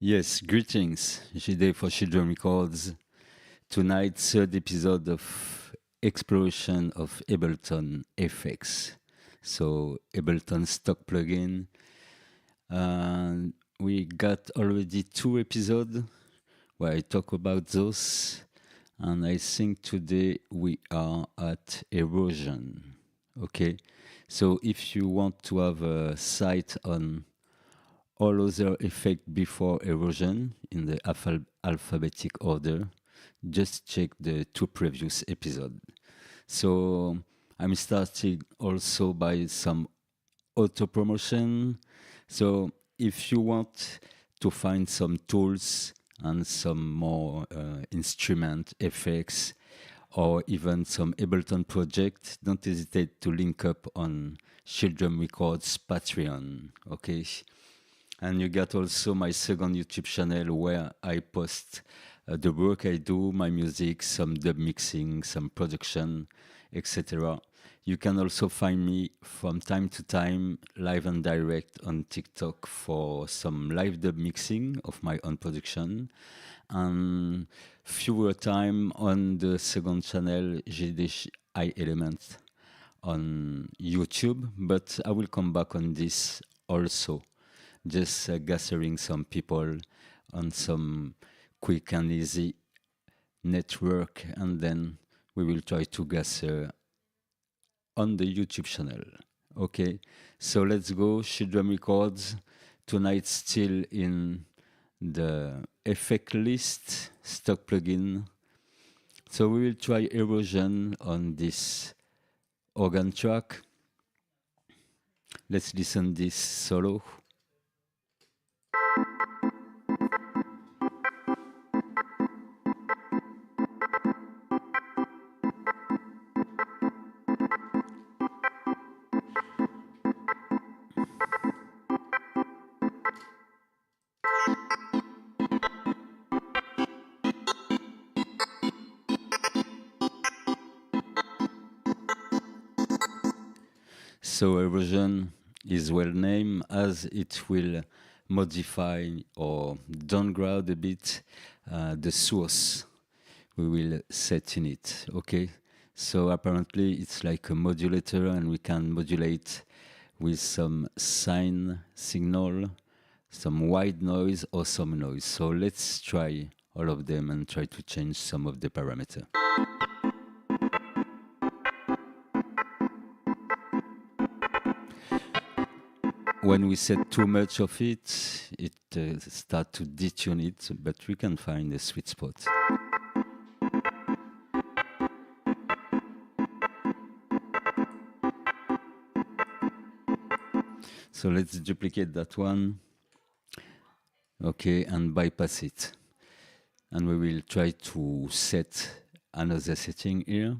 Yes, greetings. JD for Shieldrum Records. Tonight's third episode of Exploration of Ableton Effects. So, Ableton stock plugin. And we got already two episodes where I talk about those. And I think today we are at erosion. Okay. So, if you want to have a sight on all other effects before erosion in the alphabetic order, just check the two previous episodes. So I'm starting also by some auto promotion. So if you want to find some tools and some more instrument effects or even some Ableton project, don't hesitate to link up on Shieldrum Records Patreon. Okay. And you got also my second YouTube channel where I post the work I do, my music, some dub mixing, some production, etc. You can also find me from time to time live and direct on TikTok for some live dub mixing of my own production. And fewer time on the second channel, GDI Elements on YouTube, but I will come back on this also just gathering some people on some quick and easy network, and then we will try to gather on the YouTube channel. Okay, so let's go. Shieldrum Records tonight still in the effect list stock plugin. So we will try erosion on this organ track. Let's listen this solo. So erosion is well named as it will modify or downgrade a bit the source we will set in it. Okay, so apparently it's like a modulator, and we can modulate with some sine signal, some white noise or some noise. So let's try all of them and try to change some of the parameter. When we set too much of it, it starts to detune it, but we can find a sweet spot. So let's duplicate that one. Okay, and bypass it. And we will try to set another setting here.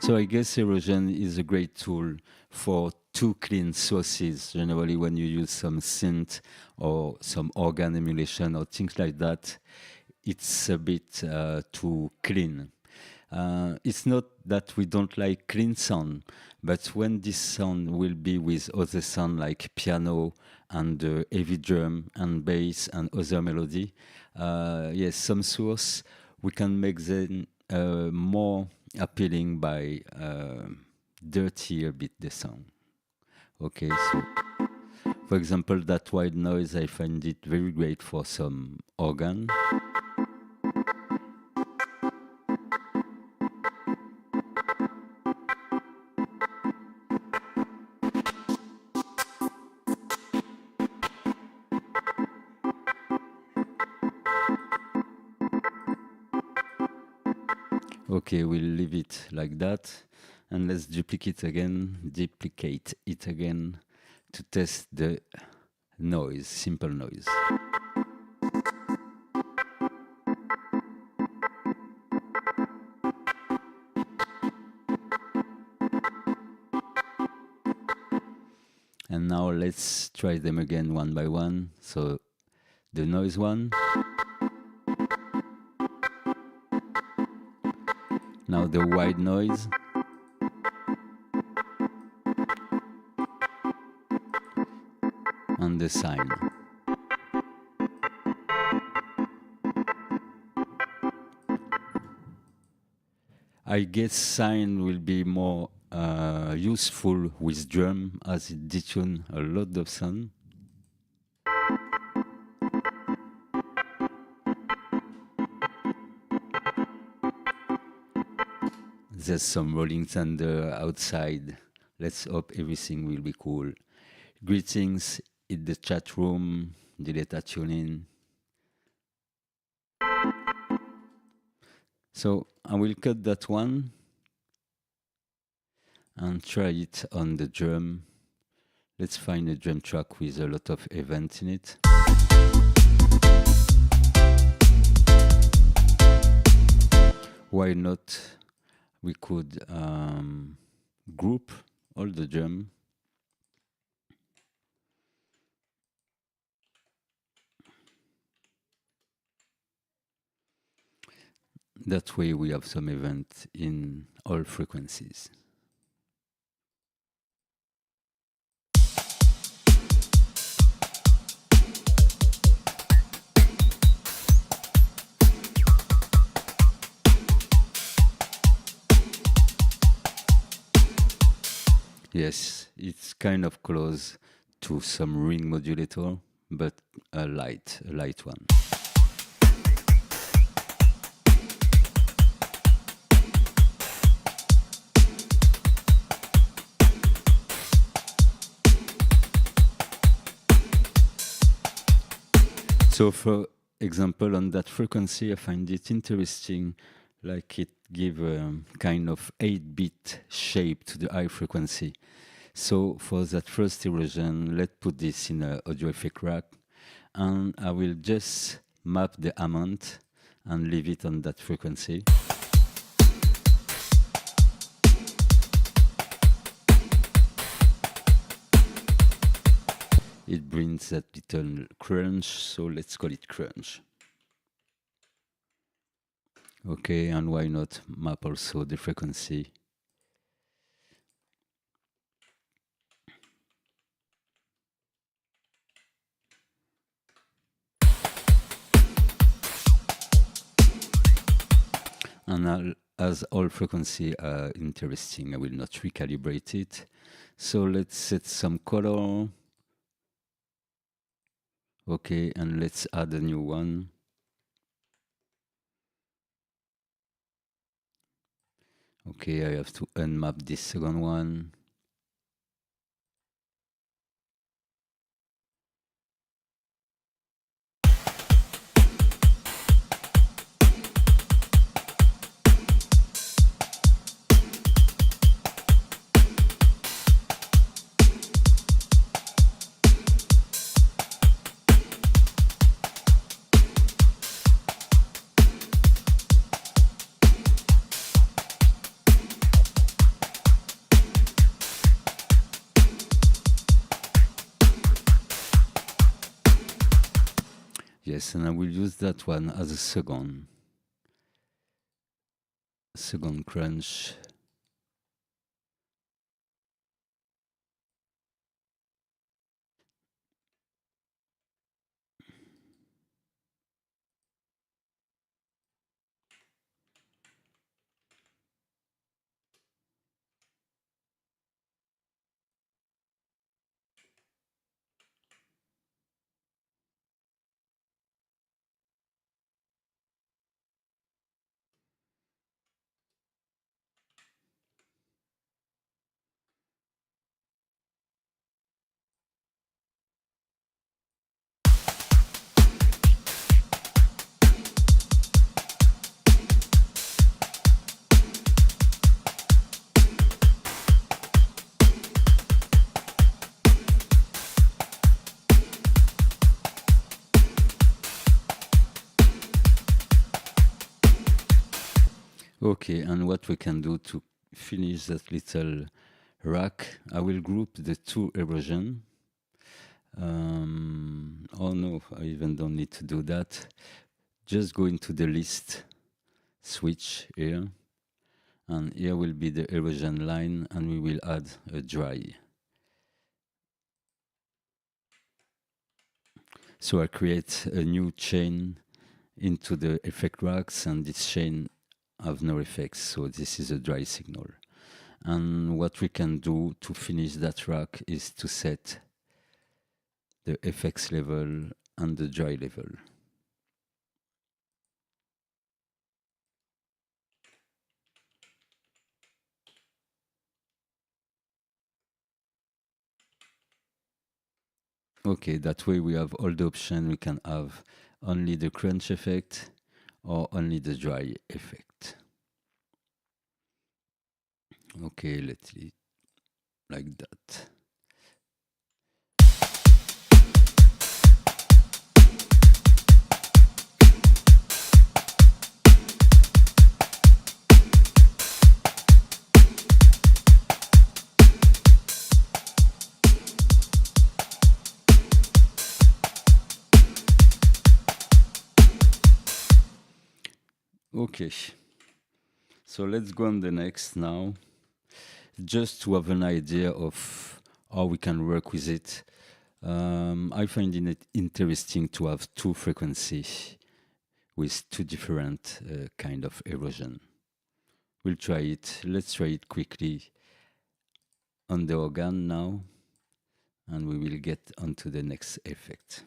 So I guess erosion is a great tool for two clean sources. Generally, when you use some synth or some organ emulation or things like that, it's a bit too clean. It's not that we don't like clean sound, but when this sound will be with other sound like piano and heavy drum and bass and other melody, yes, some source we can make them more appealing by dirty a bit the sound. Okay, so for example, that white noise, I find it very great for some organ. Okay, we'll leave it like that, and let's duplicate it again to test the noise, simple noise. And now let's try them again one by one. So the noise one. Now the white noise. and the sine. I guess sine will be more useful with drum as it detune a lot of sound. There's some rolling thunder outside. Let's hope everything will be cool. Greetings in the chat room, the data tuning. So I will cut that one and try it on the drum. Let's find a drum track with a lot of events in it. Why not? We could group all the drum. That way we have some event in all frequencies. Yes, it's kind of close to some ring modulator, but a light one. So for example, on that frequency, I find it interesting, like it give a kind of 8-bit shape to the high frequency. So for that first erosion, let's put this in an audio effect rack, and I will just map the amount and leave it on that frequency. It brings that little crunch, so let's call it crunch. Okay, and why not map also the frequency? And as all frequency are interesting, I will not recalibrate it. So let's set some color. Okay, and let's add a new one. Okay, I have to unmap this second one. Yes, and I will use that one as a second crunch. Okay, and what we can do to finish that little rack, I will group the two erosion. Oh no, I even don't need to do that. Just go into the list, switch here, and here will be the erosion line, and we will add a dry. So I create a new chain into the effect racks, and this chain have no effects, so this is a dry signal. And what we can do to finish that rack is to set the effects level and the dry level. Okay, that way we have all the options. We can have only the crunch effect or only the dry effect. Okay, let's leave like that. Okay, so let's go on the next now. Just to have an idea of how we can work with it, I find it interesting to have two frequencies with two different kind of erosion. We'll try it. Let's try it quickly on the organ now, and we will get onto the next effect.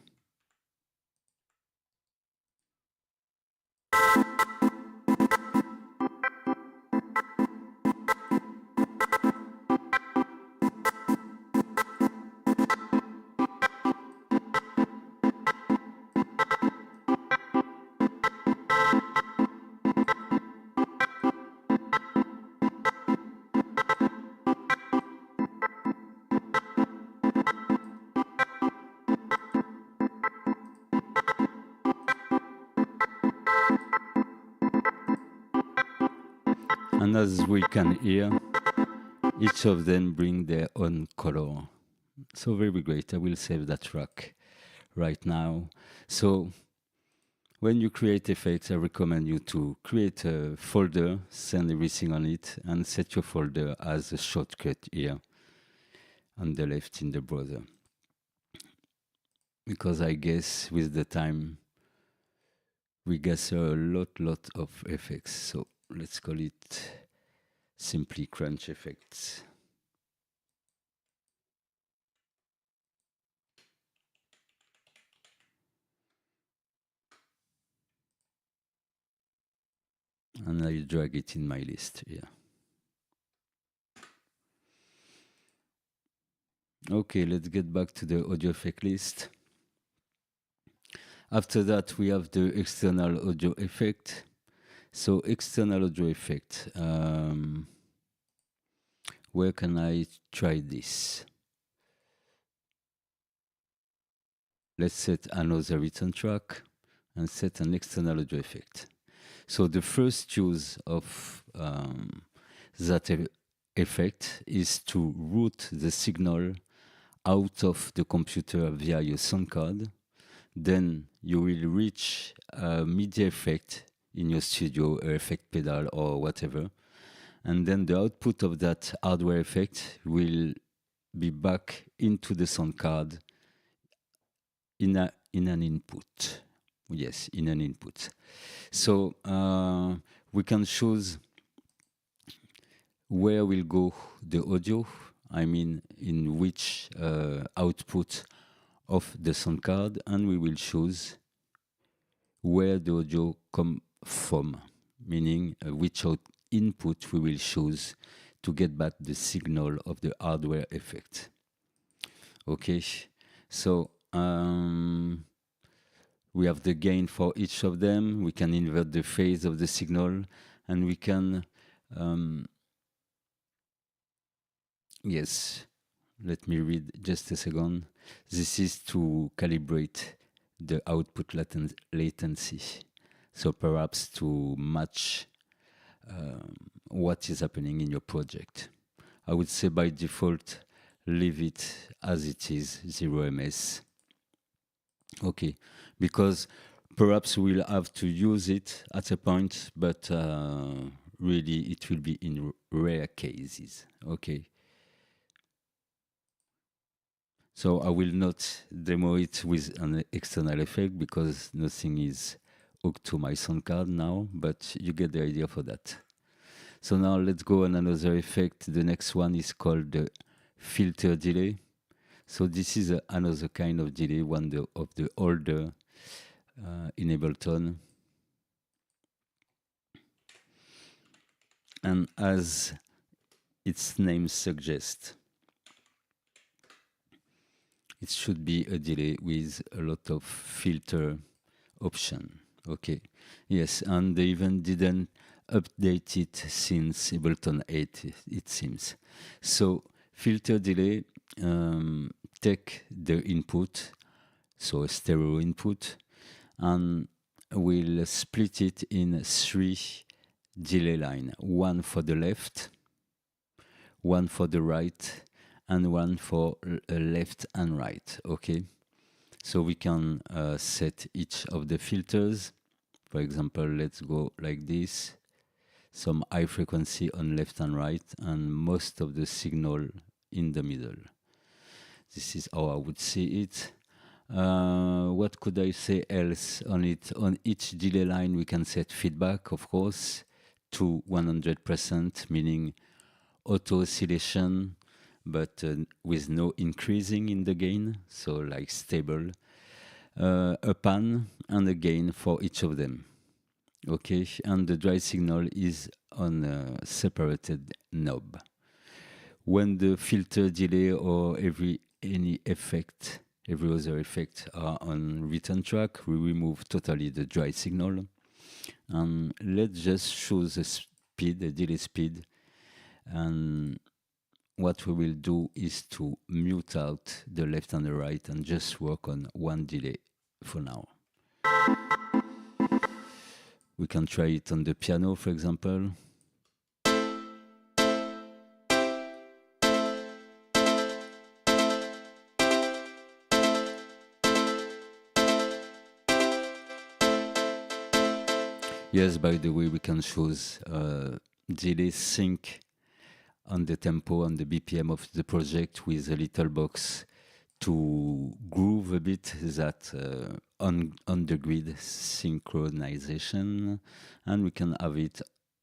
And as we can hear, each of them bring their own color. So very great. I will save that track right now. So when you create effects, I recommend you to create a folder, send everything on it, and set your folder as a shortcut here on the left in the browser. Because I guess with the time, we gather a lot of effects. So let's call it simply crunch effects. And I drag it in my list here. Okay, let's get back to the audio effect list. After that, we have the external audio effect. So external audio effect, where can I try this? Let's set another return track and set an external audio effect. So the first use of that effect is to route the signal out of the computer via your sound card. Then you will reach a MIDI effect in your studio, or effect pedal or whatever. And then the output of that hardware effect will be back into the sound card in an input. Yes, in an input. So we can choose where will go the audio, I mean in which output of the sound card, and we will choose where the audio come from, meaning which input we will choose to get back the signal of the hardware effect. Okay, so we have the gain for each of them. We can invert the phase of the signal, and we can, yes, let me read just a second. This is to calibrate the output latency. So perhaps to match what is happening in your project. I would say by default, leave it as it is, 0 ms. Okay, because perhaps we'll have to use it at a point, but really it will be in rare cases. Okay. So I will not demo it with an external effect because nothing is hooked to my sound card now, but you get the idea for that. So now let's go on another effect. The next one is called the filter delay. So this is another kind of delay, of the older in Ableton. And as its name suggests, it should be a delay with a lot of filter option. Okay, yes, and they even didn't update it since Ableton 8, it seems. So filter delay, take the input, so a stereo input, and we'll split it in 3 delay line, one for the left, one for the right, and one for left and right. Okay, so we can set each of the filters. For example, let's go like this, some high frequency on left and right, and most of the signal in the middle. This is how I would see it. What could I say else on it? On each delay line, we can set feedback, of course, to 100%, meaning auto oscillation, but with no increasing in the gain, so like stable. A pan and a gain for each of them. Okay, and the dry signal is on a separated knob. When the filter delay or every other effect are on written track, we remove totally the dry signal. And let's just show the speed, the delay speed. And what we will do is to mute out the left and the right and just work on one delay for now. We can try it on the piano, for example. Yes, by the way, we can choose delay sync on the tempo and the BPM of the project with a little box to groove a bit that on the grid synchronization, and we can have it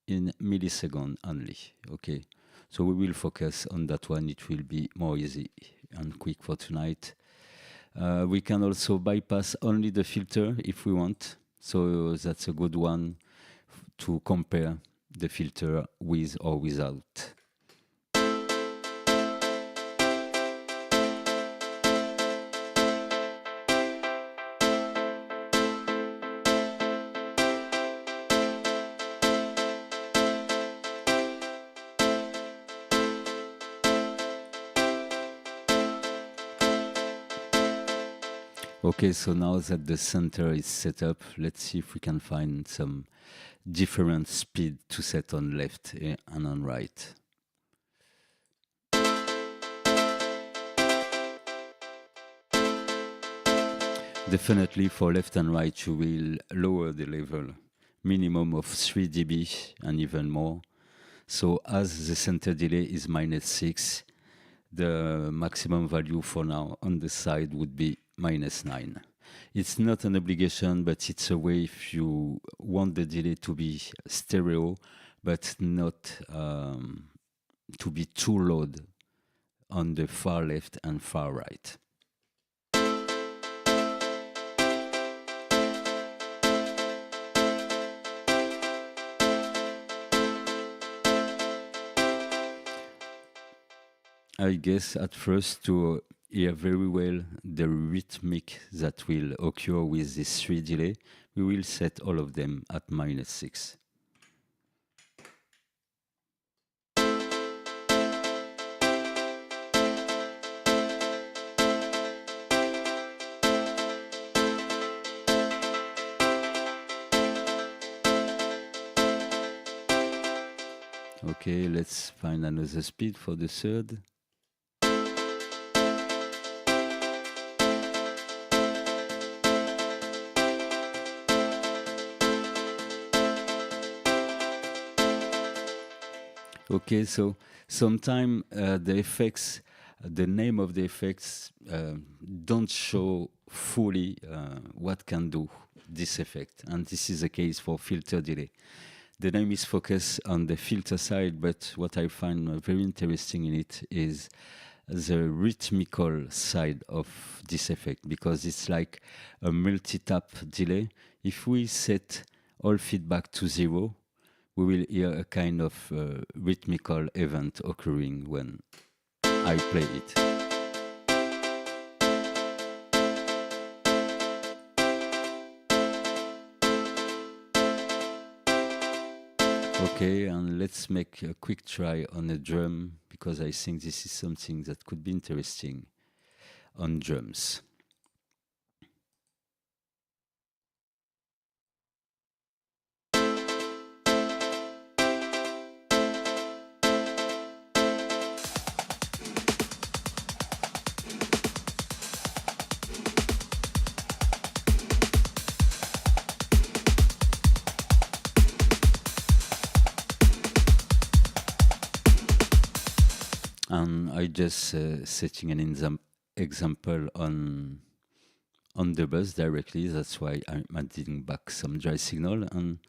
in millisecond only. Okay, so we will focus on that one. It will be more easy and quick for tonight. We can also bypass only the filter if we want, so that's a good one to compare the filter with or without. Okay, so now that the center is set up, let's see if we can find some different speed to set on left and on right. Definitely for left and right, you will lower the level, minimum of 3 dB and even more. So as the center delay is -6, the maximum value for now on the side would be -9. It's not an obligation, but it's a way if you want the delay to be stereo, but not to be too loud on the far left and far right. I guess at first to hear very well the rhythmic that will occur with this 3 delay, we will set all of them at -6. Okay, let's find another speed for the third. Okay, so sometimes the effects the name of the effects don't show fully what can do this effect, and this is the case for filter delay. The name is focused on the filter side, but what I find very interesting in it is the rhythmical side of this effect, because it's like a multi-tap delay. If we set all feedback to 0, we will hear a kind of rhythmical event occurring when I play it. Okay, and let's make a quick try on a drum, because I think this is something that could be interesting on drums. And I just setting an example on the bus directly. That's why I'm adding back some dry signal. And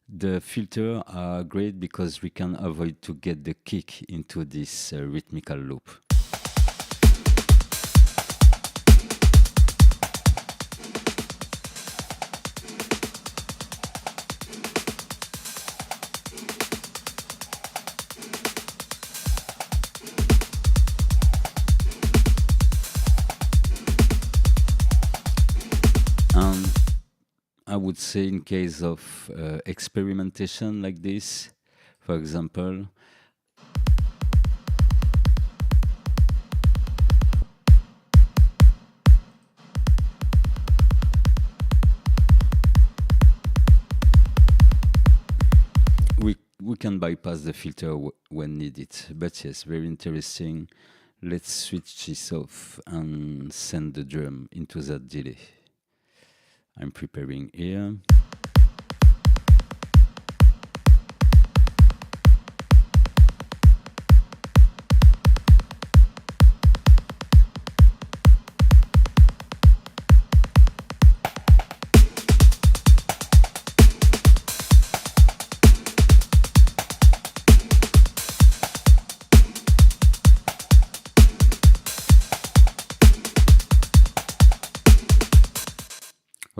the filter are great because we can avoid to get the kick into this rhythmical loop. I would say in case of experimentation like this, for example, we can bypass the filter when needed. But yes, very interesting. Let's switch this off and send the drum into that delay. I'm preparing here.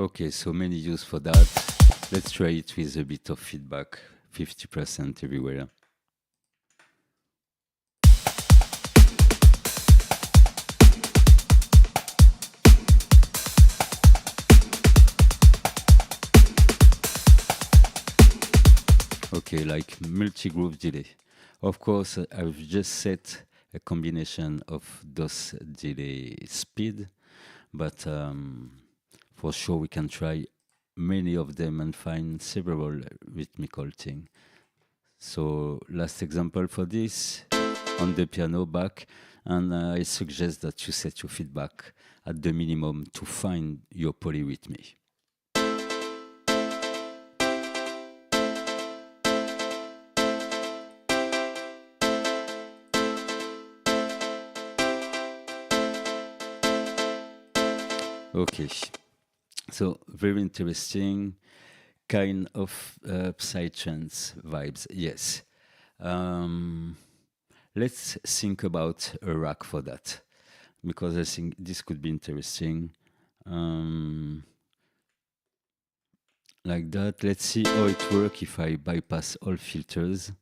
Okay, so many use for that. Let's try it with a bit of feedback, 50% everywhere. Okay, like multi-groove delay. Of course, I've just set a combination of those delay speed, but for sure we can try many of them and find several rhythmical things. So last example for this, on the piano back, and I suggest that you set your feedback at the minimum to find your polyrhythmy. Okay, so very interesting kind of psytrance vibes. Yes. Let's think about a rack for that, because I think this could be interesting. Like that. Let's see how it works if I bypass all filters.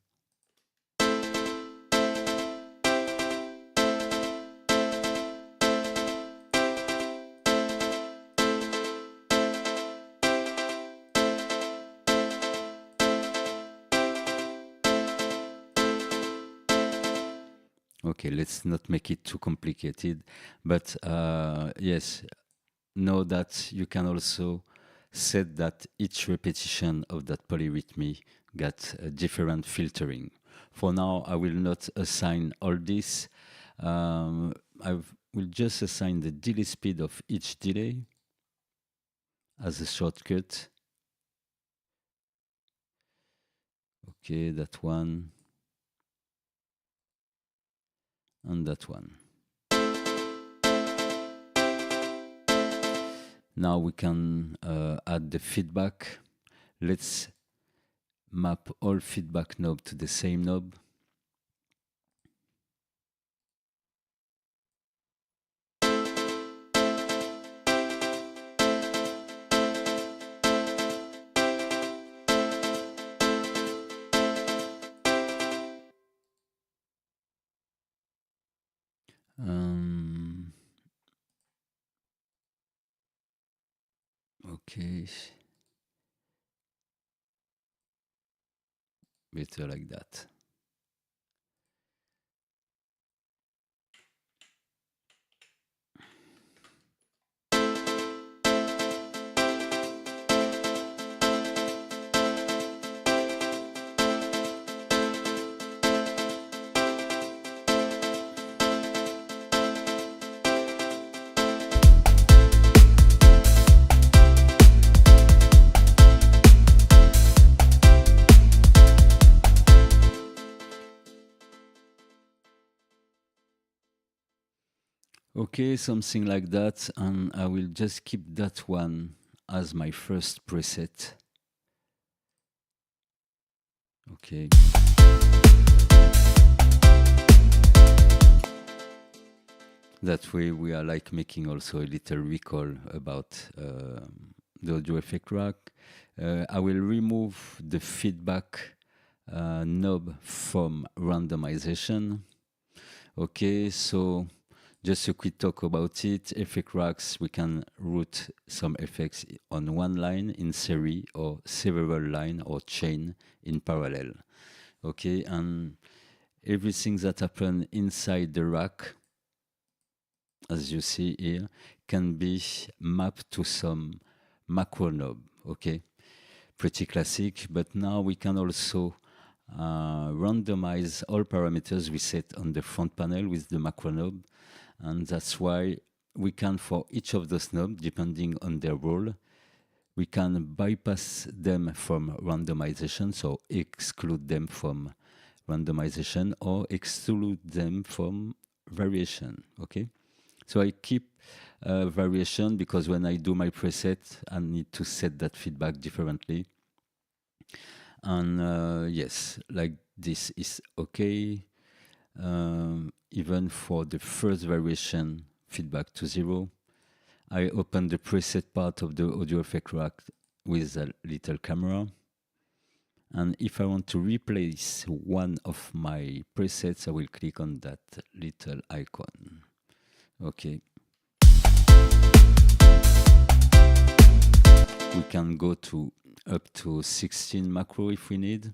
Okay, let's not make it too complicated, but yes, know that you can also set that each repetition of that polyrhythmy got a different filtering. For now, I will not assign all this. I will just assign the delay speed of each delay as a shortcut. Okay, that one. And that one. Now we can add the feedback. Let's map all feedback knob to the same knob. Okay. Better like that. Okay, something like that, and I will just keep that one as my first preset. Okay. That way we are like making also a little recall about the audio effect rack. I will remove the feedback knob from randomization. Okay, so just a quick talk about it. Effect racks, we can route some effects on one line in series or several line or chain in parallel. Okay, and everything that happens inside the rack, as you see here, can be mapped to some macro knob. Okay, pretty classic, but now we can also randomize all parameters we set on the front panel with the macro knob, and that's why we can, for each of those knobs, depending on their role, we can bypass them from randomization, so exclude them from randomization or exclude them from variation. Okay, so I keep variation because when I do my preset, I need to set that feedback differently. And yes, like this is okay. Even for the first variation, feedback to 0. I open the preset part of the audio effect rack with a little camera. And if I want to replace one of my presets, I will click on that little icon. Okay. We can go to up to 16 macro if we need.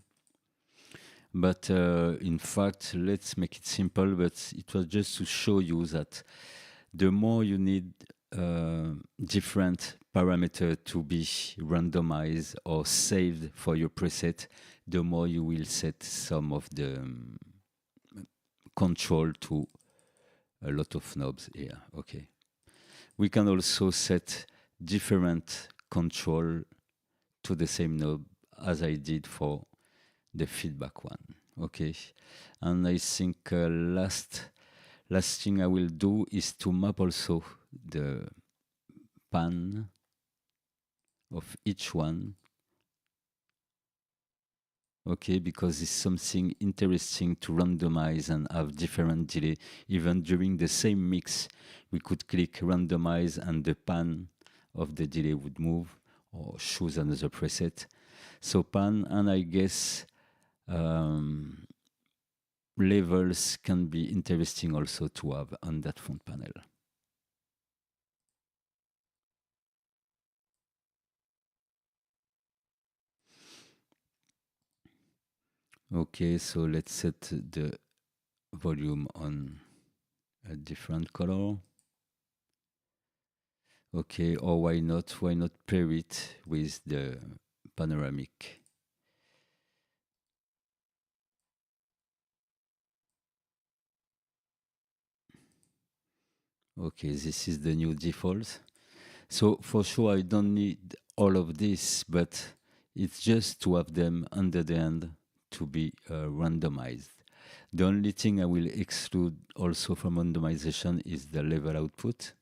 But in fact, let's make it simple, but it was just to show you that the more you need different parameter to be randomized or saved for your preset, the more you will set some of the control to a lot of knobs here. Okay. We can also set different control to the same knob as I did for the feedback one. Okay. And I think last thing I will do is to map also the pan of each one. Okay, because it's something interesting to randomize and have different delay. Even during the same mix, we could click randomize and the pan of the delay would move or choose another preset. So pan, and I guess levels can be interesting also to have on that front panel. Okay, so let's set the volume on a different color. Okay, or why not pair it with the panoramic? Okay, this is the new default. So for sure, I don't need all of this, but it's just to have them under the end to be randomized. The only thing I will exclude also from randomization is the level output.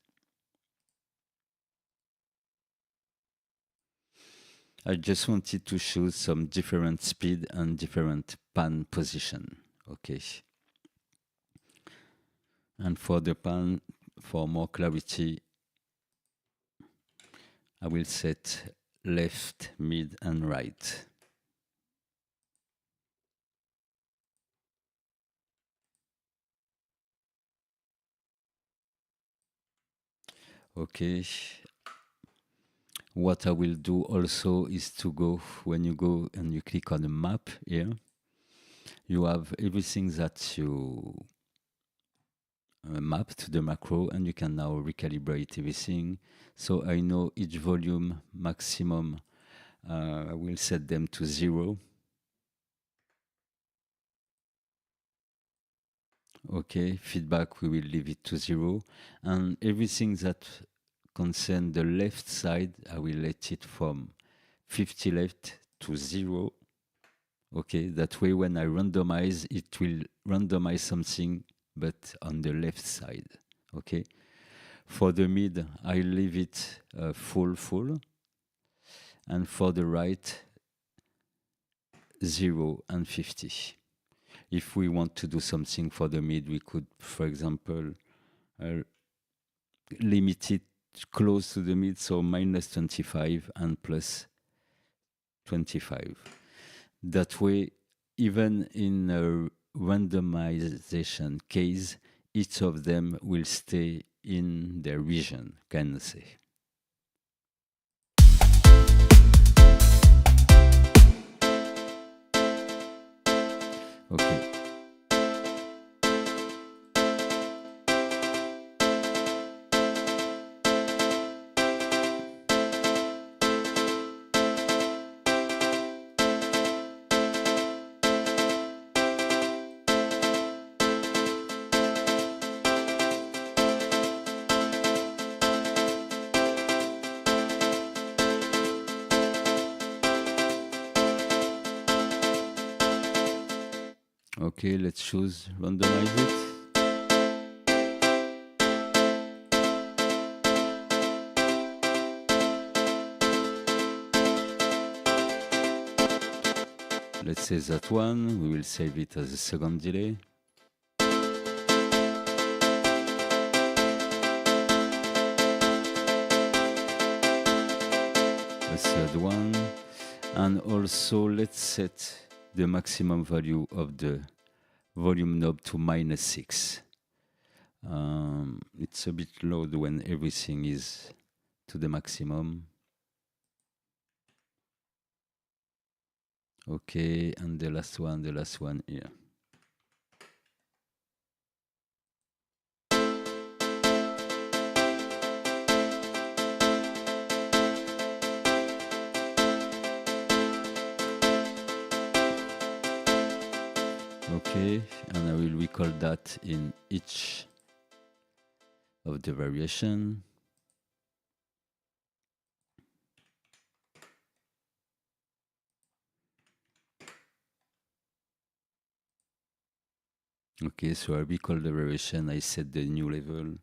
I just wanted to show some different speed and different pan position. Okay. And for the pan, for more clarity, I will set left, mid, and right. Okay. What I will do also is to go, when you go and you click on the map here, you have everything that you map to the macro, and you can now recalibrate everything. So I know each volume maximum, I will set them to 0. Okay, feedback, we will leave it to 0. And everything that concern the left side, I will let it from 50 left to 0. Okay, that way when I randomize, it will randomize something, but on the left side. Okay. For the mid, I leave it full. And for the right, 0 and 50. If we want to do something for the mid, we could, for example, limit it close to the mid, so minus 25 and plus 25. That way, even in a randomization case, each of them will stay in their region, can I say. Okay. Okay, let's choose randomize it. Let's say that one, we will save it as a second delay. The third one. And also let's set the maximum value of the volume knob to -6. It's a bit loud when everything is to the maximum. Okay, and the last one here. Okay, and I will record that in each of the variation. Okay, so I record the variation, I set the new level.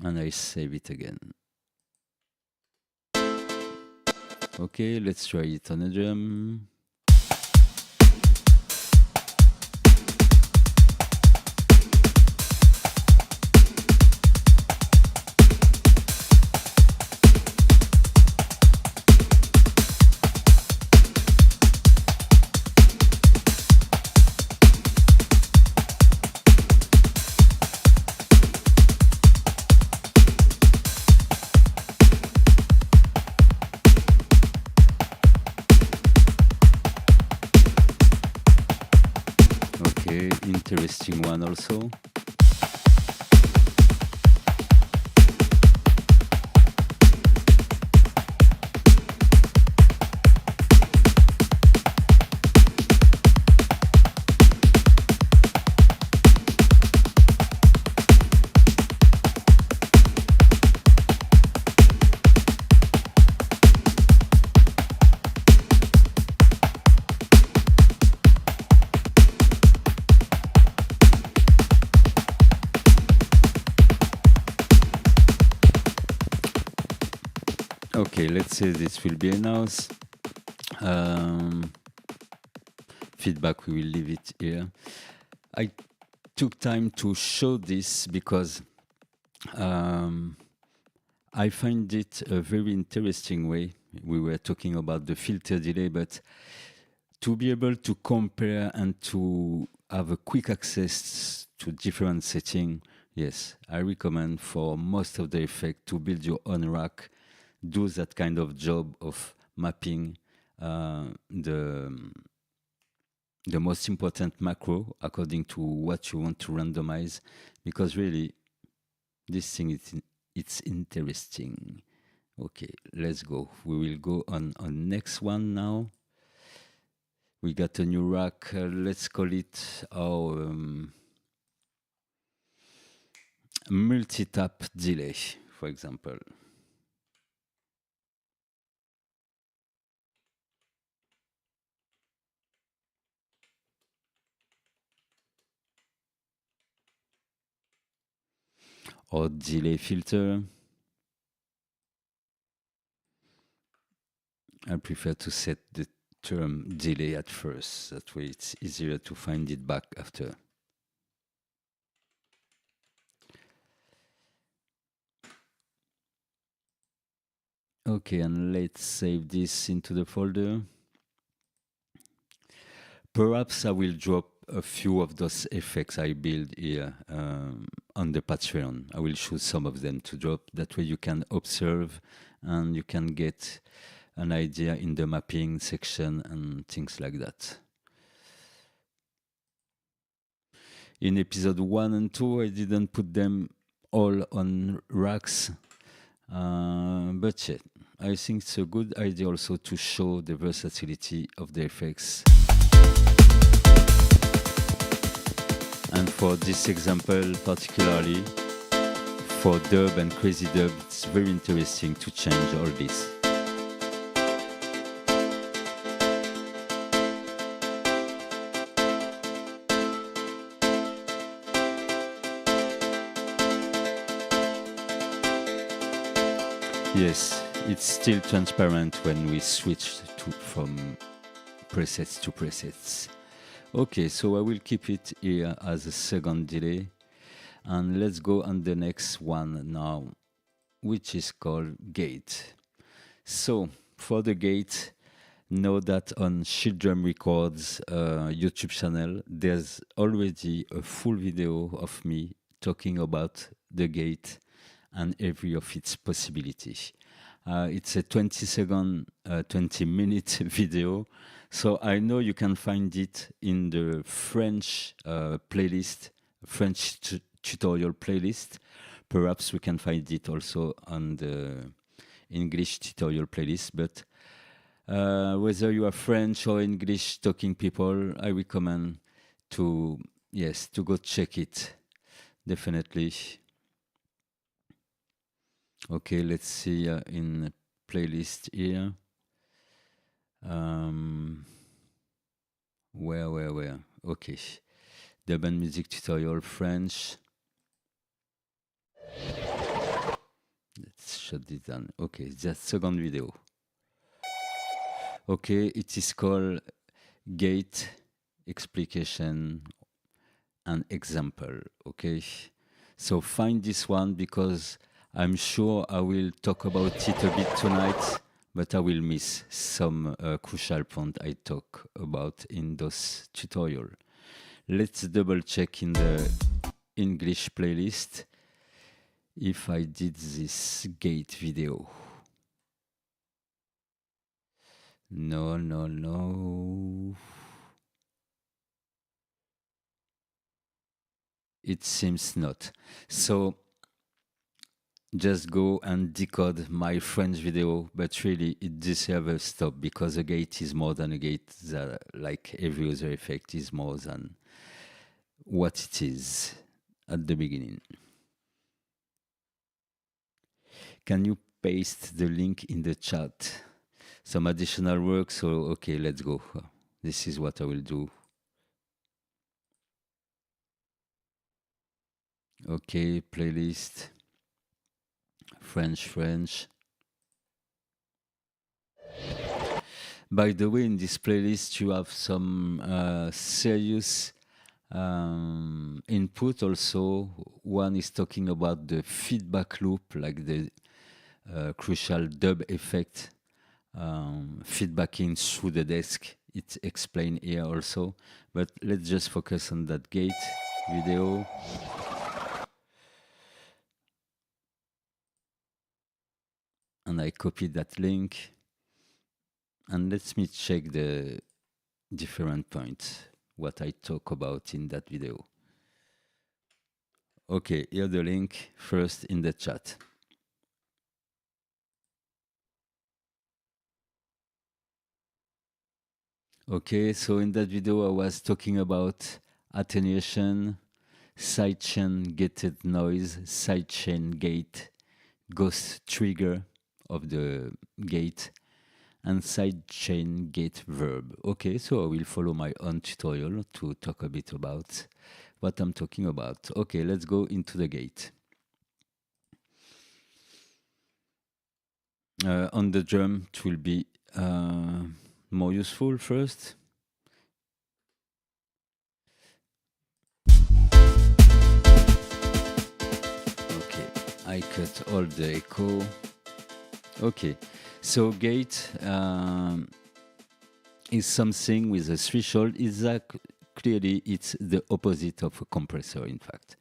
And I save it again. Okay, let's try it on a drum. Okay, interesting one also. Okay, let's say this will be announced. Feedback, we will leave it here. I took time to show this because I find it a very interesting way. We were talking about the filter delay, but to be able to compare and to have a quick access to different settings, yes, I recommend for most of the effect to build your own rack, do that kind of job of mapping the most important macro according to what you want to randomize, because really this thing it's interesting. Okay, let's go. We will go on next one now. We got a new rack. Let's call it our multi-tap delay, for example. Or delay filter. I prefer to set the term delay at first. That way it's easier to find it back after. Okay, and let's save this into the folder. Perhaps I will drop a few of those effects I build here on the Patreon. I will choose some of them to drop. That way you can observe and you can get an idea in the mapping section and things like that. In episode 1 and 2, I didn't put them all on racks. But yeah, I think it's a good idea also to show the versatility of the effects. And for this example particularly, for dub and crazy dub, it's very interesting to change all this. Yes, it's still transparent when we switch from presets to presets. Okay, so I will keep it here as a second delay. And let's go on the next one now, which is called gate. So for the gate, know that on Shieldrum Records YouTube channel, there's already a full video of me talking about the gate and every of its possibilities. It's a 20-second, 20-minute video. So I know you can find it in the French playlist, French tutorial playlist. Perhaps we can find it also on the English tutorial playlist. But whether you are French or English talking people, I recommend to go check it. Definitely. Okay, let's see in playlist here. Where? Okay. Dub and music tutorial French. Let's shut this down. Okay, that's second video. Okay, it is called Gate Explication and Example. Okay, so find this one because I'm sure I will talk about it a bit tonight, but I will miss some crucial point I talk about in those tutorial. Let's double check in the English playlist if I did this gate video. No. It seems not. So just go and decode my French video, but really it deserves a stop because a gate is more than a gate. That, like every other effect, is more than what it is at the beginning. Can you paste the link in the chat? Some additional work, so okay, let's go. This is what I will do. Okay, playlist. French. By the way, in this playlist, you have some serious input also. One is talking about the feedback loop, like the crucial dub effect, feedbacking through the desk. It's explained here also, but let's just focus on that gate video. And I copied that link. And let me check the different points, what I talk about in that video. Okay, here the link first in the chat. Okay, so in that video I was talking about attenuation, sidechain gated noise, sidechain gate, ghost trigger of the gate, and sidechain gate verb. Okay, so I will follow my own tutorial to talk a bit about what I'm talking about. Okay, let's go into the gate. On the drum, it will be more useful first. Okay, I cut all the echo. Okay, so gate is something with a threshold. Clearly, it's the opposite of a compressor, in fact.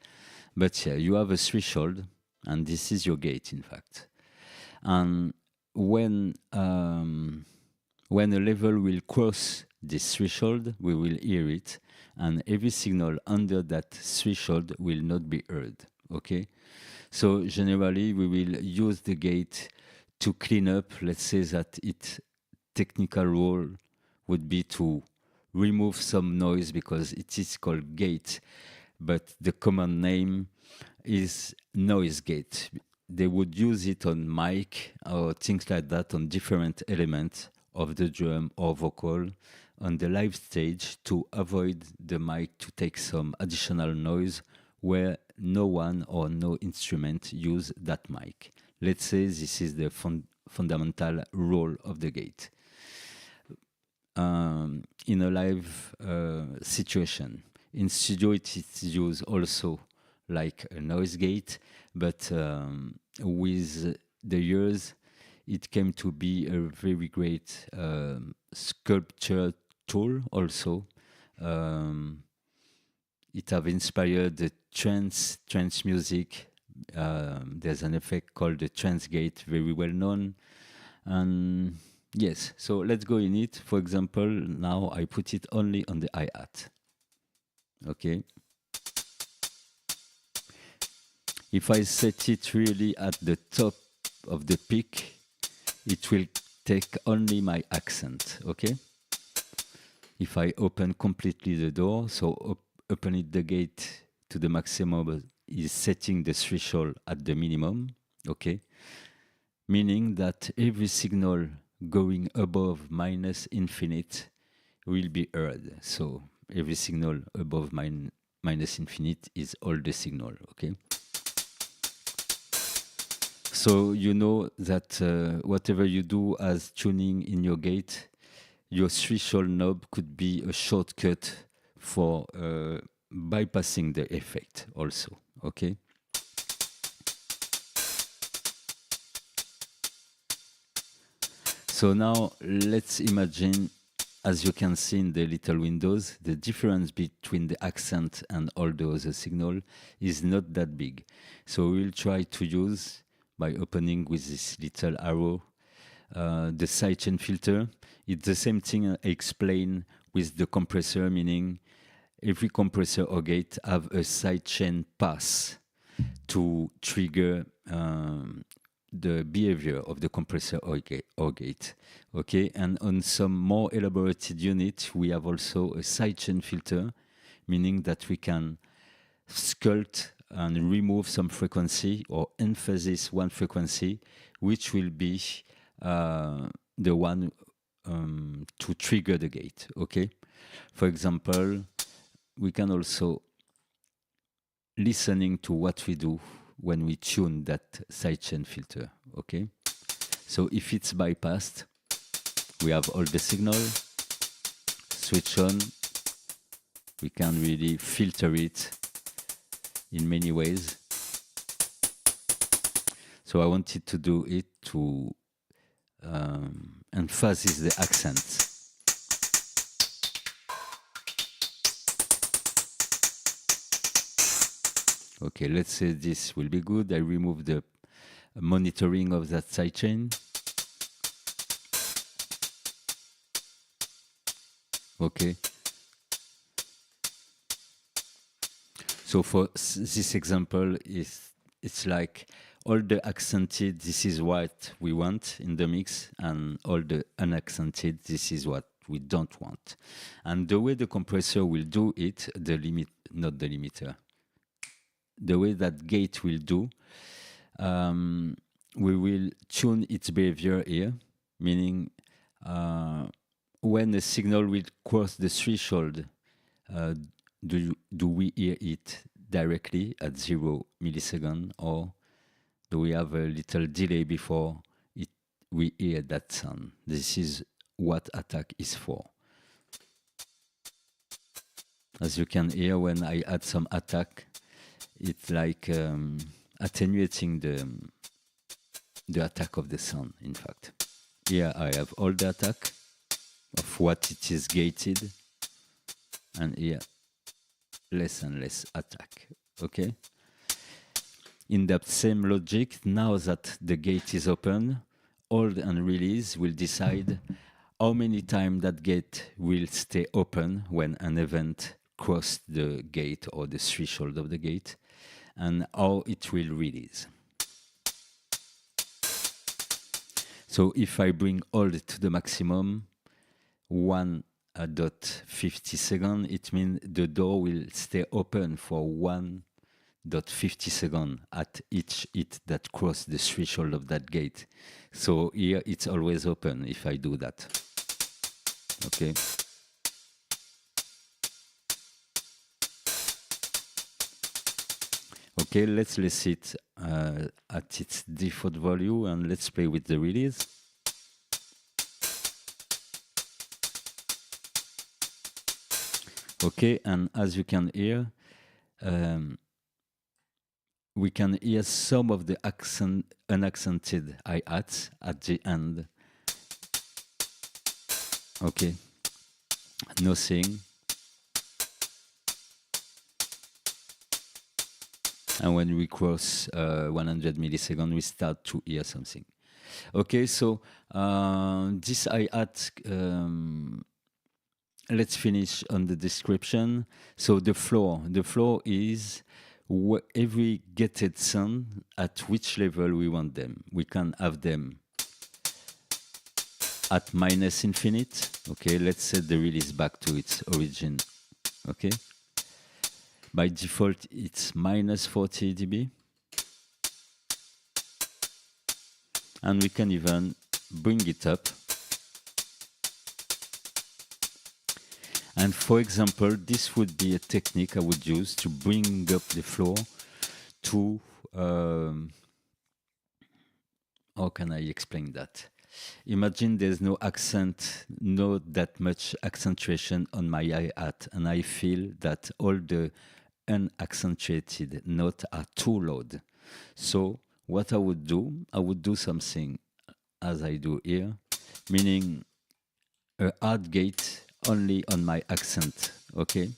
But yeah, you have a threshold, and this is your gate, in fact. And when a level will cross this threshold, we will hear it, and every signal under that threshold will not be heard. Okay, so generally we will use the gate to clean up. Let's say that its technical role would be to remove some noise because it is called gate, but the common name is noise gate. They would use it on mic or things like that on different elements of the drum or vocal on the live stage to avoid the mic to take some additional noise where no one or no instrument use that mic. Let's say this is the fundamental role of the gate. In a live situation. In studio, it is used also like a noise gate, but with the years, it came to be a very great sculpture tool also. It have inspired the trance music. There's an effect called the trance gate, very well known. And yes, so let's go in it. For example, now I put it only on the hi-hat. Okay. If I set it really at the top of the peak, it will take only my accent. Okay. If I open completely the door, so opening the gate to the maximum is setting the threshold at the minimum. Okay. Meaning that every signal going above minus infinite will be heard. So every signal above minus infinite is all the signal, okay? So you know that whatever you do as tuning in your gate, your threshold knob could be a shortcut for bypassing the effect also, okay? So now let's imagine, as you can see in the little windows, the difference between the accent and all the other signal is not that big. So we'll try to use, by opening with this little arrow, the sidechain filter. It's the same thing I explained with the compressor, meaning every compressor or gate have a sidechain pass to trigger the behavior of the compressor or gate. Okay, and on some more elaborated unit, we have also a sidechain filter, meaning that we can sculpt and remove some frequency or emphasize one frequency, which will be the one to trigger the gate. Okay, for example, we can also listening to what we do when we tune that sidechain filter, okay? So if it's bypassed, We have all the signal, switch on. We can really filter it in many ways. So I wanted to do it to emphasize the accent. Okay, let's say this will be good. I remove the monitoring of that sidechain. Okay. So for this example, it's like all the accented, this is what we want in the mix, and all the unaccented, this is what we don't want. And the way the compressor will do it, not the limiter, the way that gate will do, we will tune its behavior here, meaning when a signal will cross the threshold, do we hear it directly at 0 millisecond, or do we have a little delay before we hear that sound? This is what attack is for. As you can hear, when I add some attack, it's like attenuating the attack of the sound, in fact. Here I have all the attack of what it is gated, and here less and less attack. Okay? In that same logic, now that the gate is open, hold and release will decide how many times that gate will stay open when an event crosses the gate or the threshold of the gate, and how it will release. So if I bring hold to the maximum, 1.50 seconds, it means the door will stay open for 1.50 seconds at each hit that crosses the threshold of that gate. So here it's always open if I do that. Okay. Okay, let's list it at its default value, and let's play with the release. Okay, and as you can hear, we can hear some of the unaccented hi-hats at the end. Okay, nothing. And when we cross 100 milliseconds, we start to hear something. Okay, so this hi-hat, let's finish on the description. So the floor is every gated sound at which level we want them. We can have them at minus infinite. Okay, let's set the release back to its origin. Okay. By default, it's minus 40 dB. And we can even bring it up. And for example, this would be a technique I would use to bring up the floor to, how can I explain that? Imagine there's no accent, not that much accentuation on my hi-hat, and I feel that all the unaccentuated notes are too loud. So what I would do something as I do here, meaning a hard gate only on my accent, okay?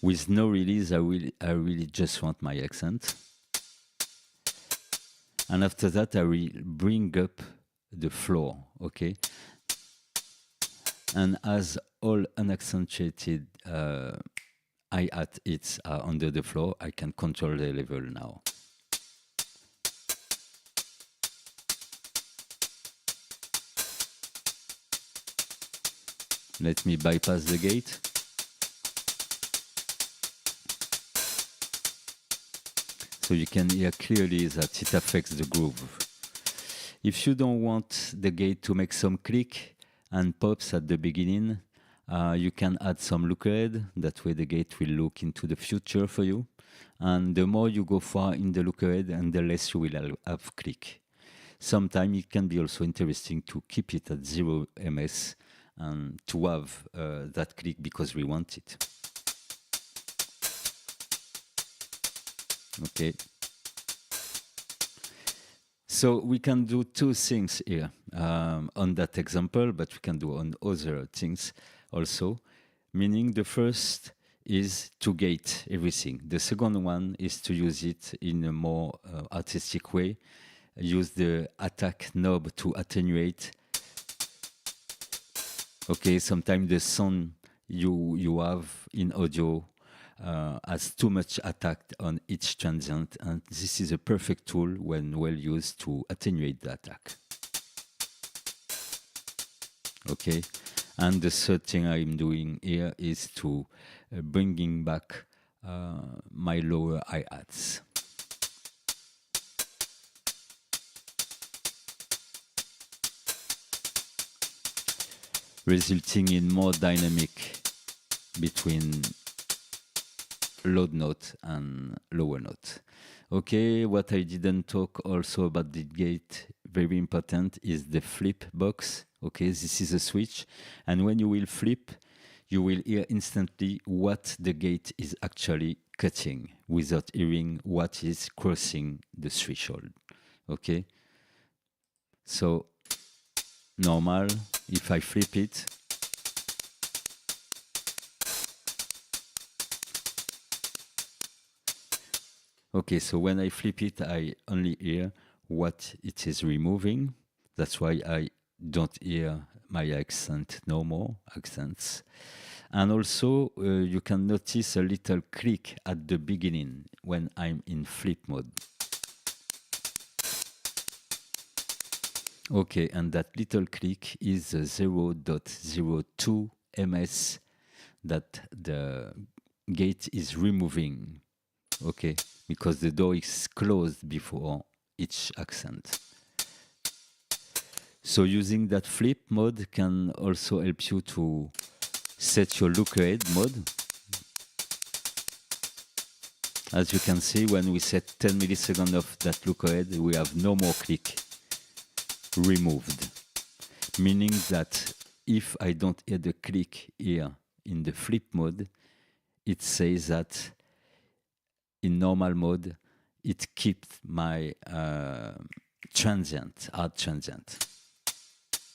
With no release, I really just want my accent. And after that, I will bring up the floor, okay? And as all unaccentuated hi-hat hits are under the floor, I can control the level now. Let me bypass the gate. So you can hear clearly that it affects the groove. If you don't want the gate to make some click and pops at the beginning, you can add some look ahead. That way the gate will look into the future for you. And the more you go far in the look ahead, and the less you will have click. sometimes it can be also interesting to keep it at 0 ms and to have that click because we want it. Okay. So we can do two things here on that example, but we can do on other things also. Meaning the first is to gate everything. The second one is to use it in a more artistic way. Use the attack knob to attenuate. Okay, sometimes the sound you have in audio has too much attack on each transient, and this is a perfect tool when well used to attenuate the attack. Okay, and the third thing I'm doing here is to bringing back my lower hi-hats. Resulting in more dynamic between loud note and lower note. Okay, what I didn't talk also about the gate, very important, is the flip box. Okay, this is a switch, and when you will flip, you will hear instantly what the gate is actually cutting without hearing what is crossing the threshold. Okay, so normal, if I flip it, okay, so when I flip it, I only hear what it is removing. That's why I don't hear my accent no more, accents. And also, you can notice a little click at the beginning when I'm in flip mode. Okay, and that little click is 0.02 ms that the gate is removing. Okay, because the door is closed before each accent. So using that flip mode can also help you to set your look ahead mode. As you can see, when we set 10 milliseconds of that look ahead, we have no more click removed. Meaning that if I don't hear the click here in the flip mode, it says that in normal mode, it keeps my transient, hard transient.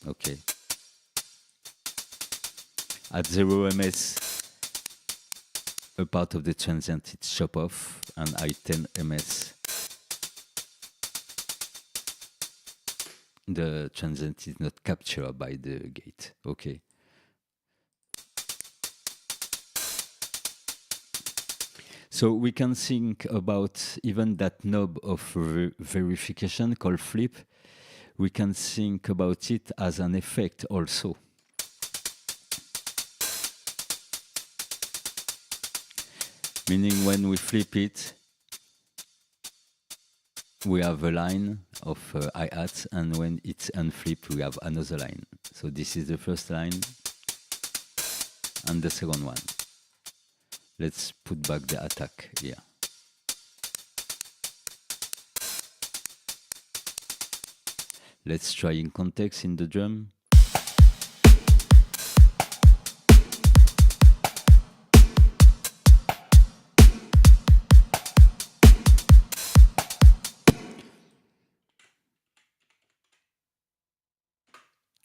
Okay. At 0 ms, a part of the transient is chopped off, and at 10 ms, the transient is not captured by the gate. Okay. So we can think about even that knob of verification called flip. We can think about it as an effect also. Meaning when we flip it, we have a line of hi-hats, and when it's unflipped, we have another line. So this is the first line and the second one. Let's put back the attack here. Let's try in context in the drum.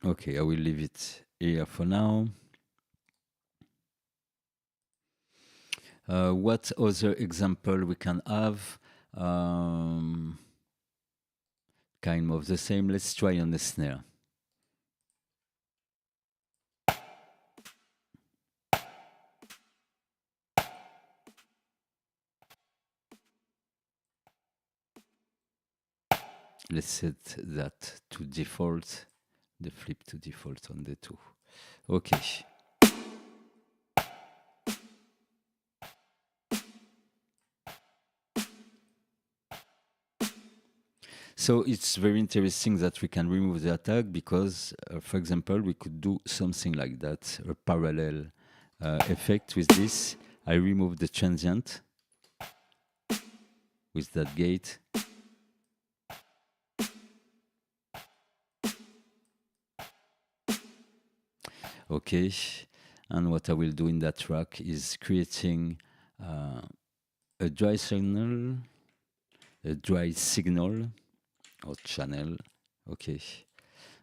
Okay, I will leave it here for now. What other example we can have? Kind of the same. Let's try on the snare. Let's set that to default, the flip to default on the 2. Okay. So it's very interesting that we can remove the attack because, for example, we could do something like that, a parallel effect with this. I remove the transient with that gate. Okay, and what I will do in that track is creating a dry signal, or channel. Okay,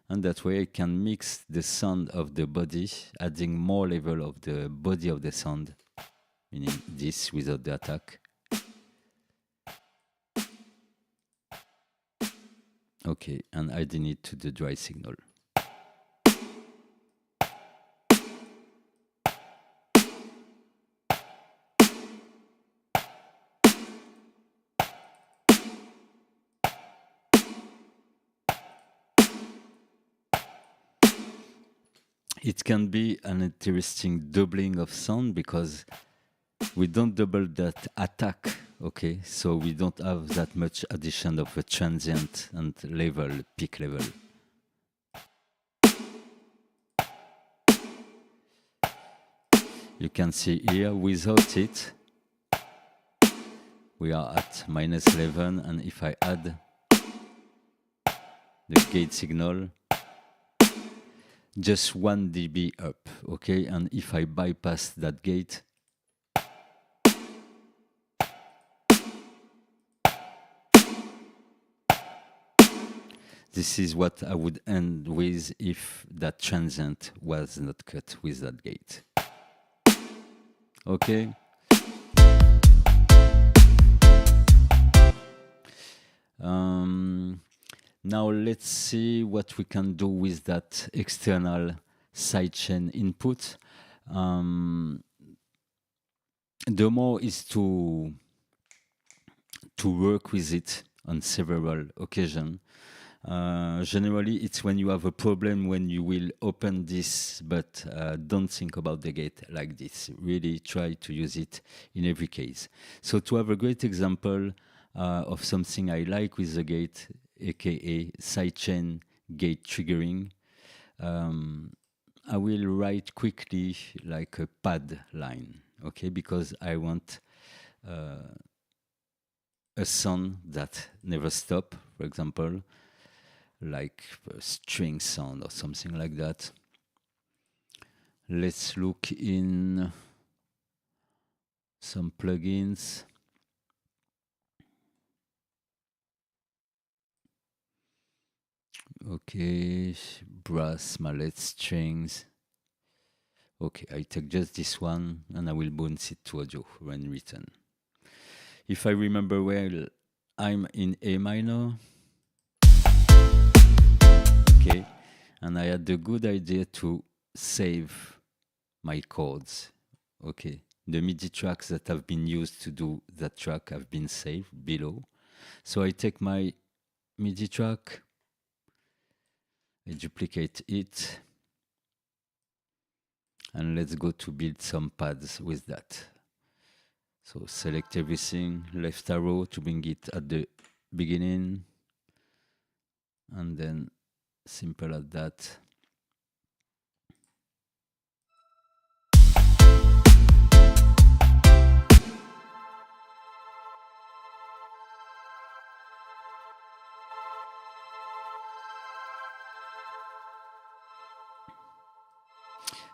and that way I can mix the sound of the body, adding more level of the body of the sound, meaning this without the attack. Okay, and adding it to the dry signal. It can be an interesting doubling of sound because we don't double that attack, okay? So we don't have that much addition of a transient and level, peak level. You can see here, without it, we are at -11, and if I add the gate signal, just 1 dB up, okay? And if I bypass that gate, this is what I would end with if that transient was not cut with that gate. Okay? Now let's see what we can do with that external sidechain input. The more is to work with it on several occasions. Generally, it's when you have a problem when you will open this, but don't think about the gate like this. Really try to use it in every case. So to have a great example of something I like with the gate, aka sidechain gate triggering, I will write quickly like a pad line, okay? Because I want a sound that never stop, for example, like a string sound or something like that. Let's look in some plugins. Okay, brass, mallet, strings. Okay, I take just this one and I will bounce it to audio when written. If I remember well, I'm in A minor. Okay, and I had the good idea to save my chords. Okay, the MIDI tracks that have been used to do that track have been saved below. So I take my MIDI track, I duplicate it, and let's go to build some pads with that. So select everything, left arrow to bring it at the beginning, and then simple as that.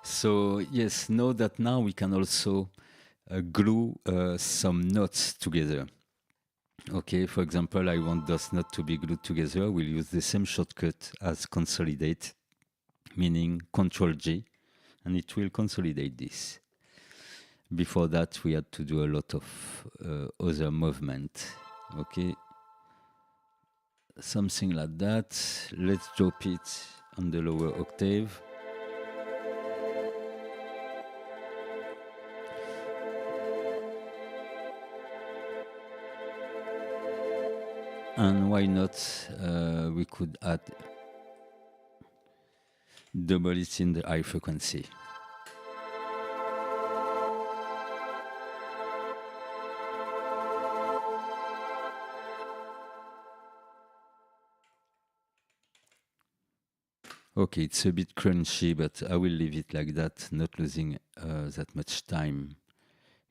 So yes, know that now we can also glue some notes together. Okay, for example, I want those notes to be glued together. We'll use the same shortcut as consolidate, meaning Control G, and it will consolidate this. Before that, we had to do a lot of other movement. Okay, something like that. Let's drop it on the lower octave. And why not, we could add double it in the high frequency. Okay, it's a bit crunchy, but I will leave it like that, not losing that much time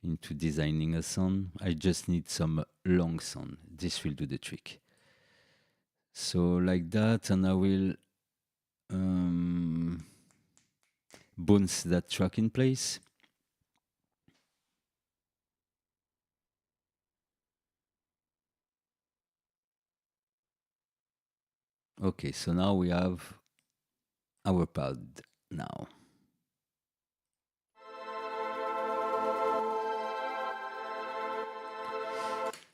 into designing a sound. I just need some long sound. This will do the trick. So like that, and I will bounce that track in place. Okay, so now we have our pad now.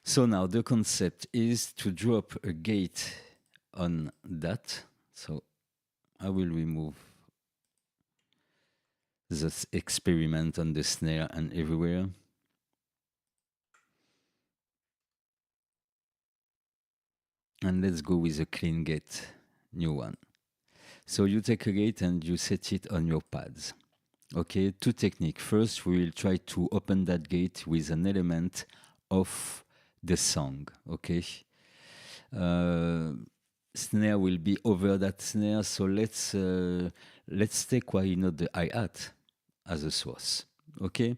So now the concept is to drop a gate on that. So I will remove this experiment on the snare and everywhere. And let's go with a clean gate, new one. So you take a gate and you set it on your pads. Okay, two techniques. First, we will try to open that gate with an element of the song. Okay, snare will be over that snare. So let's take the hi-hat as a source. Okay,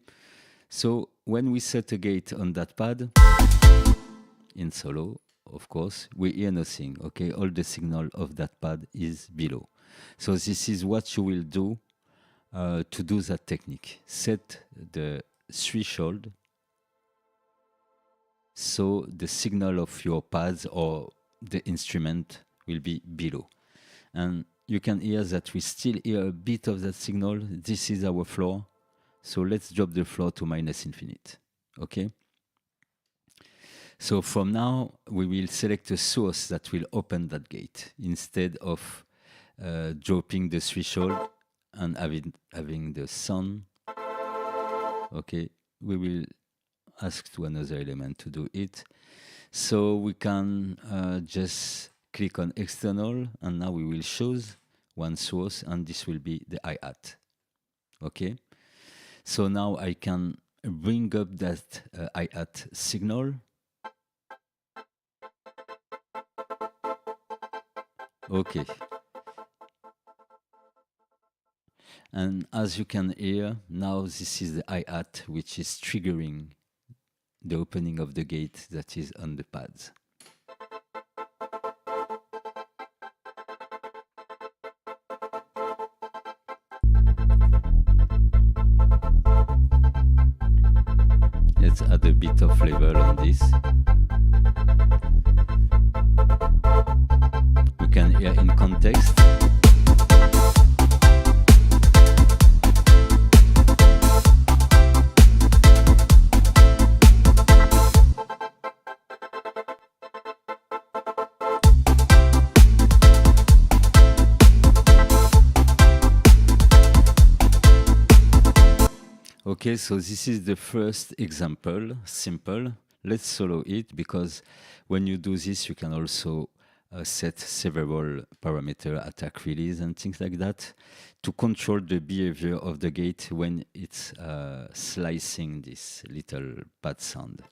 so when we set a gate on that pad in solo, of course, we hear nothing. Okay, all the signal of that pad is below. So this is what you will do to do that technique. Set the threshold so the signal of your pads or the instrument will be below. And you can hear that we still hear a bit of that signal. This is our floor. So let's drop the floor to minus infinite. Okay? So from now, we will select a source that will open that gate instead of dropping the threshold and having the sound. Okay, we will ask to another element to do it. So we can just click on external, and now we will choose one source, and this will be the hi-hat. Okay, so now I can bring up that hi-hat signal. Okay. And as you can hear, now this is the hi-hat which is triggering the opening of the gate that is on the pads. Let's add a bit of flavor on this. We can hear in context. Okay, so this is the first example, simple. Let's solo it, because when you do this, you can also set several parameters, attack, release, and things like that to control the behavior of the gate when it's slicing this little pad sound.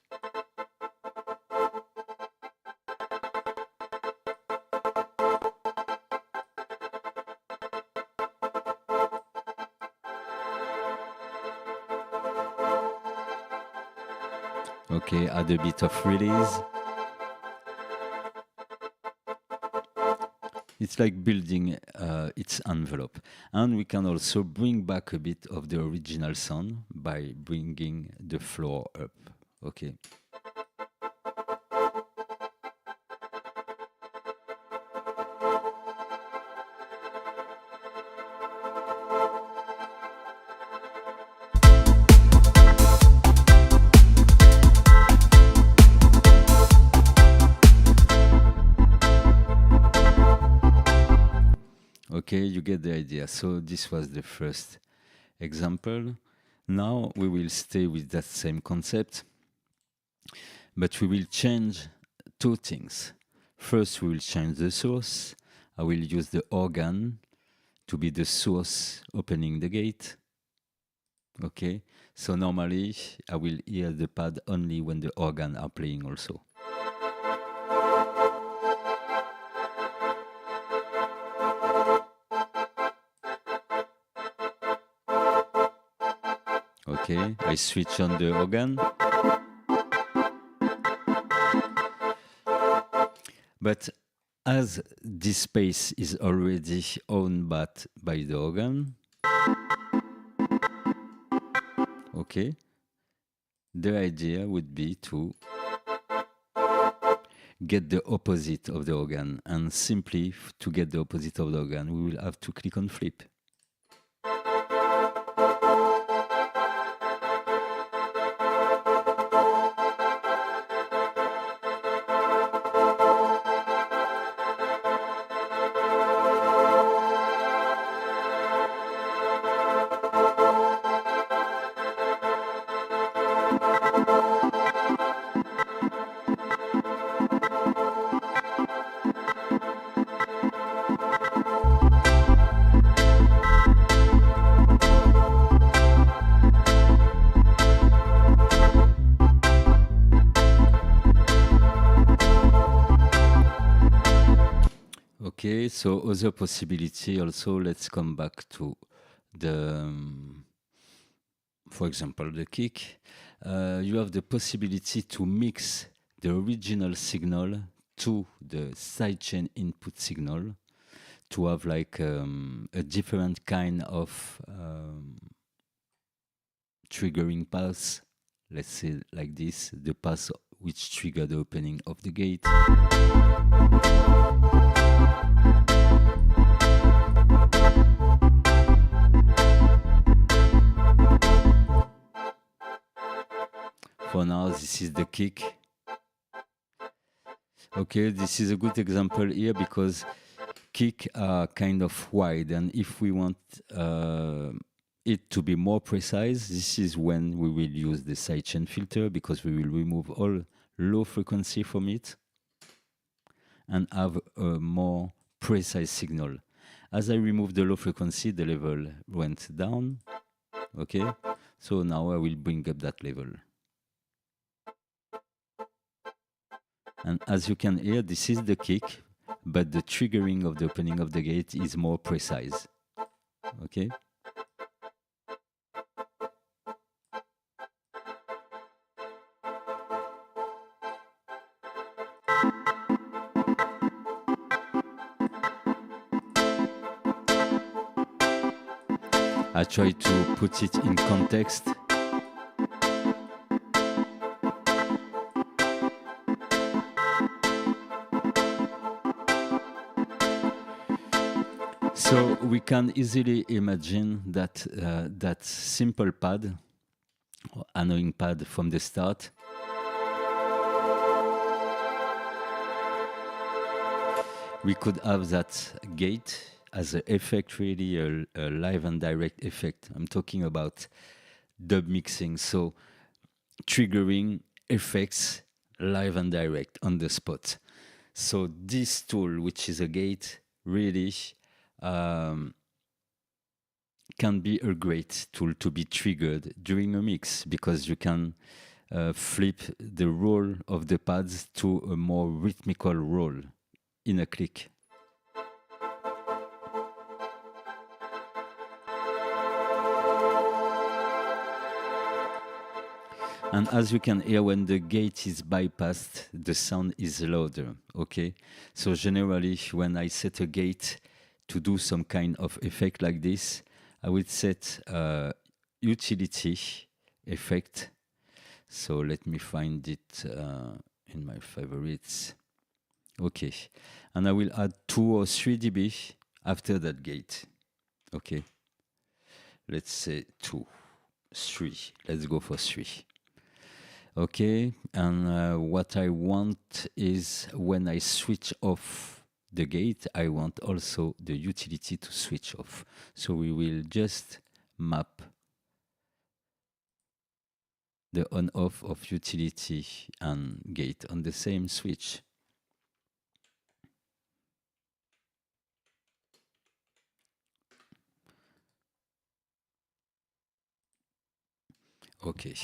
Okay, add a bit of release. It's like building its envelope. And we can also bring back a bit of the original sound by bringing the floor up. Okay. Okay, you get the idea. So this was the first example. Now we will stay with that same concept, but we will change two things. First, we will change the source. I will use the organ to be the source opening the gate. Okay, so normally I will hear the pad only when the organ are playing also. Okay, I switch on the organ. But as this space is already owned by the organ, Okay, the idea would be to get the opposite of the organ, and simply to get the opposite of the organ, we will have to click on flip. Okay, so other possibility also, let's come back to the, for example, the kick. You have the possibility to mix the original signal to the sidechain input signal to have like a different kind of triggering path. Let's say like this, the path which trigger the opening of the gate. For now, this is the kick. Okay, this is a good example here because kick are kind of wide, and if we want it to be more precise, this is when we will use the sidechain filter, because we will remove all low frequency from it and have a more precise signal. As I remove the low frequency, the level went down. Okay, so now I will bring up that level. And as you can hear, this is the kick, but the triggering of the opening of the gate is more precise. Okay? I try to put it in context. So we can easily imagine that that simple pad, or annoying pad from the start, we could have that gate as an effect, really a live and direct effect. I'm talking about dub mixing, so triggering effects live and direct on the spot. So this tool, which is a gate, really can be a great tool to be triggered during a mix, because you can flip the roll of the pads to a more rhythmical roll in a click. And as you can hear, when the gate is bypassed, the sound is louder, okay? So generally, when I set a gate to do some kind of effect like this, I would set utility effect. So let me find it in my favorites. Okay, and I will add 2 or 3 dB after that gate. Okay, let's say 2, 3. Let's go for 3. Okay, and what I want is when I switch off the gate, I want also the utility to switch off. So we will just map the on-off of utility and gate on the same switch. Okay.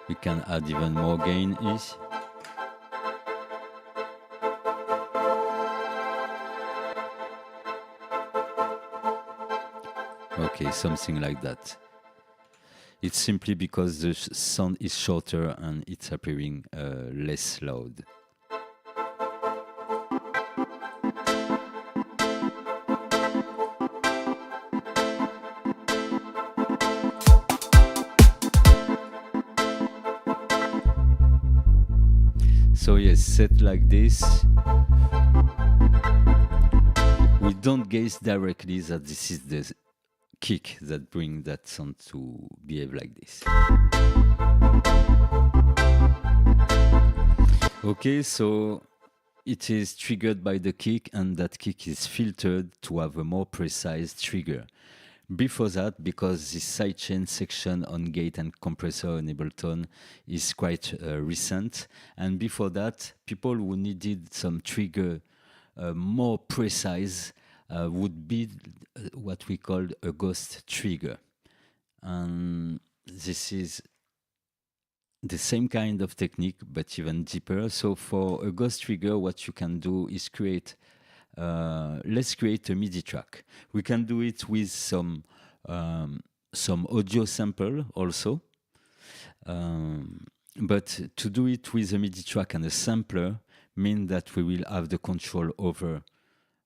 We can add even more gain-ish. Okay, something like that. It's simply because the sound is shorter and it's appearing less loud. So yes, set like this. We don't guess directly that this is the kick that brings that sound to behave like this. Okay, so it is triggered by the kick, and that kick is filtered to have a more precise trigger. Before that, because this sidechain section on gate and compressor in Ableton is quite recent, and before that, people who needed some trigger more precise would be what we call a ghost trigger. And this is the same kind of technique, but even deeper. So for a ghost trigger, what you can do is create, let's create a MIDI track. We can do it with some audio sample also. But to do it with a MIDI track and a sampler means that we will have the control over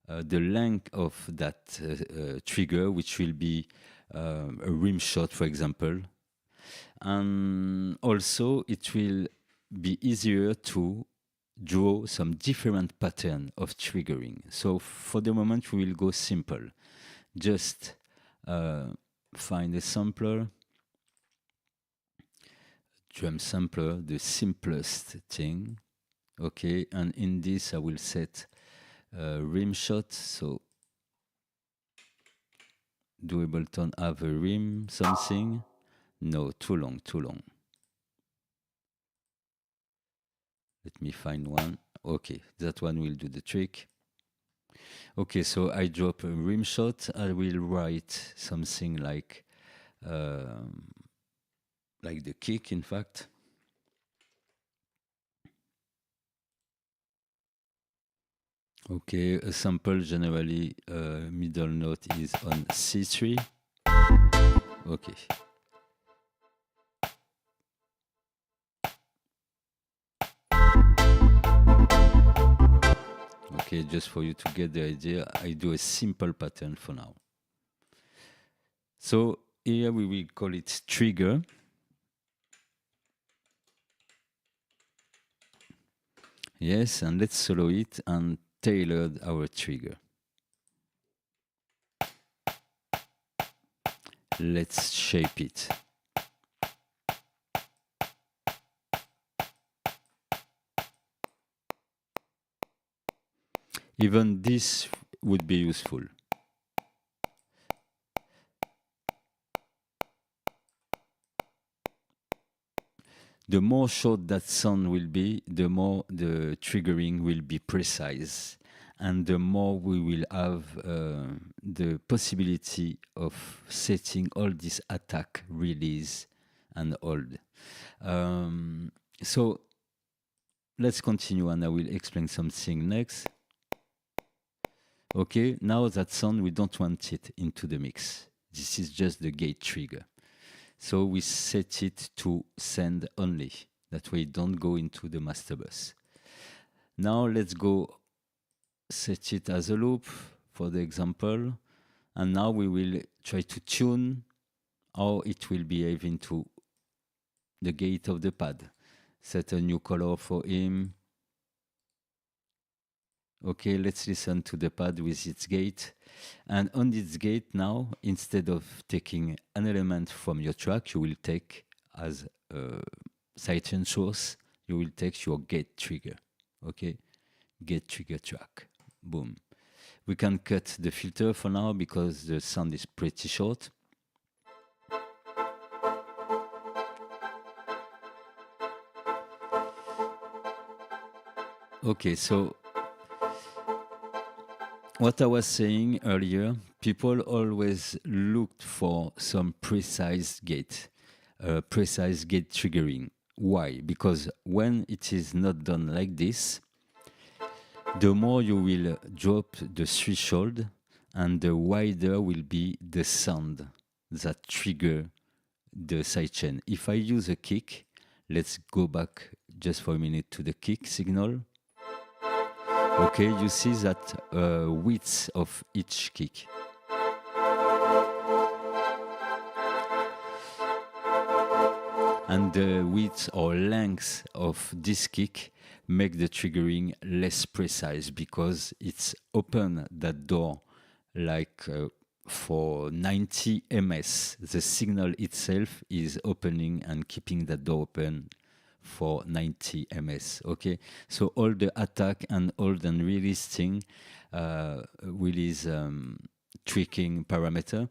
the length of that trigger, which will be a rim shot, for example. And also, it will be easier to draw some different pattern of triggering. So for the moment, we will go simple. Just find a sampler, drum sampler, the simplest thing. Okay, and in this, I will set rim shot. So do Ableton have a rim something? No, too long. Let me find one. Okay, that one will do the trick. Okay, so I drop a rim shot. I will write something like the kick, in fact. Okay, a sample generally middle note is on C3. Okay. Okay, just for you to get the idea, I do a simple pattern for now. So here we will call it trigger. Yes, and let's solo it and tailor our trigger. Let's shape it. Even this would be useful. The more short that sound will be, the more the triggering will be precise, and the more we will have the possibility of setting all this attack, release, and hold. So let's continue, and I will explain something next. Okay, now that sound, we don't want it into the mix. This is just the gate trigger. So we set it to send only. That way it don't go into the master bus. Now let's go set it as a loop for the example. And now we will try to tune how it will behave into the gate of the pad. Set a new color for him. Okay, let's listen to the pad with its gate. And on its gate now, instead of taking an element from your track, you will take as a sidechain source, you will take your gate trigger. Okay, gate trigger track. Boom. We can cut the filter for now because the sound is pretty short. Okay, so what I was saying earlier, people always looked for some precise gate triggering. Why? Because when it is not done like this, the more you will drop the threshold and the wider will be the sound that trigger the sidechain. If I use a kick, let's go back just for a minute to the kick signal. Okay, you see that width of each kick. And the width or length of this kick make the triggering less precise because it's open that door like for 90 ms. The signal itself is opening and keeping that door open for 90 ms. Okay, so all the attack and all the release thing, release tweaking parameter,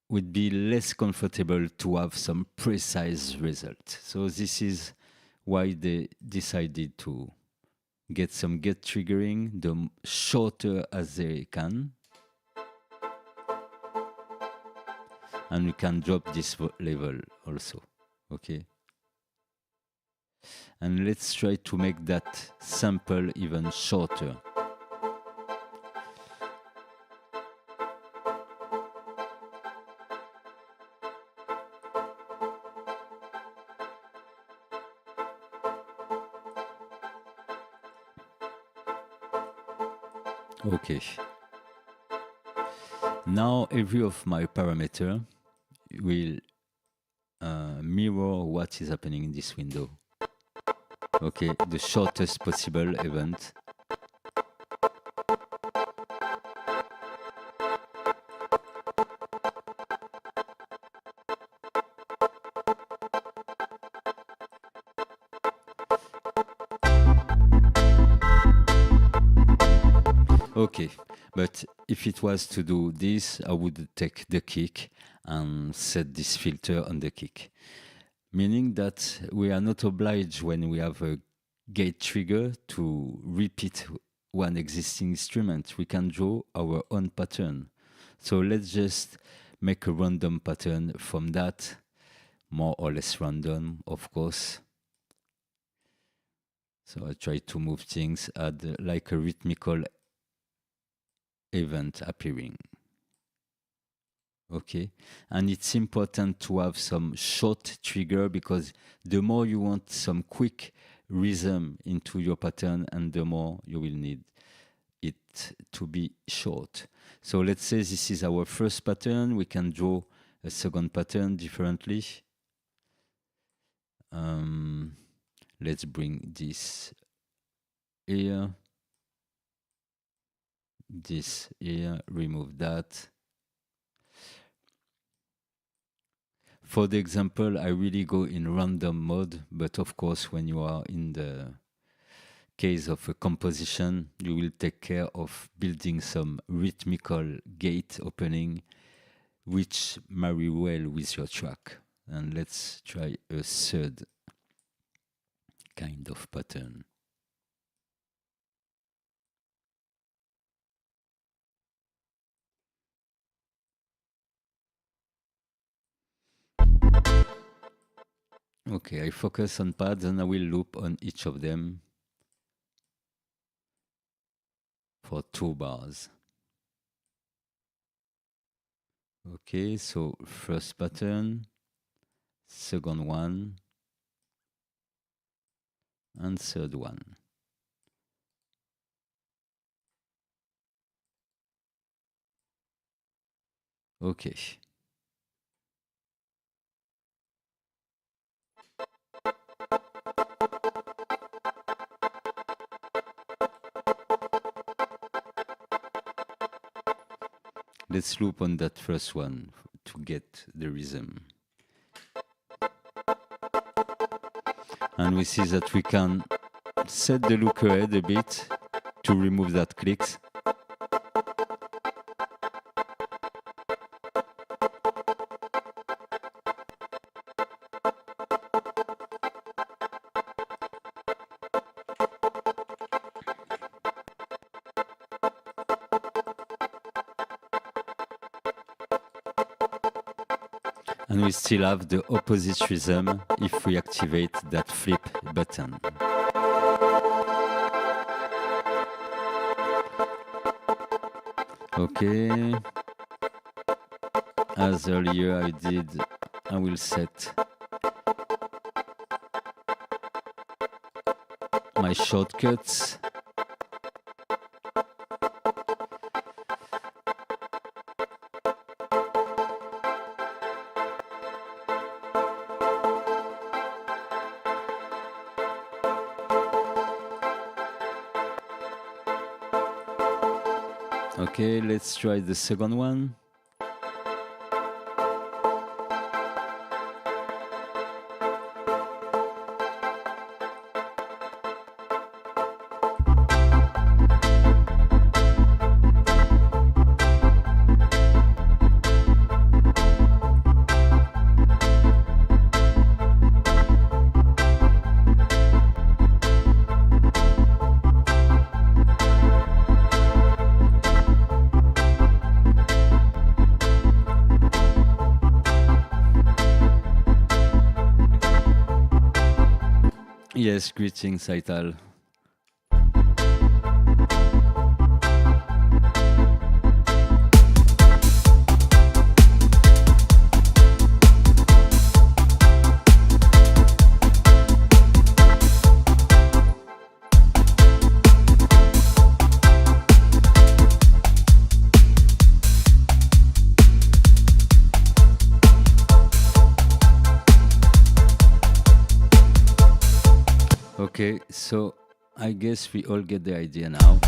would be less comfortable to have some precise result. So this is why they decided to get some get triggering, the shorter as they can. And we can drop this level also, okay? And let's try to make that sample even shorter. Okay. Now every of my parameter will mirror what is happening in this window. Okay, the shortest possible event. Okay, but if it was to do this, I would take the kick and set this filter on the kick. Meaning that we are not obliged when we have a gate trigger to repeat one existing instrument. We can draw our own pattern. So let's just make a random pattern from that, more or less random, of course. So I try to move things, add like a rhythmical event appearing. Okay, and it's important to have some short trigger because the more you want some quick rhythm into your pattern and the more you will need it to be short. So let's say this is our first pattern. We can draw a second pattern differently. Let's bring this here, this here, remove that. For the example, I really go in random mode, but of course, when you are in the case of a composition, you will take care of building some rhythmical gate opening, which marry well with your track. And let's try a third kind of pattern. Okay, I focus on pads and I will loop on each of them for 2 bars. Okay, so first pattern, second one, and third one. Okay. Let's loop on that first one to get the rhythm. And we see that we can set the look ahead a bit to remove that clicks. And we still have the opposite rhythm if we activate that flip button. Okay. As earlier I did, I will set my shortcuts. Okay, let's try the second one. Yes, greetings, Saital. Okay, so I guess we all get the idea now.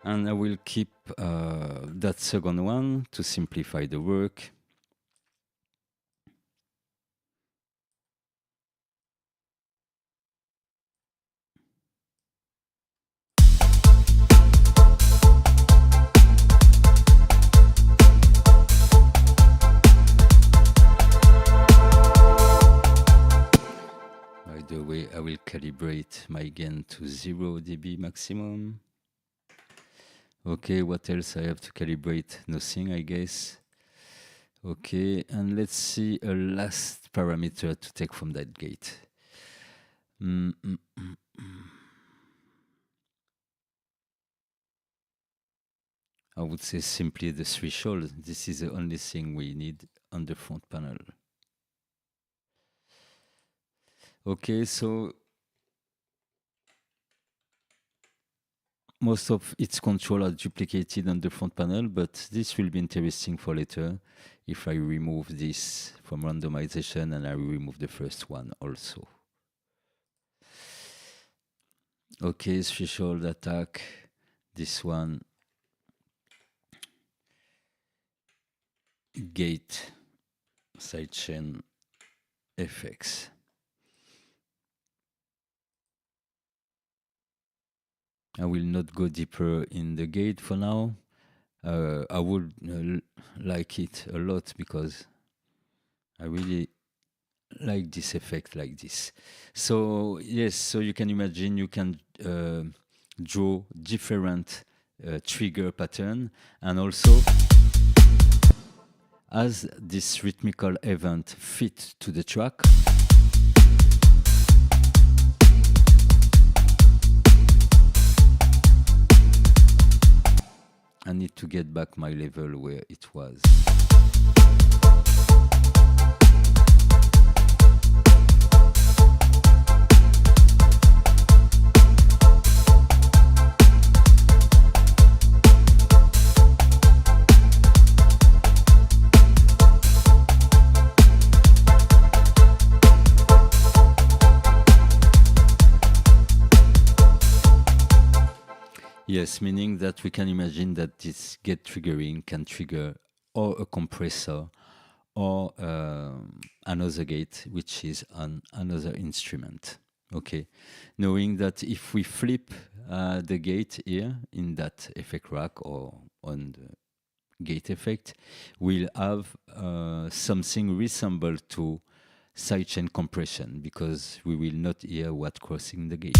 And I will keep that second one to simplify the work. By the way, I will calibrate my gain to 0 dB maximum. Okay, what else I have to calibrate? Nothing, I guess. Okay, and let's see a last parameter to take from that gate. I would say simply the threshold. This is the only thing we need on the front panel. Okay, so most of its control are duplicated on the front panel, but this will be interesting for later if I remove this from randomization and I remove the first one also. Okay, threshold attack, this one, gate, sidechain effects. I will not go deeper in the gate for now. I would like it a lot because I really like this effect like this. So yes, so you can imagine you can draw different trigger pattern, and also as this rhythmical event fit to the track, I need to get back my level where it was. Yes, meaning that we can imagine that this gate triggering can trigger or a compressor or another gate, which is on another instrument. Okay, knowing that if we flip the gate here in that effect rack or on the gate effect, we'll have something resemble to sidechain compression, because we will not hear what crossing the gate.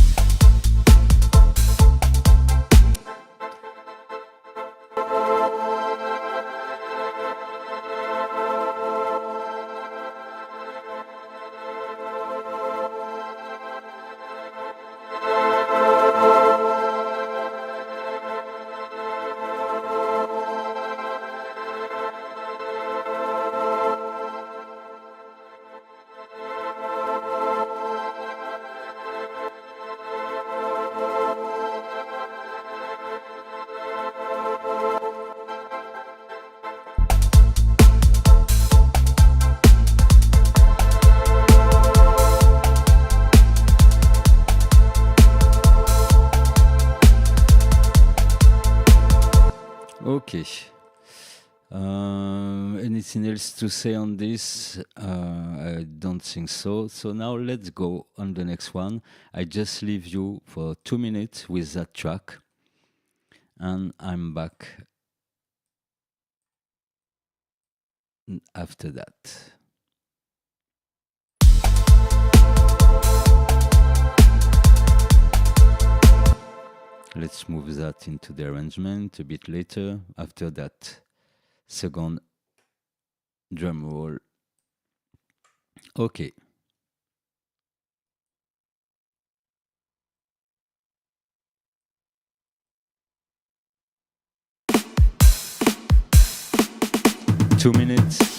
Okay. Anything else to say on this? I don't think so. So now let's go on the next one. I just leave you for 2 minutes with that track, and I'm back after that. Let's move that into the arrangement a bit later. After that, second drum roll. Okay. Two minutes.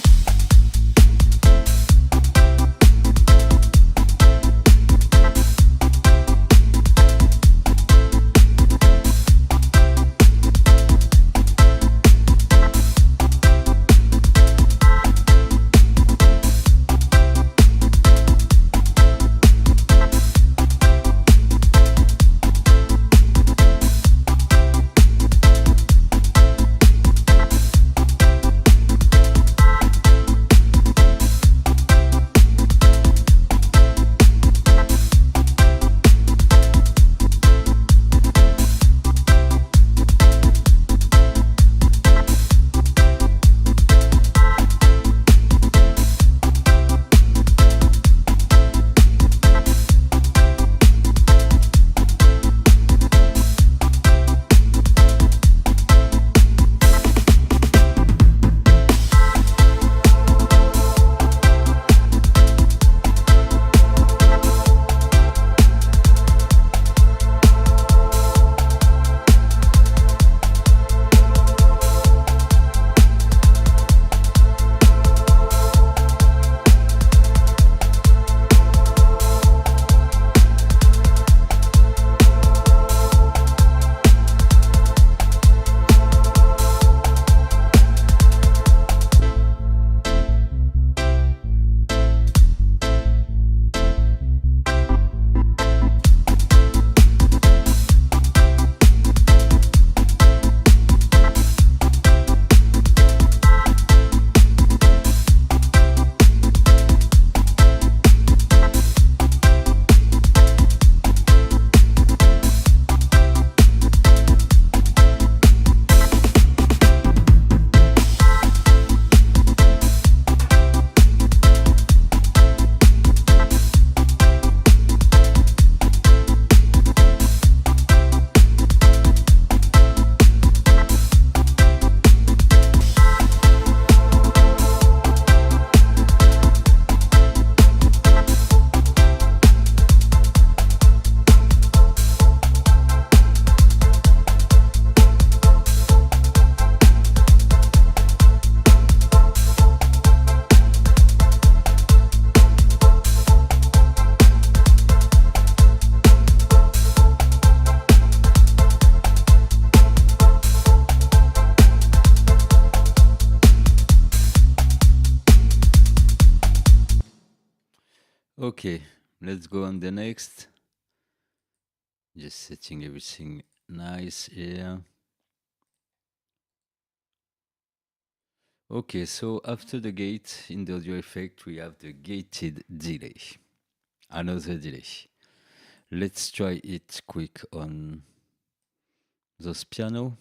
Okay, let's go on the next. Just setting everything nice here. Okay, so after the gate in the audio effect, we have the gated delay. Another delay. Let's try it quick on those piano.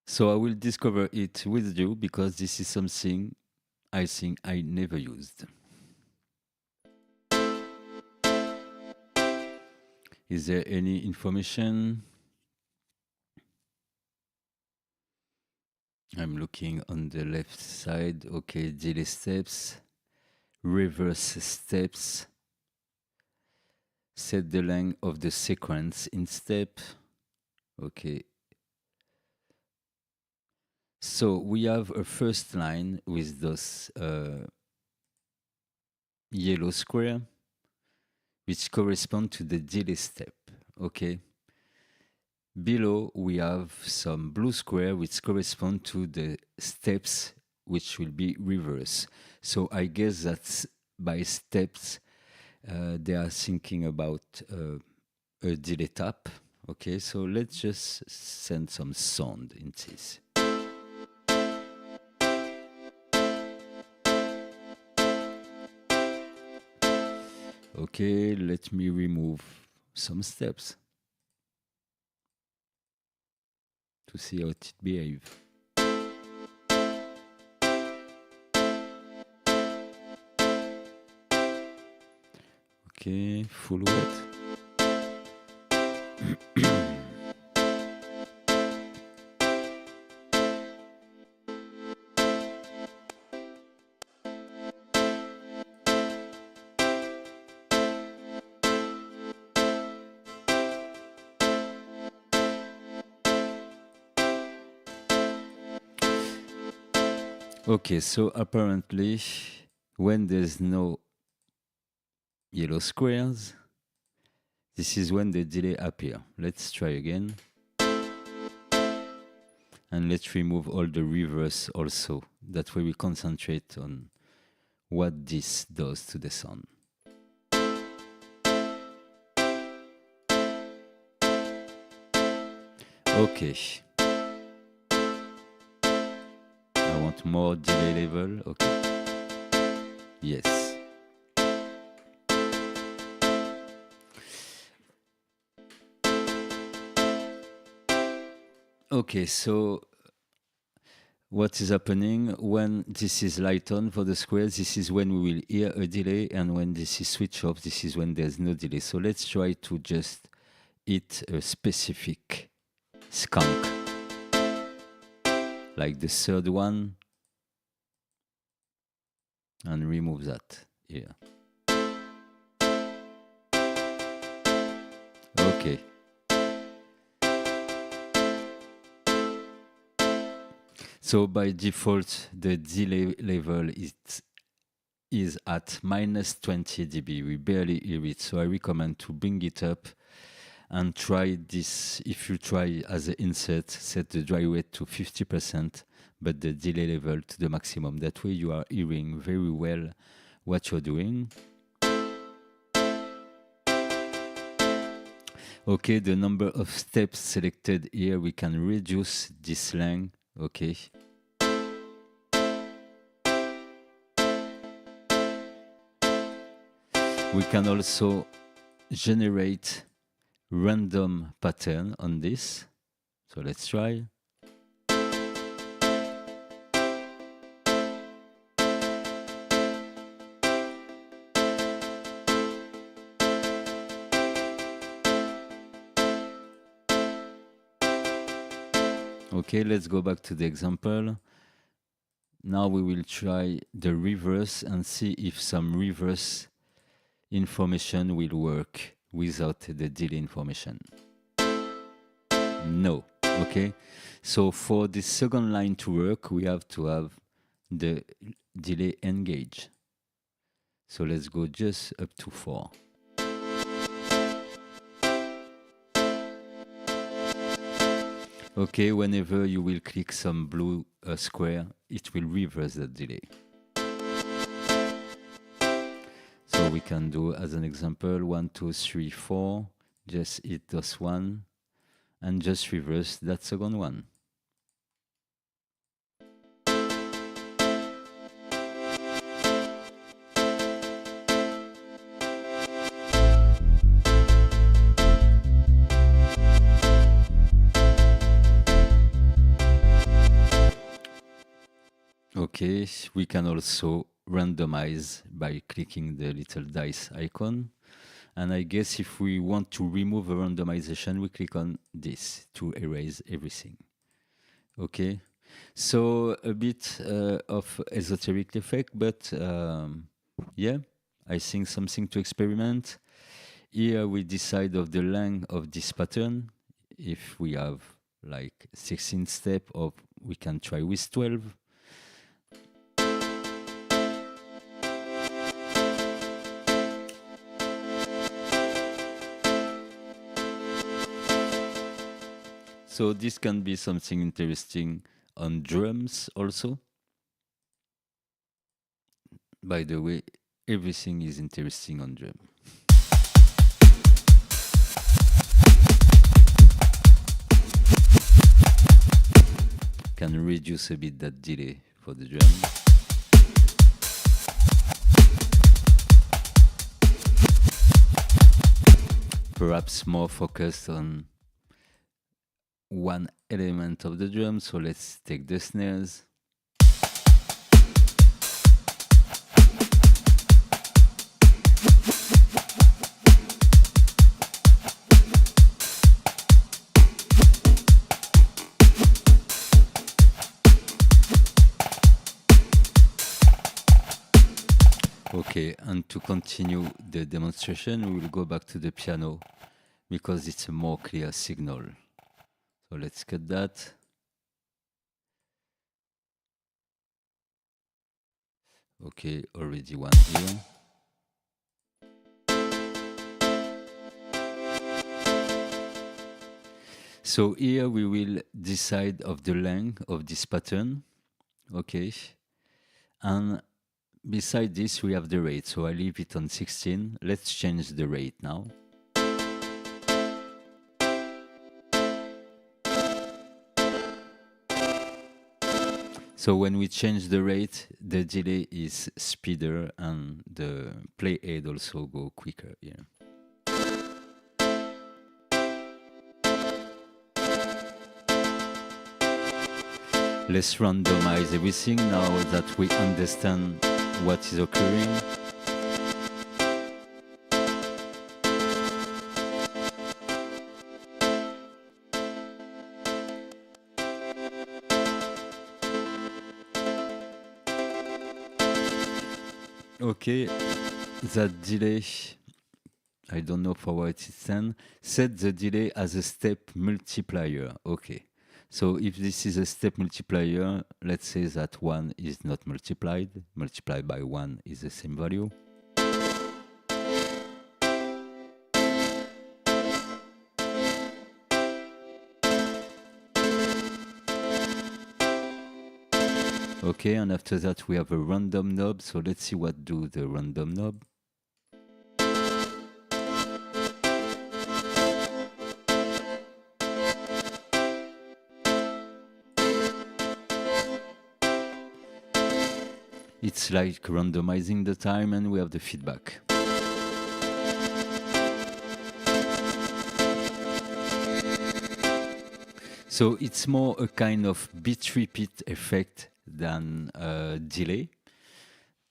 So I will discover it with you because this is something I think I never used. Is there any information? I'm looking on the left side. Okay, delay steps, reverse steps, set the length of the sequence in step. Okay. So we have a first line with those yellow square, which correspond to the delay step. Okay. Below, we have some blue square which correspond to the steps which will be reverse. So I guess that's by steps they are thinking about a delay tap. Okay, so let's just send some sound in this. Okay, let me remove some steps to see how it behaves. Okay, full wet. Okay, so apparently when there's no yellow squares, this is when the delay appears. Let's try again. And let's remove all the reverse also. That way we concentrate on what this does to the sound. Okay. I want more delay level. Okay. Yes. Okay, so what is happening when this is light on for the squares? This is when we will hear a delay, and when this is switch off, this is when there's no delay. So let's try to just hit a specific skunk, like the third one, and remove that here. Okay. So by default, the delay level is at minus 20 dB. We barely hear it, so I recommend to bring it up and try this. If you try as an insert, set the dry weight to 50%, but the delay level to the maximum. That way you are hearing very well what you're doing. Okay, the number of steps selected here, we can reduce this length. Okay. We can also generate random pattern on this. So let's try. Okay, let's go back to the example. Now we will try the reverse and see if some reverse information will work without the delay information. No. Okay, so for the second line to work, we have to have the delay engaged. So let's go just up to 4. Okay, whenever you will click some blue square, it will reverse the delay. So we can do, as an example, 1, 2, 3, 4. Just hit this one and just reverse that second one. Okay, we can also randomize by clicking the little dice icon. And I guess if we want to remove a randomization, we click on this to erase everything. Okay, so a bit of esoteric effect, but yeah, I think something to experiment. Here we decide of the length of this pattern. If we have like 16 steps, or we can try with 12. So this can be something interesting on drums also. By the way, everything is interesting on drum. can reduce a bit that delay for the drum. Perhaps more focused on one element of the drum. So let's take the snares. Okay, and to continue the demonstration, we will go back to the piano because it's a more clear signal. So let's cut that. Okay, already one here. So here we will decide of the length of this pattern. Okay, and beside this, we have the rate, so I leave it on 16. Let's change the rate now. So when we change the rate, the delay is speeder and the playhead also go quicker. Yeah. Let's randomize everything now that we understand what is occurring. Okay, that delay, I don't know for what it stands. Set the delay as a step multiplier. Okay, so if this is a step multiplier, let's say that 1 is not multiplied. Multiplied by 1 is the same value. Okay, and after that we have a random knob, so let's see what do the random knob. It's like randomizing the time and we have the feedback. So it's more a kind of bit repeat effect than delay.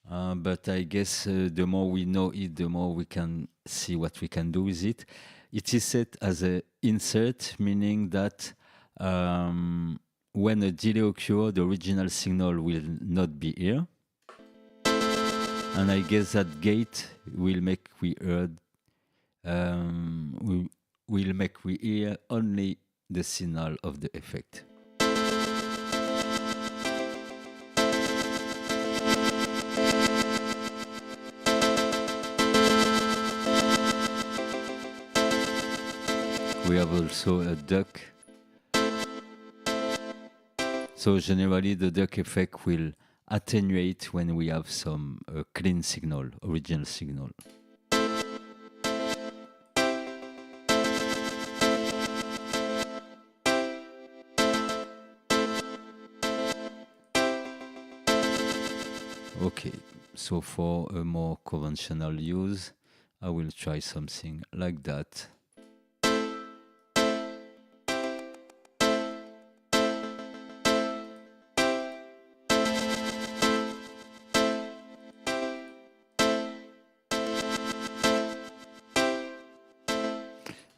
But I guess the more we know it, the more we can see what we can do with it. It is set as an insert, meaning that when a delay occurs, the original signal will not be here. And I guess that gate will make we heard, will make we hear only the signal of the effect. We have also a duck. So generally the duck effect will attenuate when we have some clean signal, original signal. Okay, so for a more conventional use, I will try something like that.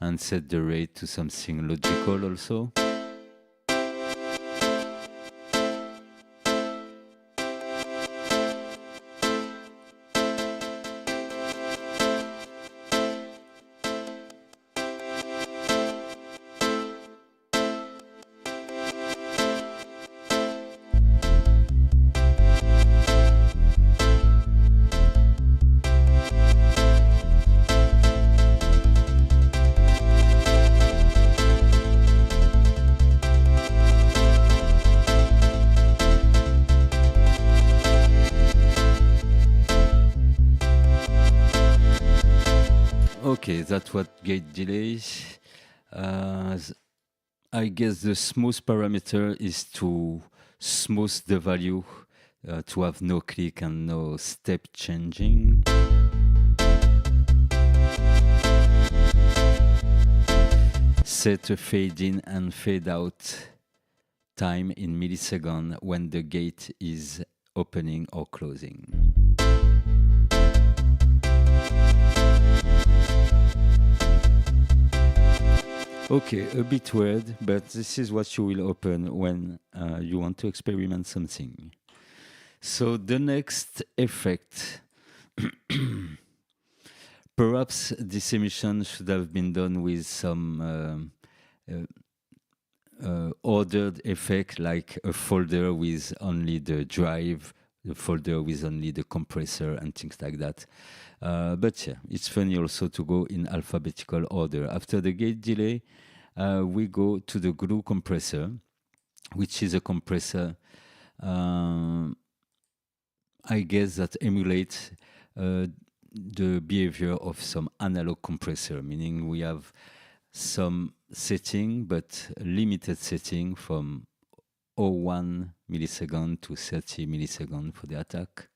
And set the rate to something logical also. Okay, that's what gate delay. I guess the smooth parameter is to smooth the value, to have no click and no step changing. Set a fade in and fade out time in milliseconds when the gate is opening or closing. Okay, a bit weird, but this is what you will open when you want to experiment something. So the next effect, perhaps this emission should have been done with some ordered effect, like a folder with only the drive, the folder with only the compressor and things like that. But yeah, it's funny also to go in alphabetical order. After the gate delay, we go to the glue compressor, which is a compressor, I guess, that emulates the behavior of some analog compressor, meaning we have some setting, but limited setting from 0.1 millisecond to 30 milliseconds for the attack.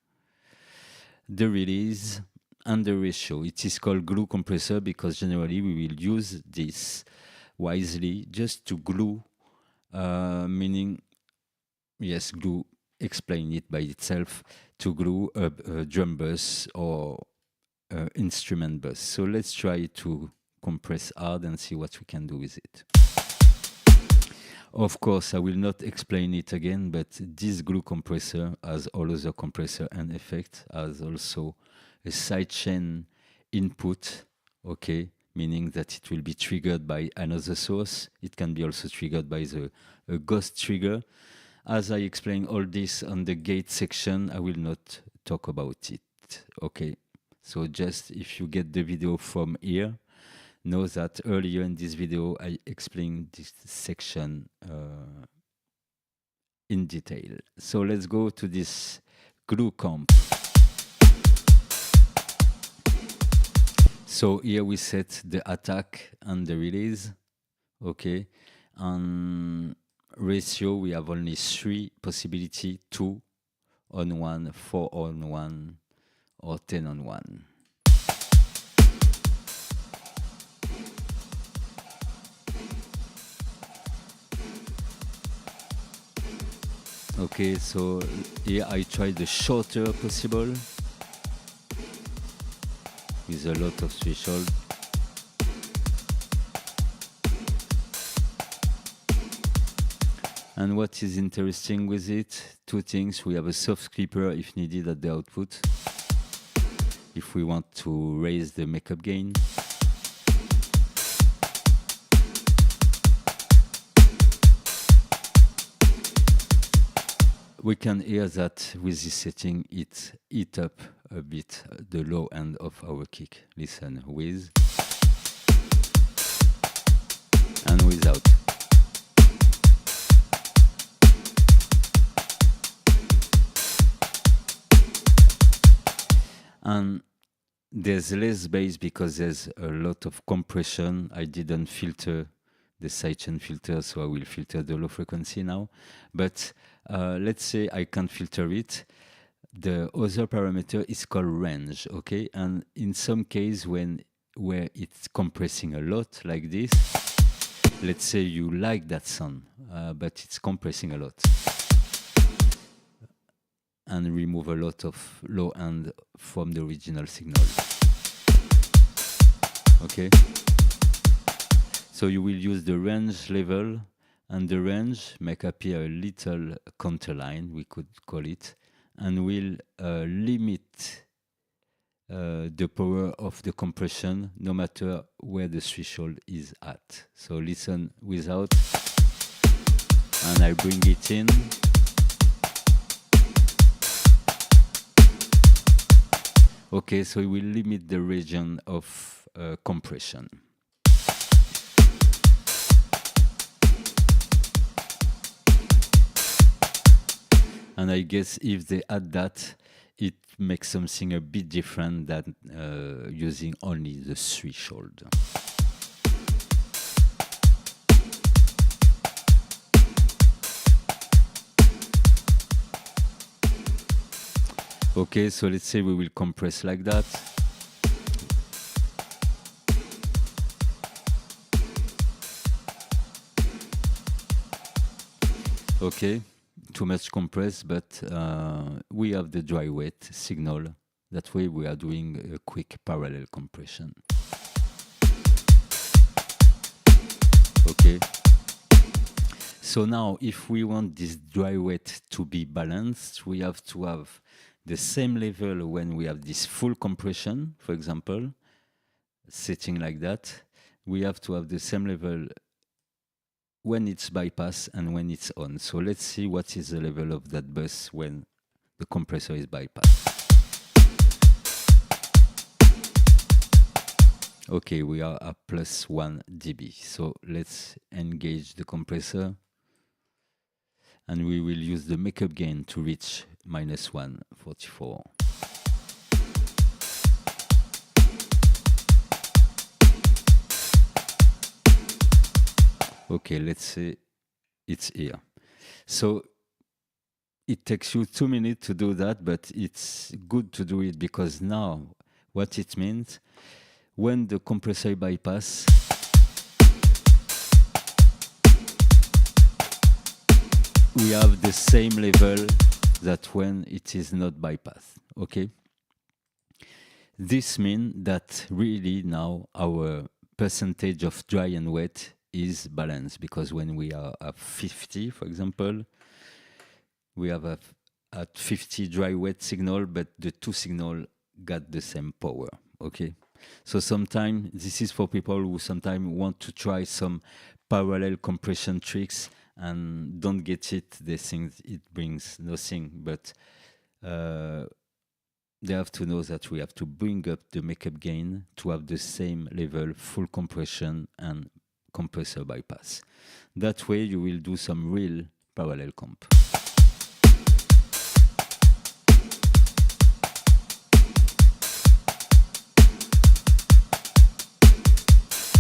The release and the ratio. It is called glue compressor because generally we will use this wisely just to glue, meaning, yes, glue, explain it by itself, to glue a drum bus or instrument bus. So let's try to compress hard and see what we can do with it. Of course, I will not explain it again, but this glue compressor, as all other compressor and effect, has also a sidechain input, okay, meaning that it will be triggered by another source. It can be also triggered by a ghost trigger. As I explain all this on the gate section, I will not talk about it, okay? So just if you get the video from here, know that earlier in this video I explained this section in detail. So let's go to this glue comp. So here we set the attack and the release, okay? On ratio we have only 3 possibilities: 2 on 1, 4 on 1, or 10 on 1. Okay, so here I try the shorter possible with a lot of threshold. And what is interesting with it, 2 things. We have a soft clipper if needed at the output, if we want to raise the makeup gain. We can hear that with this setting, it eats up a bit the low end of our kick. Listen, with and without. And there's less bass because there's a lot of compression. I didn't filter the sidechain filter, so I will filter the low frequency now. But let's say I can't filter it. The other parameter is called range, okay? And in some case where it's compressing a lot like this, let's say you like that sound, but it's compressing a lot, and remove a lot of low end from the original signal, okay? So you will use the range level, and the range make appear a little counterline, we could call it, and will limit the power of the compression no matter where the threshold is at. So listen without, and I bring it in. Okay, so it will limit the region of compression. And I guess if they add that, it makes something a bit different than using only the threshold. Okay, so let's say we will compress like that. Okay, too much compress, but we have the dry wet signal. That way we are doing a quick parallel compression. Okay. So now if we want this dry wet to be balanced, we have to have the same level when we have this full compression, for example, setting like that. We have to have the same level when it's bypass and when it's on. So let's see what is the level of that bus when the compressor is bypassed. Okay, we are at plus 1 dB. So let's engage the compressor. And we will use the makeup gain to reach minus 144. Okay, let's say it's here. So it takes you 2 minutes to do that, but it's good to do it because now what it means, when the compressor bypass, we have the same level that when it is not bypassed, okay? This means that really now our percentage of dry and wet is balanced, because when we are at 50, for example, we have at 50 dry wet signal, but the two signal got the same power, okay? So sometimes this is for people who sometimes want to try some parallel compression tricks and don't get it. They think it brings nothing, but they have to know that we have to bring up the makeup gain to have the same level, full compression and compressor bypass. That way you will do some real parallel comp.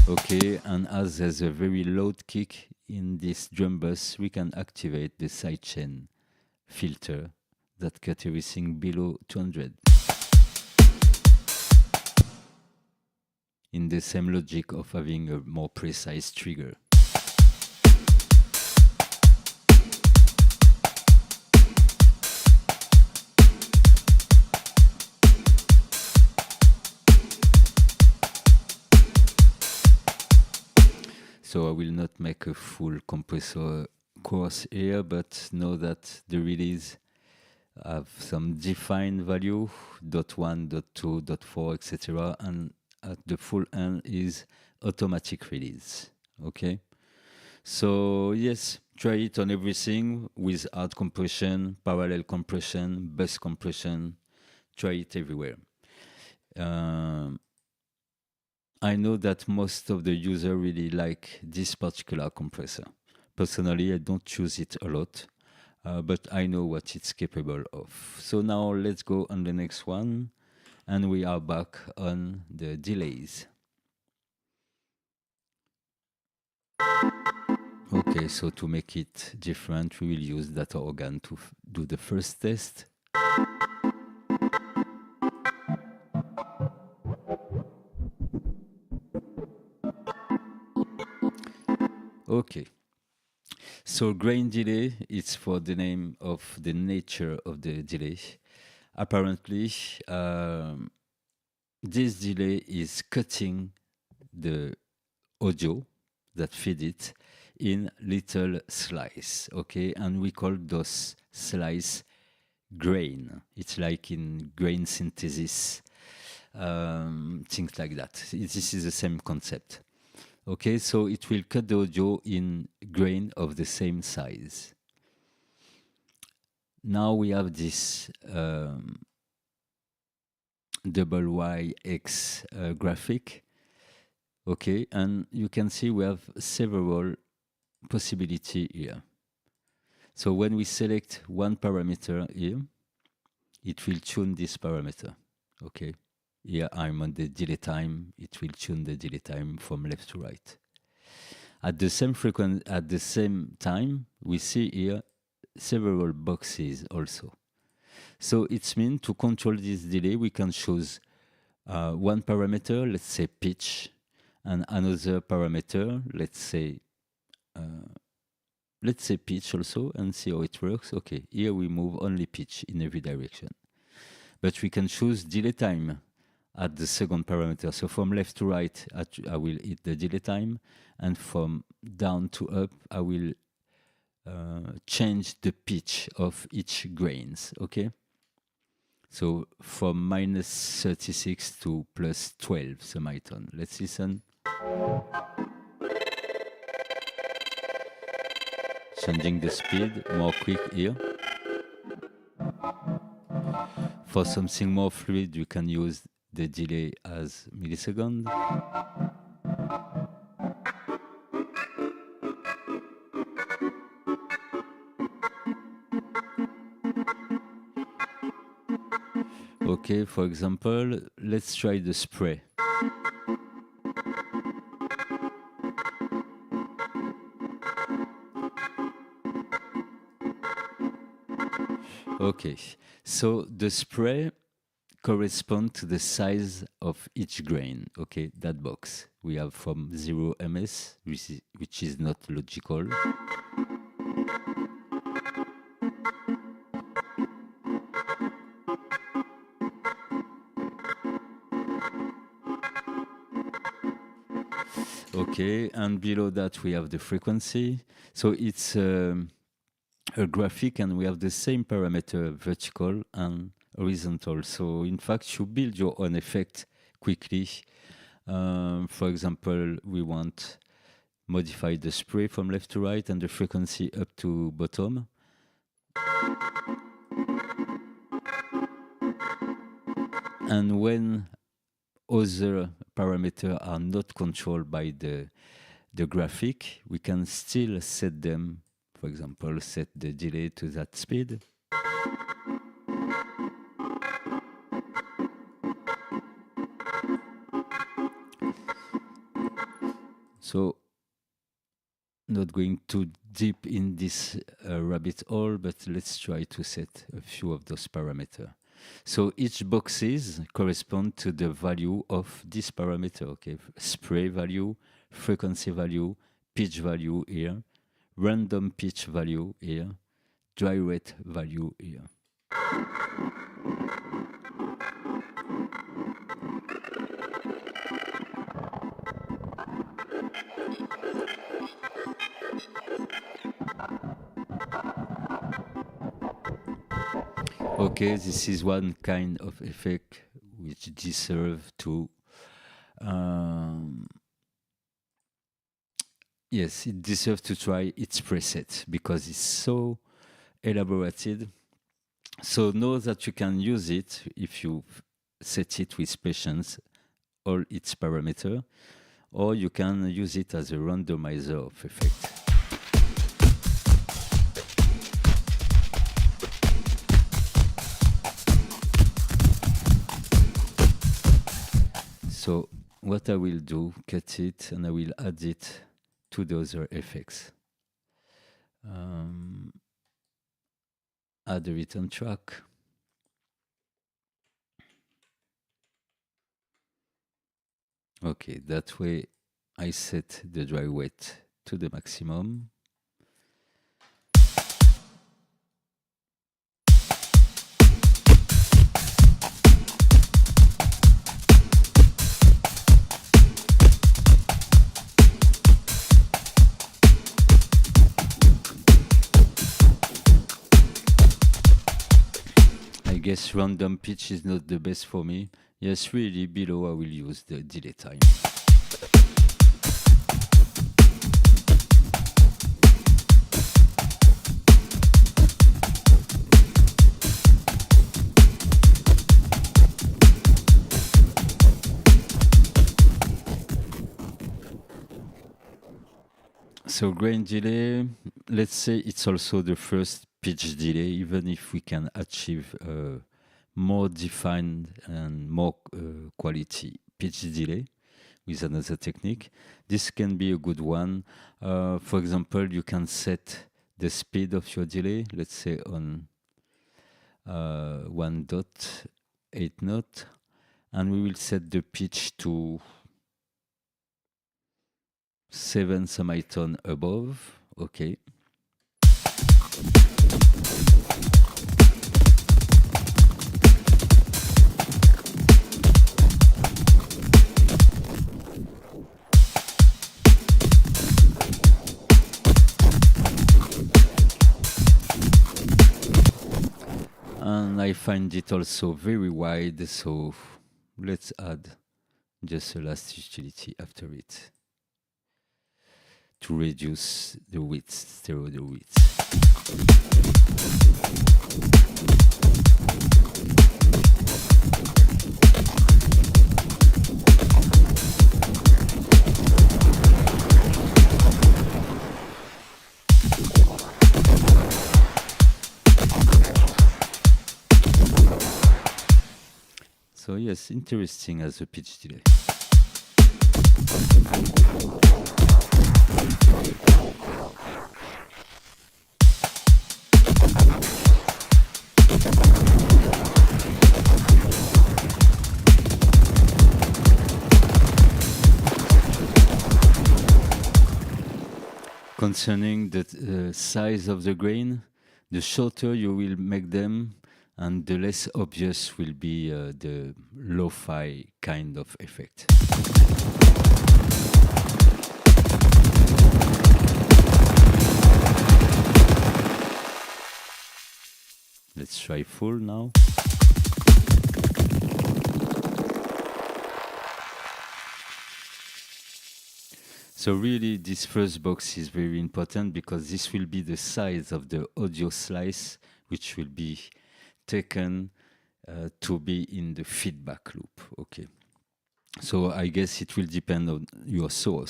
Okay, and as there's a very loud kick in this drum bus, we can activate the sidechain filter that cut everything below 200. In the same logic of having a more precise trigger. So I will not make a full compressor course here, but know that the release have some defined value, .1, .2, .4, etc. And at the full end is automatic release, okay? So yes, try it on everything with hard compression, parallel compression, bus compression, try it everywhere. I know that most of the users really like this particular compressor. Personally, I don't use it a lot, but I know what it's capable of. So now let's go on the next one, and we are back on the delays. Okay, so to make it different, we will use data organ to do the first test. Okay, so grain delay is for the name of the nature of the delay. Apparently, this delay is cutting the audio that feed it in little slice, okay? And we call those slice grain. It's like in grain synthesis, things like that. This is the same concept. Okay, so it will cut the audio in grain of the same size. Now we have this double YX graphic. Okay, and you can see we have several possibilities here. So when we select one parameter here, it will tune this parameter. Okay, here I'm on the delay time. It will tune the delay time from left to right. At the same frequency, at the same time, we see here several boxes also. So it means to control this delay, we can choose one parameter, let's say pitch, and another parameter, let's say pitch also, and see how it works. Okay, here we move only pitch in every direction. But we can choose delay time at the second parameter. So from left to right, I will hit the delay time, and from down to up, I will change the pitch of each grains, okay? So from minus 36 to plus 12 semitone. Let's listen. Changing the speed, more quick here. For something more fluid, you can use the delay as millisecond. Okay, for example, let's try the spray. Okay, so the spray corresponds to the size of each grain, okay, that box. We have from 0 ms, which is not logical. Okay, and below that we have the frequency. So it's a graphic, and we have the same parameter, vertical and horizontal. So in fact, you build your own effect quickly. For example, we want modify the spray from left to right and the frequency up to bottom. And when other parameters are not controlled by the graphic, we can still set them. For example, set the delay to that speed. So, not going too deep in this rabbit hole, but let's try to set a few of those parameters. So each boxes correspond to the value of this parameter, okay? Spray value, frequency value, pitch value here, random pitch value here, dry rate value here. Okay, this is one kind of effect which deserve to yes, it deserves to try its preset because it's so elaborated. So know that you can use it if you set it with patience, all its parameter, or you can use it as a randomizer of effect. So what I will do, cut it, and I will add it to the other effects. Add a return track. Okay, that way I set the dry wet to the maximum. I guess random pitch is not the best for me. Yes, really, below I will use the delay time. So grain delay, let's say it's also the first pitch delay, even if we can achieve more defined and more quality pitch delay with another technique. This can be a good one. For example, you can set the speed of your delay, let's say on 1.8 note, and we will set the pitch to 7 semitone above. Okay. And I find it also very wide, so let's add just a last utility after it to reduce the width, stereo the width. So yes, interesting as a pitch delay. Concerning the size of the grain, the shorter you will make them, and the less obvious will be the lo-fi kind of effect. Let's try full now. So really, this first box is very important because this will be the size of the audio slice, which will be taken to be in the feedback loop. Okay. So I guess it will depend on your source.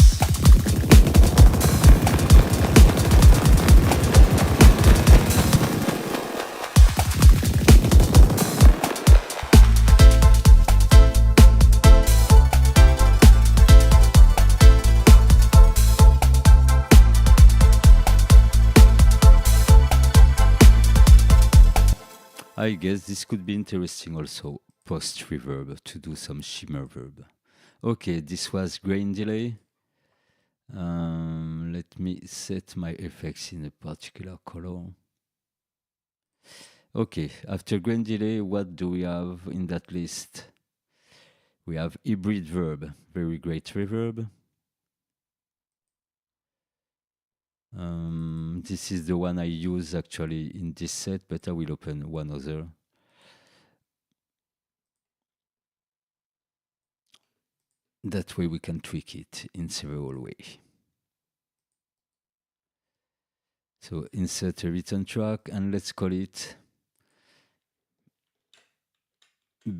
I guess this could be interesting also, post-reverb, to do some shimmer verb. Okay, this was grain delay. Let me set my effects in a particular color. Okay, after grain delay, what do we have in that list? We have hybrid verb, very great reverb. This is the one I use actually in this set, but I will open one other. That way we can tweak it in several ways. So insert a return track and let's call it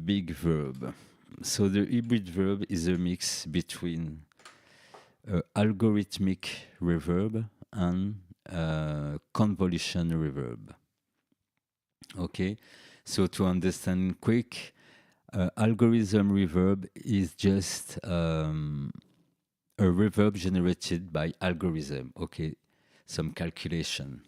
big verb. So the hybrid verb is a mix between algorithmic reverb and convolution reverb. Okay, so to understand quick, algorithm reverb is just a reverb generated by algorithm. Okay, some calculation.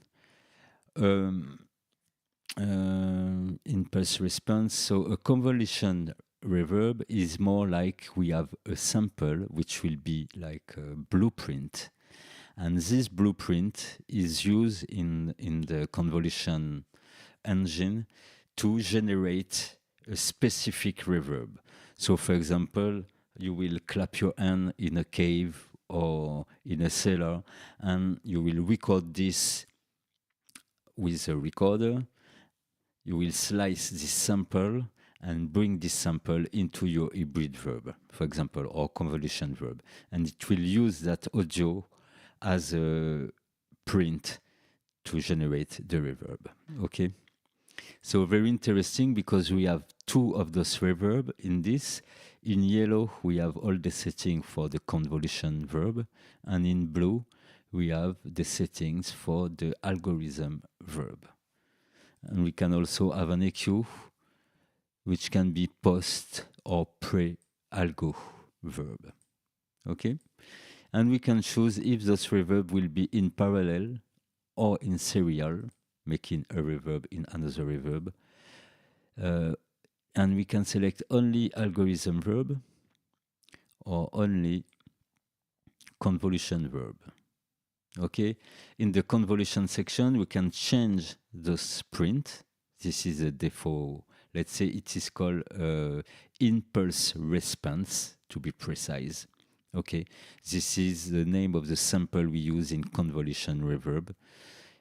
Impulse response. So a convolution reverb is more like we have a sample which will be like a blueprint, and this blueprint is used in the convolution engine to generate a specific reverb. So for example, you will clap your hand in a cave or in a cellar and you will record this with a recorder. You will slice this sample and bring this sample into your hybrid verb, for example, or convolution verb. And it will use that audio as a print to generate the reverb. Okay? So very interesting because we have two of those reverb in this. In yellow, we have all the setting for the convolution verb. And in blue, we have the settings for the algorithm verb. And we can also have an EQ, which can be post or pre-algo verb. Okay? And we can choose if those reverb will be in parallel or in serial, making a reverb in another reverb, And we can select only algorithm verb or only convolution verb. Okay, in the convolution section, we can change the sprint. This is a default. Let's say it is called impulse response, to be precise. Okay, this is the name of the sample we use in convolution reverb.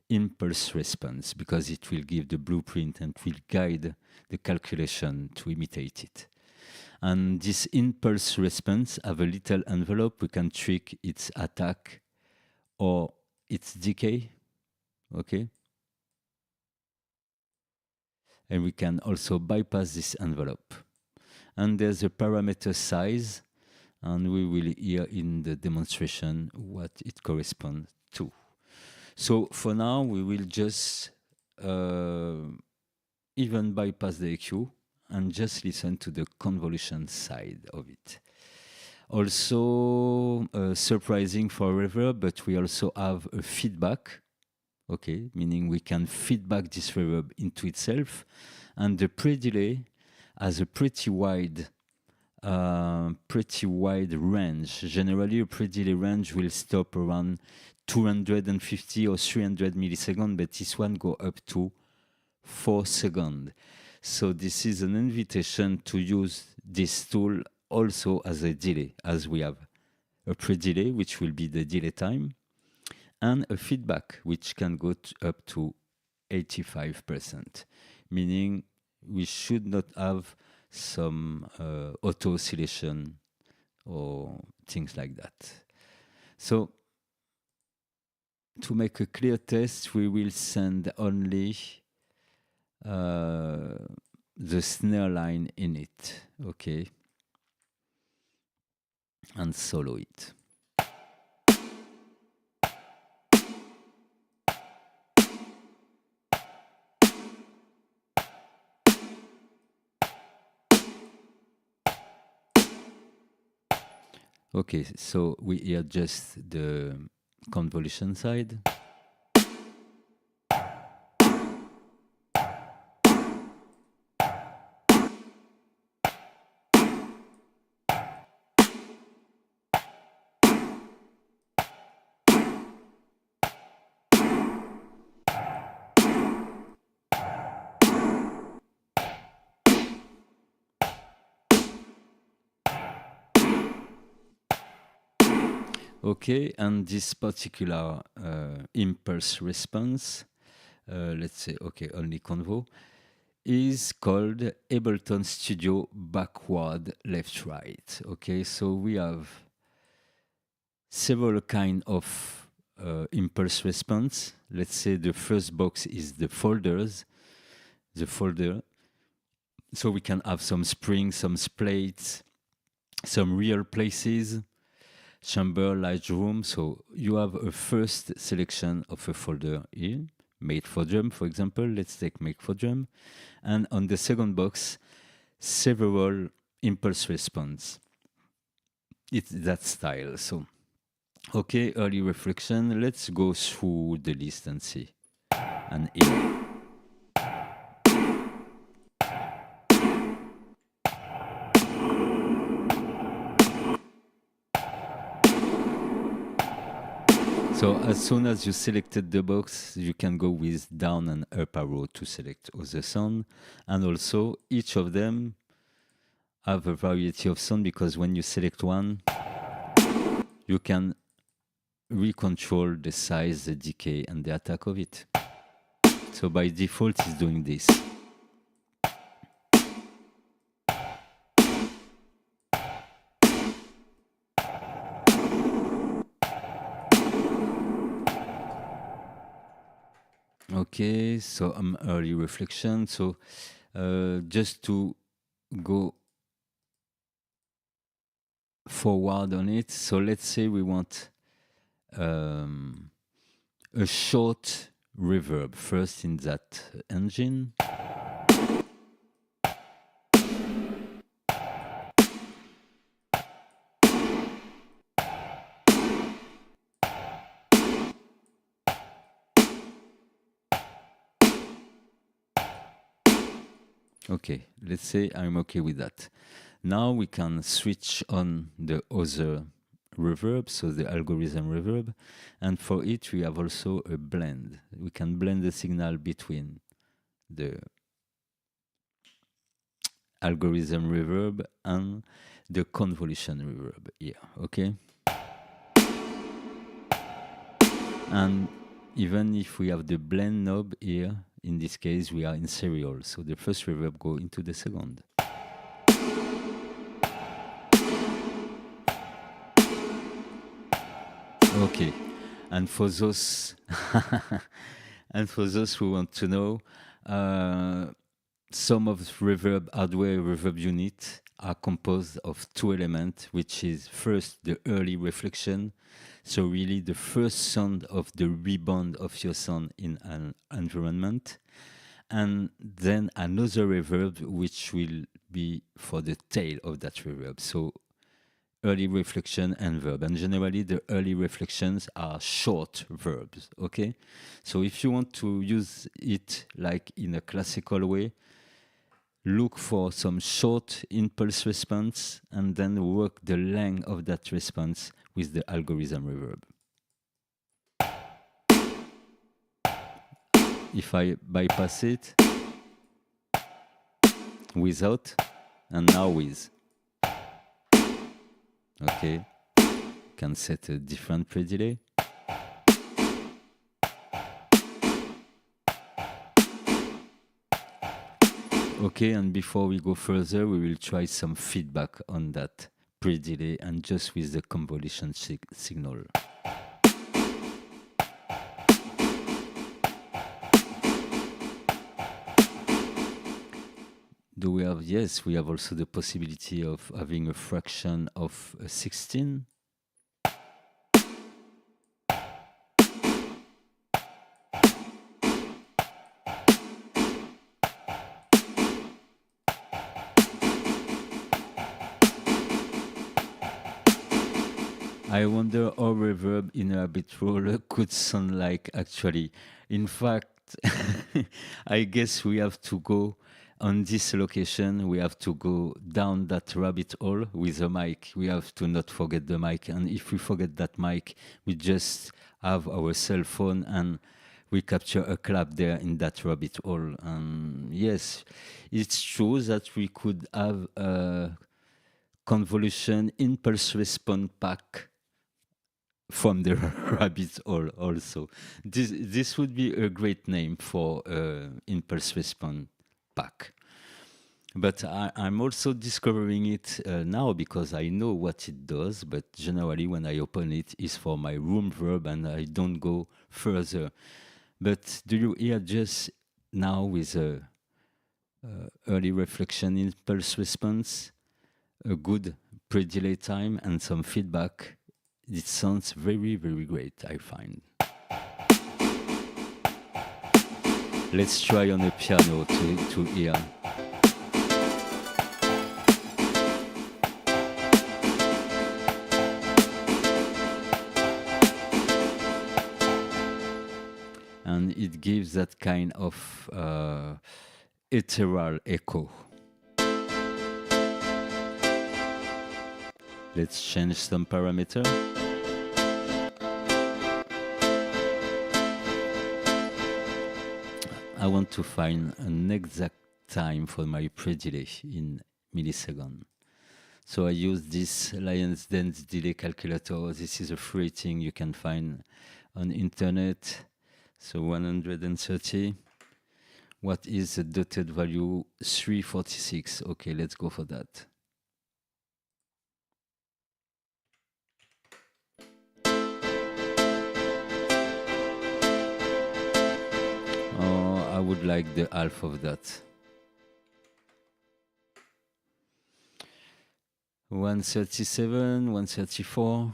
Impulse response, because it will give the blueprint and will guide the calculation to imitate it. And this impulse response have a little envelope. We can trick its attack or its decay, okay? And we can also bypass this envelope. And there's a parameter size, and we will hear in the demonstration what it corresponds to. So for now, we will just even bypass the EQ and just listen to the convolution side of it. Also, surprising for reverb, but we also have a feedback, okay, meaning we can feedback this reverb into itself, and the pre-delay has a pretty wide range. Generally, a pre-delay range will stop around 250 or 300 milliseconds, but this one go up to 4 seconds. So this is an invitation to use this tool also as a delay, as we have a pre-delay, which will be the delay time, and a feedback, which can go up to 85%, meaning we should not have some auto oscillation or things like that. So to make a clear test, we will send only the snare line in it, okay, and solo it. Okay, so we hear just the convolution side. Okay, and this particular impulse response, let's say, okay, only convo, is called Ableton Studio backward left-right. Okay, so we have several kind of impulse response. Let's say the first box is the folders, the folder. So we can have some springs, some splates, some real places, chamber, Lightroom. So you have a first selection of a folder here, made for drum, for example. Let's take make for drum. And on the second box, several impulse response. It's that style. So, okay, early reflection. Let's go through the list and see. And here. So as soon as you selected the box, you can go with down and up arrow to select other sound. And also each of them have a variety of sound, because when you select one, you can recontrol the size, the decay, and the attack of it. So by default, it's doing this. Okay, so early reflection. So just to go forward on it. So let's say we want a short reverb first in that engine. Okay, let's say I'm okay with that. Now we can switch on the other reverb, so the algorithm reverb. And for it, we have also a blend. We can blend the signal between the algorithm reverb and the convolution reverb here, okay? And even if we have the blend knob here, in this case, we are in serial. So the first reverb go into the second. Okay, and for those who want to know, some of reverb hardware reverb unit are composed of two elements, which is first the early reflection, so really the first sound of the rebound of your sound in an environment, and then another reverb which will be for the tail of that reverb. So early reflection and verb. And generally, the early reflections are short verbs, okay? So if you want to use it like in a classical way, look for some short impulse response and then work the length of that response with the algorithm reverb. If I bypass it, without, and now with. Okay, can set a different pre-delay. Okay, and before we go further, we will try some feedback on that pre-delay and just with the convolution signal. Do we have? Yes, we have also the possibility of having a fraction of 16. I wonder how reverb in a bit roller could sound like actually. In fact, I guess we have to go on this location. We have to go down that rabbit hole with the mic. We have to not forget the mic. And if we forget that mic, we just have our cell phone and we capture a clap there in that rabbit hole. Yes, it's true that we could have a convolution impulse response pack from the rabbit hole also. This would be a great name for impulse response pack. But I'm also discovering it now because I know what it does, but generally when I open it, it's for my room verb and I don't go further. But do you hear just now with a early reflection impulse response, a good pre-delay time and some feedback? It sounds very, very great, I find. Let's try on the piano to hear. And it gives that kind of ethereal echo. Let's change some parameter. I want to find an exact time for my pre-delay in milliseconds. So I use this Lions Dance delay calculator. This is a free thing you can find on internet. So 130. What is the dotted value? 346. Okay, let's go for that. I would like the half of that. 137, 134.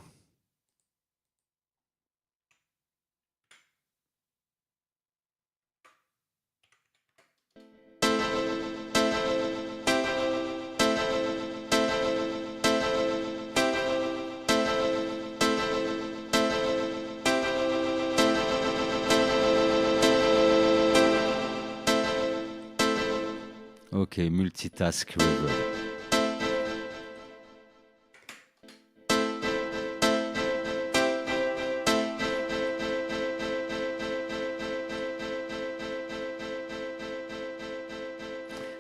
Okay, multitask reverb.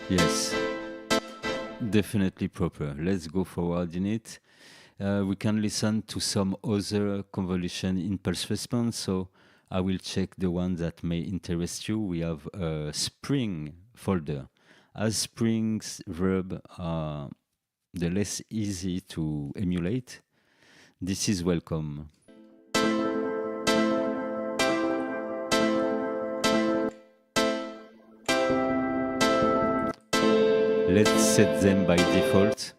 Yes, definitely proper. Let's go forward in it. We can listen to some other convolution impulse response. So I will check the one that may interest you. We have a Spring folder. As Spring's verb are the less easy to emulate, this is welcome. Let's set them by default.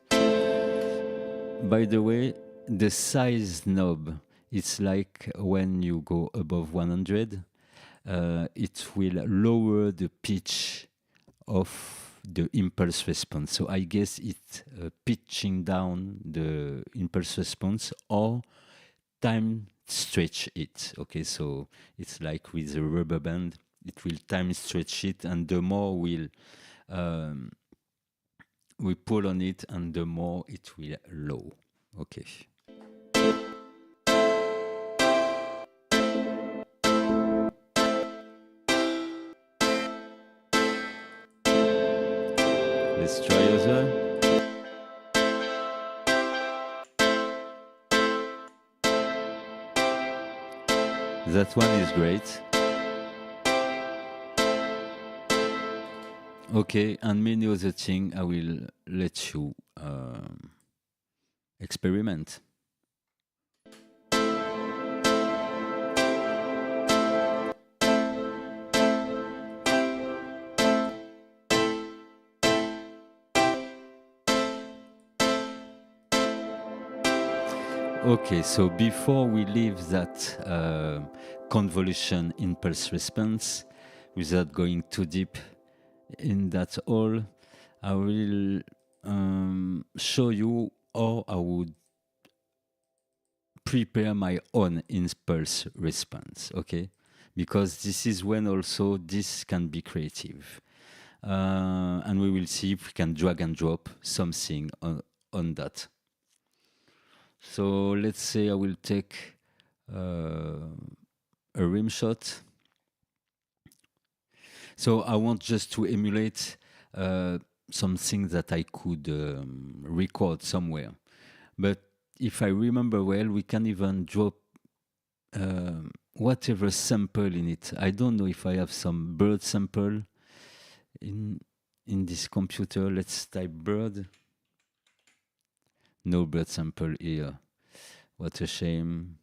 By the way, the size knob, it's like when you go above 100, it will lower the pitch of the impulse response. So I guess it's pitching down the impulse response or time stretch it. Okay, so it's like with the rubber band, it will time stretch it, and the more we pull on it, and the more it will low. Okay. Let's try other. That one is great. Okay, and many other things I will let you experiment. Okay, so before we leave that convolution impulse response, without going too deep in that all, I will show you how I would prepare my own impulse response, okay? Because this is when also this can be creative. And we will see if we can drag and drop something on that. So let's say I will take a rim shot. So I want just to emulate something that I could record somewhere. But if I remember well, we can even drop whatever sample in it. I don't know if I have some bird sample in this computer. Let's type bird. No bird sample here. What a shame.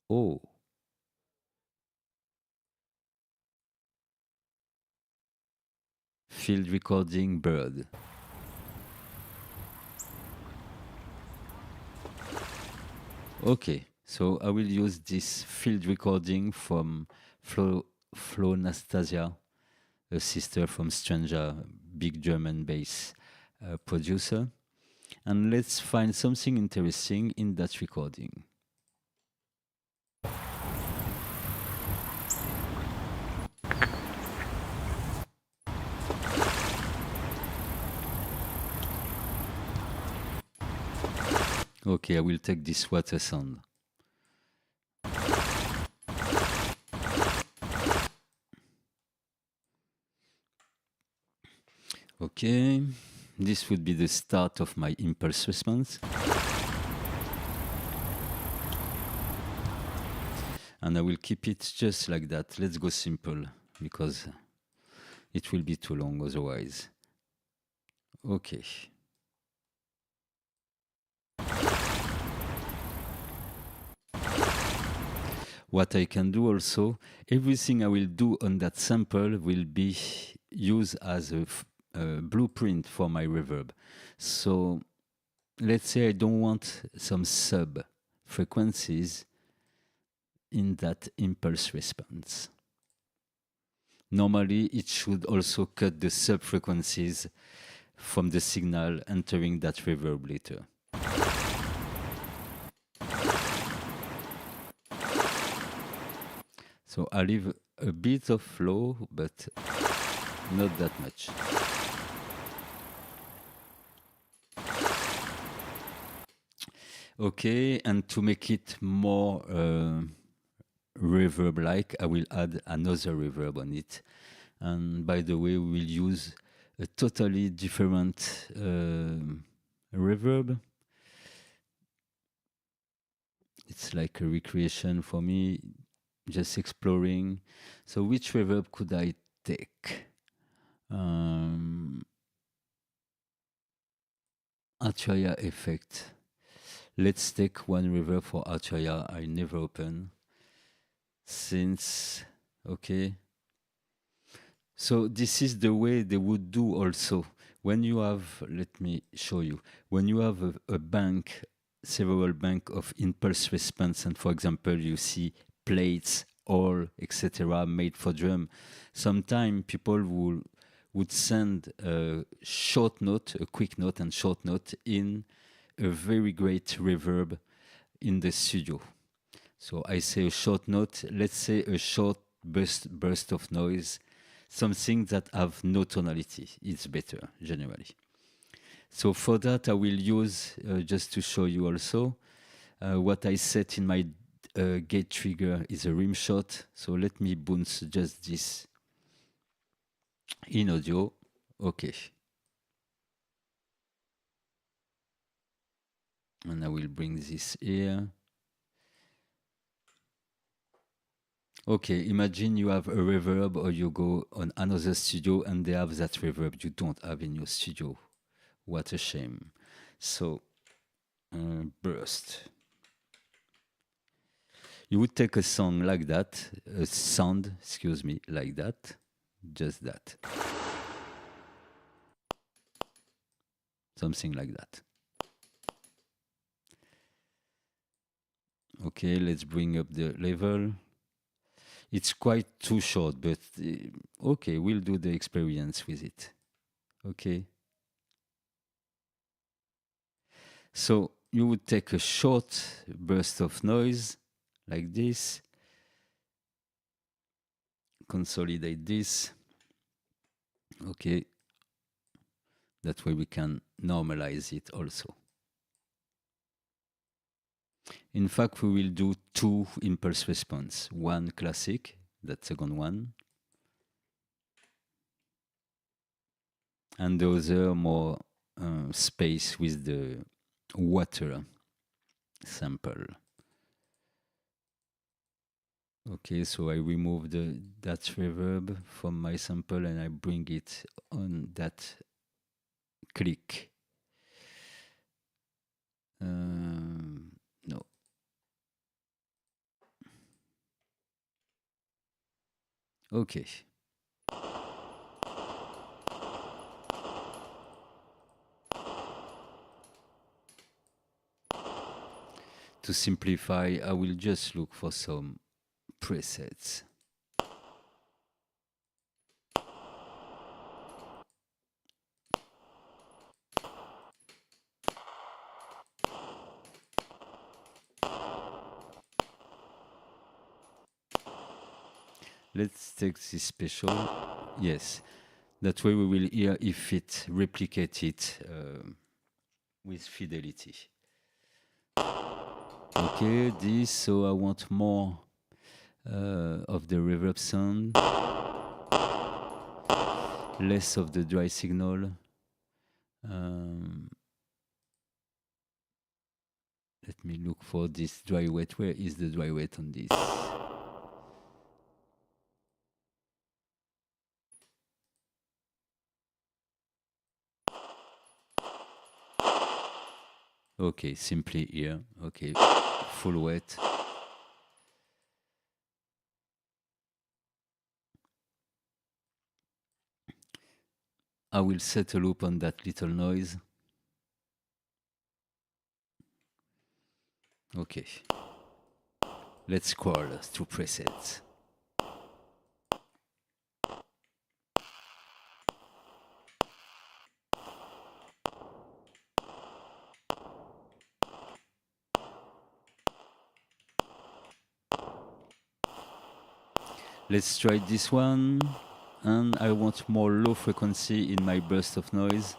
Oh. Field recording bird. Okay, so I will use this field recording from Flo Nastasia, a sister from Stranger, big German bass producer. And let's find something interesting in that recording. Okay, I will take this water sound. Okay, this would be the start of my impulse response. And I will keep it just like that. Let's go simple, because it will be too long otherwise. Okay. What I can do also, everything I will do on that sample will be used as a blueprint for my reverb. So let's say I don't want some sub frequencies in that impulse response. Normally, it should also cut the sub frequencies from the signal entering that reverb later. So I leave a bit of flow, but not that much. Okay, and to make it more reverb-like, I will add another reverb on it. And by the way, we will use a totally different reverb. It's like a recreation for me, just exploring. So which reverb could I take? Arturia effect. Let's take one reverb for Arturia I never open. Since, okay. So this is the way they would do also. When you have, let me show you, when you have a bank, several bank of impulse response, and for example, you see plates, all, etc., made for drum, sometimes people would send a short note, a quick note and short note in a very great reverb in the studio. So I say a short note, let's say a short burst of noise, something that have no tonality. It's better, generally. So for that, I will use, just to show you also, what I set in my gate trigger is a rim shot. So let me bounce just this in audio. Okay. And I will bring this here. Okay, imagine you have a reverb or you go on another studio and they have that reverb you don't have in your studio. What a shame. So, burst. You would take a song like that, a sound, excuse me, like that, just that. Something like that. Okay, let's bring up the level. It's quite too short, but okay, we'll do the experience with it. Okay. So you would take a short burst of noise like this, consolidate this. Okay. That way we can normalize it also. In fact, we will do two impulse response. One classic, that second one. And the other more space with the water sample. Okay, so I remove that reverb from my sample and I bring it on that click. No. Okay. To simplify, I will just look for some presets. Let's take this special. Yes. That way we will hear if it replicates it with fidelity. Okay, this, so I want more of the reverb sound, less of the dry signal. Let me look for this dry wet. Where is the dry wet on this? Okay, simply here. Okay, full wet. I will set a loop on that little noise. Okay. Let's scroll through presets. Let's try this one. And I want more low frequency in my burst of noise.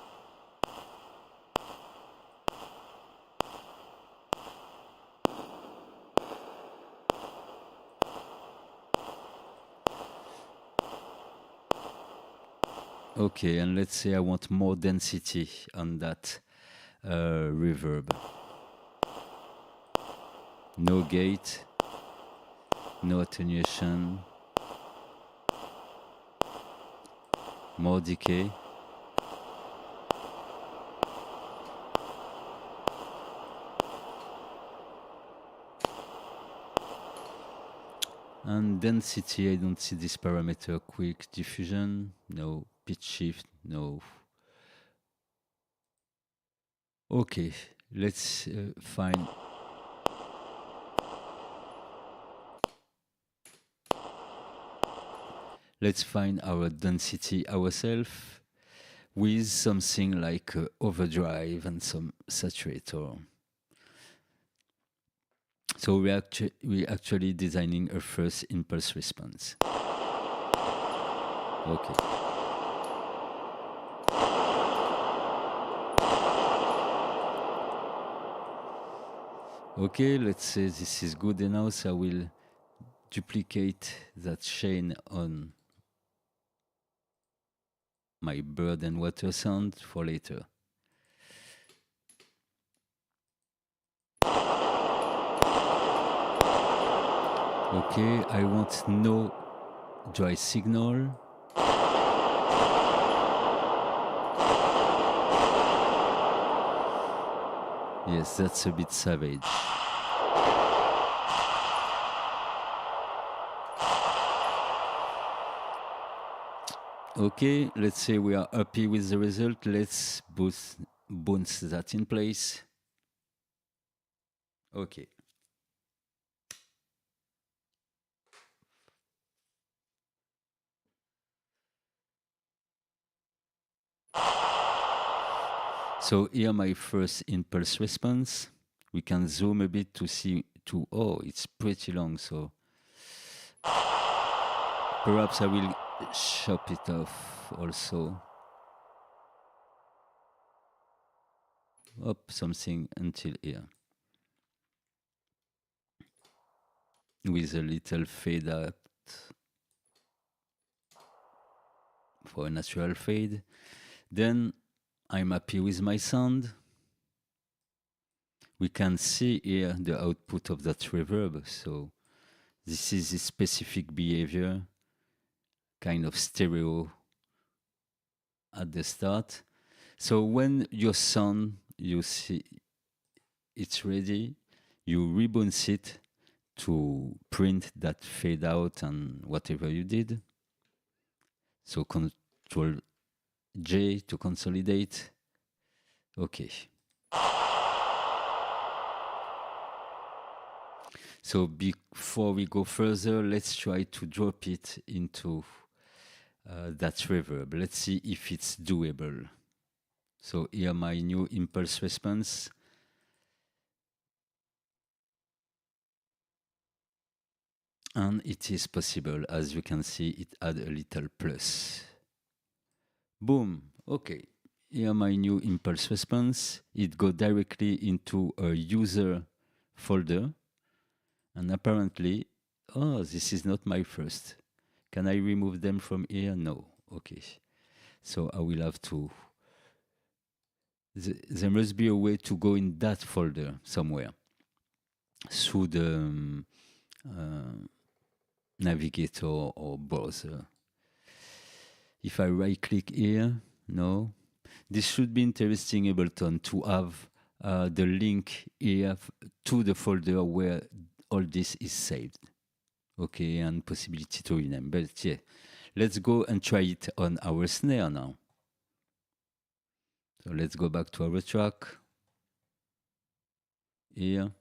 Okay, and let's say I want more density on that reverb. No gate, no attenuation, more decay. And density, I don't see this parameter. Quick diffusion, no. Pitch shift, no. Okay, let's find. Let's find our density ourselves with something like overdrive and some saturator. So we actually designing a first impulse response. Okay. Okay, let's say this is good enough. So I will duplicate that chain on my bird and water sound for later. Okay, I want no dry signal. Yes, that's a bit savage. Okay, let's say we are happy with the result. Let's bounce that in place. Okay. So here my first impulse response. We can zoom a bit to see oh, it's pretty long, so perhaps I will chop it off also. Up something until here. With a little fade out for a natural fade. Then I'm happy with my sound. We can see here the output of that reverb. So this is a specific behavior, kind of stereo at the start. So when your sound, you see it's ready, you rebounce it to print that fade out and whatever you did. So Control J to consolidate. Okay. So before we go further, let's try to drop it into that reverb. Let's see if it's doable. So here my new impulse response. And it is possible. As you can see, it add a little plus. Boom. Okay. Here my new impulse response. It go directly into a user folder. And apparently, oh, this is not my first. Can I remove them from here? No. Okay. So I will have to. There must be a way to go in that folder somewhere through the navigator or browser. If I right click here, no. This should be interesting, Ableton, to have the link here to the folder where all this is saved. Okay, and possibility to rename. But yeah, let's go and try it on our snare now. So let's go back to our track. Here.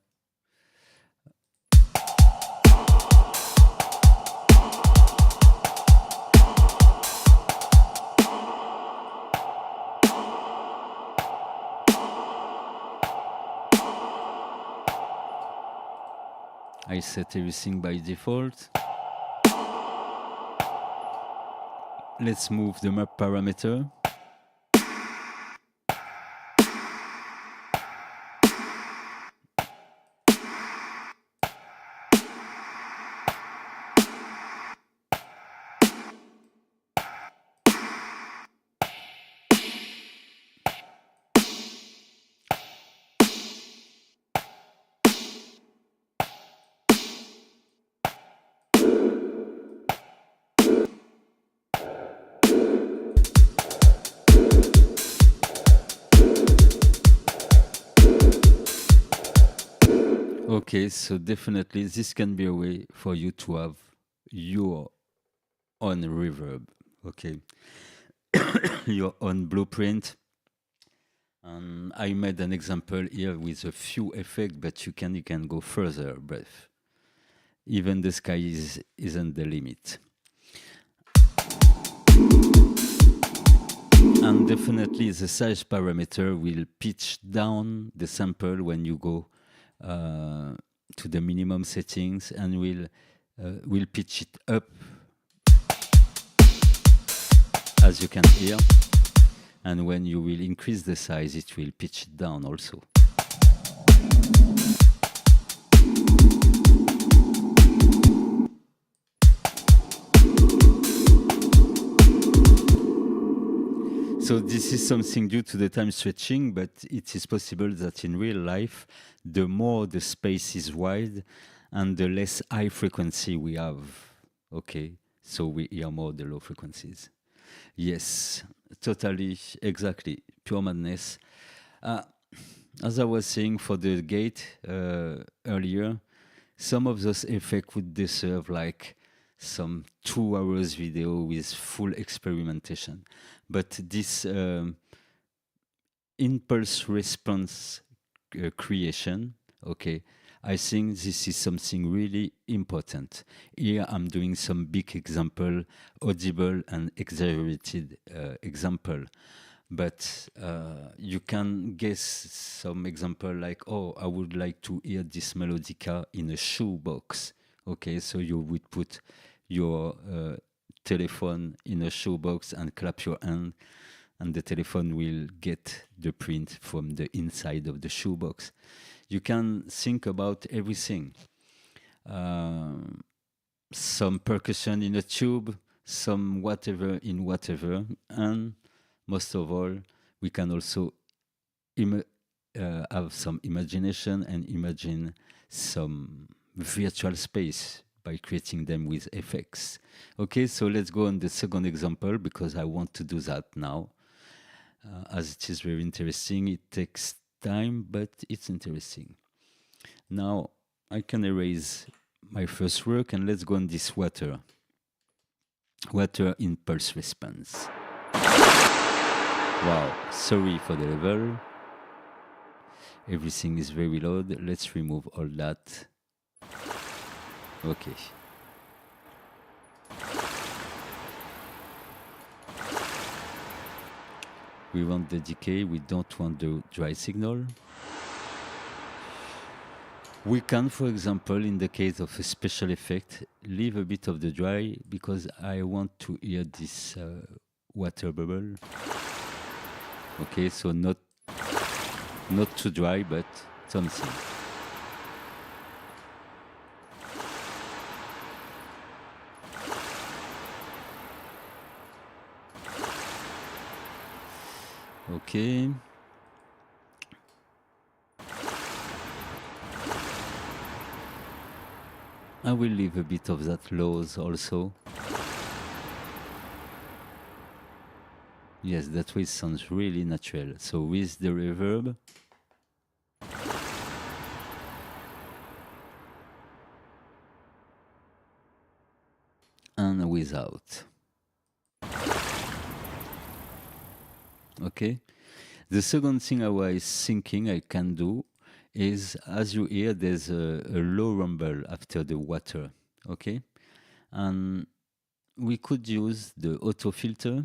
I set everything by default. Let's move the map parameter. Okay, so definitely this can be a way for you to have your own reverb, okay, your own blueprint. And I made an example here with a few effects, but you can go further, but even the sky isn't the limit. And definitely the size parameter will pitch down the sample when you go to the minimum settings, and will pitch it up, as you can hear. And when you will increase the size, it will pitch it down also. So this is something due to the time stretching, but it is possible that in real life, the more the space is wide and the less high frequency we have, okay? So we hear more the low frequencies. Yes, totally, exactly, pure madness. As I was saying for the gate earlier, some of those effects would deserve like some 2 hours video with full experimentation. But this impulse response creation, okay, I think this is something really important. Here I'm doing some big example, audible and exaggerated example. But you can guess some example like, oh, I would like to hear this melodica in a shoebox. Okay, so you would put your telephone in a shoebox and clap your hand, and the telephone will get the print from the inside of the shoebox. You can think about everything. Some percussion in a tube, some whatever in whatever, and most of all, we can also have some imagination and imagine some virtual space by creating them with effects. Okay, so let's go on the second example, because I want to do that now. As it is very interesting, it takes time, but it's interesting. Now, I can erase my first work, and let's go on this water. Water impulse response. Wow, sorry for the level. Everything is very loud. Let's remove all that. Okay. We want the decay, we don't want the dry signal. We can, for example, in the case of a special effect, leave a bit of the dry, because I want to hear this water bubble. Okay, so not too dry, but something. Okay. I will leave a bit of that lows also. Yes, that way sounds really natural. So with the reverb, and without. Okay. The second thing I was thinking I can do is, as you hear, there's a low rumble after the water. Okay. And we could use the auto filter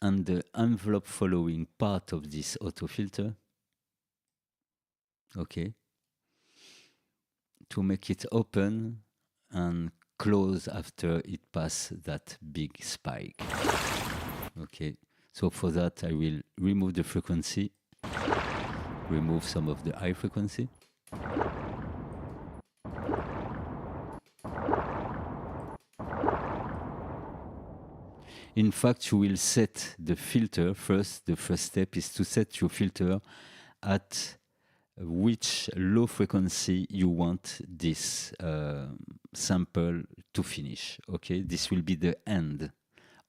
and the envelope following part of this auto filter. Okay. To make it open and close after it passes that big spike. Okay, so for that I will remove the frequency, remove some of the high frequency. In fact, you will set the filter first. The first step is to set your filter at which low frequency you want this sample to finish. Okay, this will be the end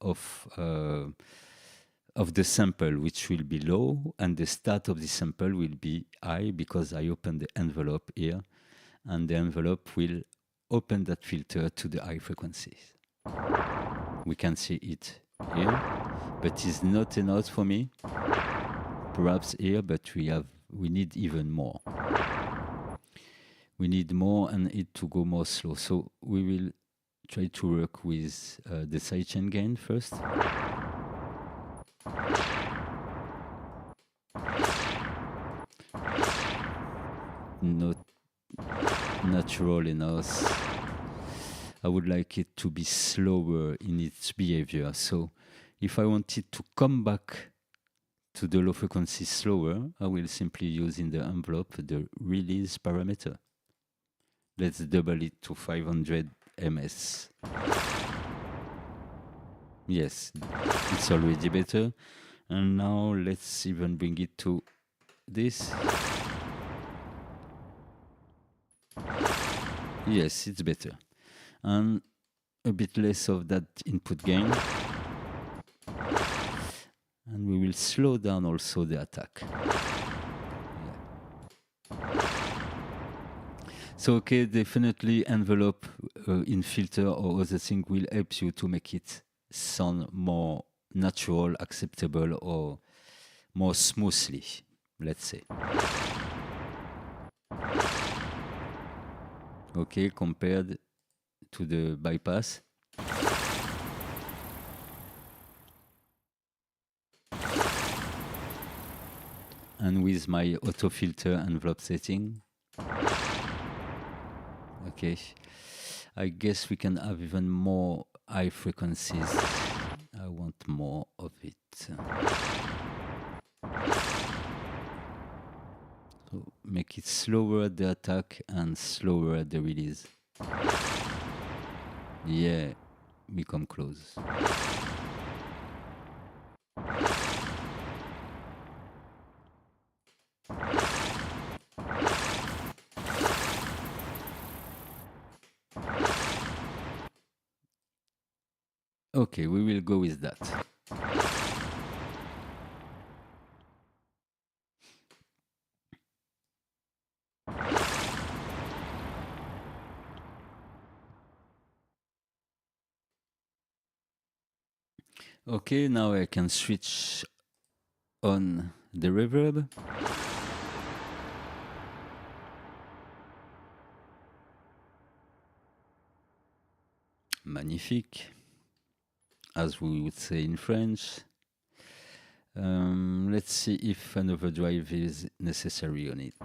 of of the sample, which will be low, and the start of the sample will be high because I open the envelope here, and the envelope will open that filter to the high frequencies. We can see it here, but it's not enough for me. Perhaps here, but we need even more. We need more and it to go more slow. So we will try to work with the sidechain gain first. Not natural enough. I would like it to be slower in its behavior. So if I want it to come back to the low frequency slower, I will simply use in the envelope the release parameter. Let's double it to 500 ms. Yes, it's already better. And now let's even bring it to this. Yes, it's better. And a bit less of that input gain. And we will slow down also the attack. Yeah. So, okay, definitely envelope in filter or other thing will help you to make it sound more natural, acceptable, or more smoothly, let's say. Okay, compared to the bypass. And with my auto filter envelope setting. Okay, I guess we can have even more high frequencies. I want more of it. So make it slower the attack and slower the release. Yeah, we come close. Okay, we will go with that. Okay, now I can switch on the reverb. Magnifique, as we would say in French. Let's see if an overdrive is necessary on it.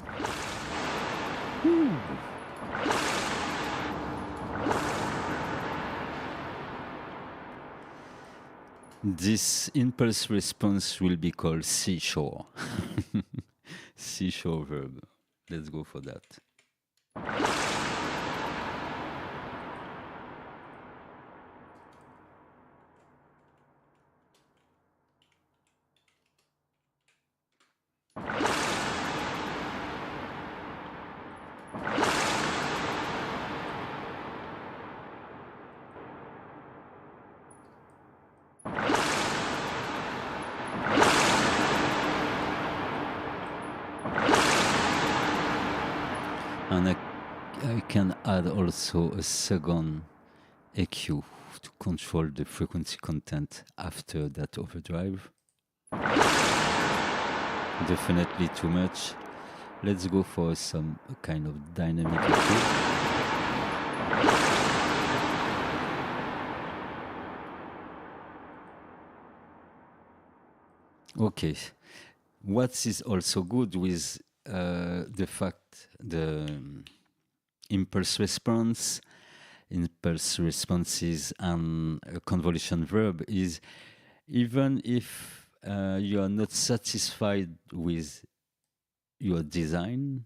This impulse response will be called seashore. Seashore verb. Let's go for that. And I can add also a second EQ to control the frequency content after that overdrive. Definitely too much. Let's go for some kind of dynamic EQ. Okay. What is also good with the fact the impulse responses and convolution verb is even if you are not satisfied with your design,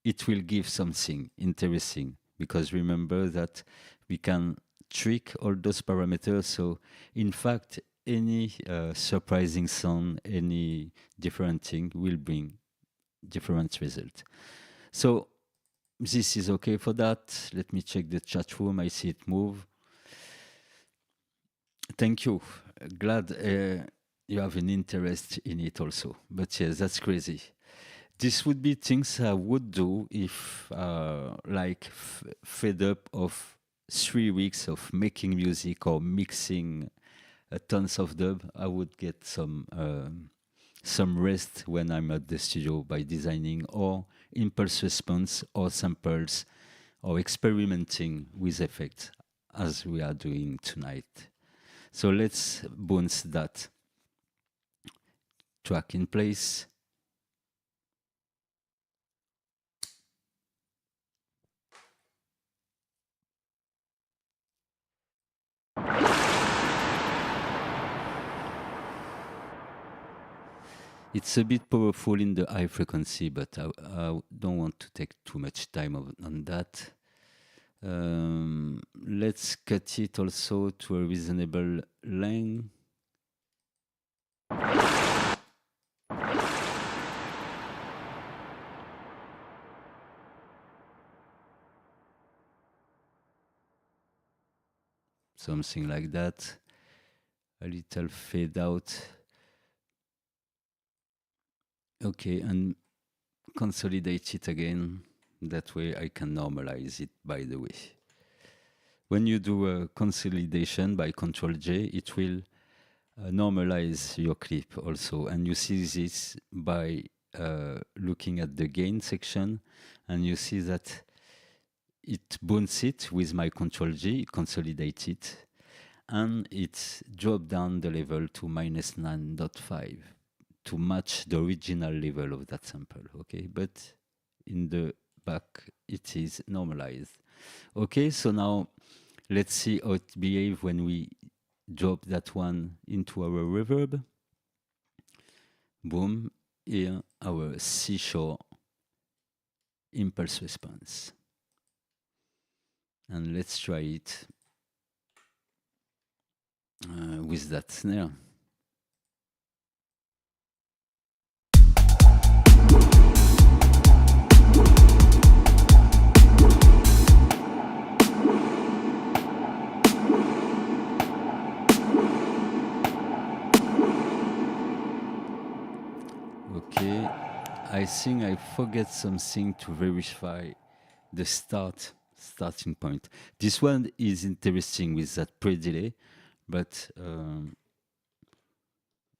it will give something interesting, because remember that we can trick all those parameters. So in fact, any surprising sound, any different thing will bring different result. So this is okay for that. Let me check the chat room. I see it move. Thank you. Glad. you have an interest in it also. But yes, that's crazy. This would be things I would do if, like, fed up of 3 weeks of making music or mixing tons of dub. I would get some rest when I'm at the studio by designing or impulse response or samples or experimenting with effects as we are doing tonight. So let's bounce that track in place. It's a bit powerful in the high frequency, but I don't want to take too much time on that. Let's cut it also to a reasonable length. Something like that. A little fade out. Okay, and consolidate it again. That way I can normalize it, by the way. When you do a consolidation by Ctrl J, it will normalize your clip also. And you see this by looking at the gain section, and you see that it bounces it with my Ctrl G, consolidate it, and it dropped down the level to -9.5 to match the original level of that sample, okay? But in the back, it is normalized. Okay, so now let's see how it behaves when we drop that one into our reverb. Boom, here our C sharp impulse response. And let's try it with that snare. Okay, I think I forget something to verify the starting point. This one is interesting with that pre-delay, but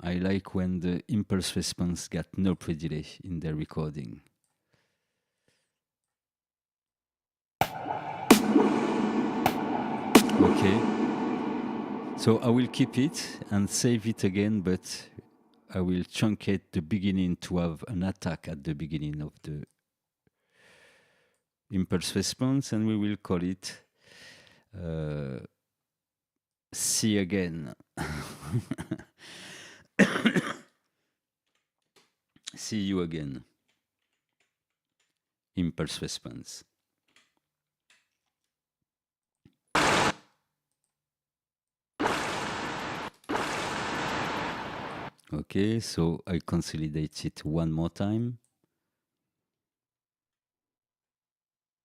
I like when the impulse response got no pre-delay in the recording. Okay, so I will keep it and save it again, but I will truncate the beginning to have an attack at the beginning of the impulse response, and we will call it see again. See you again. Impulse response. Okay, so I consolidate it one more time.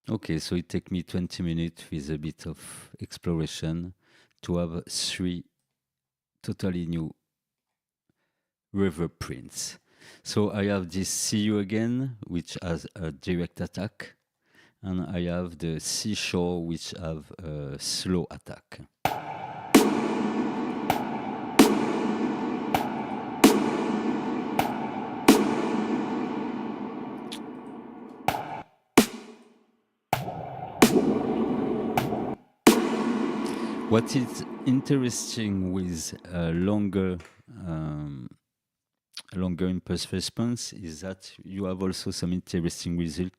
Okay, so it takes me 20 minutes with a bit of exploration to have 3 totally new reverb prints. So I have this See You Again, which has a direct attack, and I have the C sharp, which have a slow attack. What is interesting with longer impulse response is that you have also some interesting result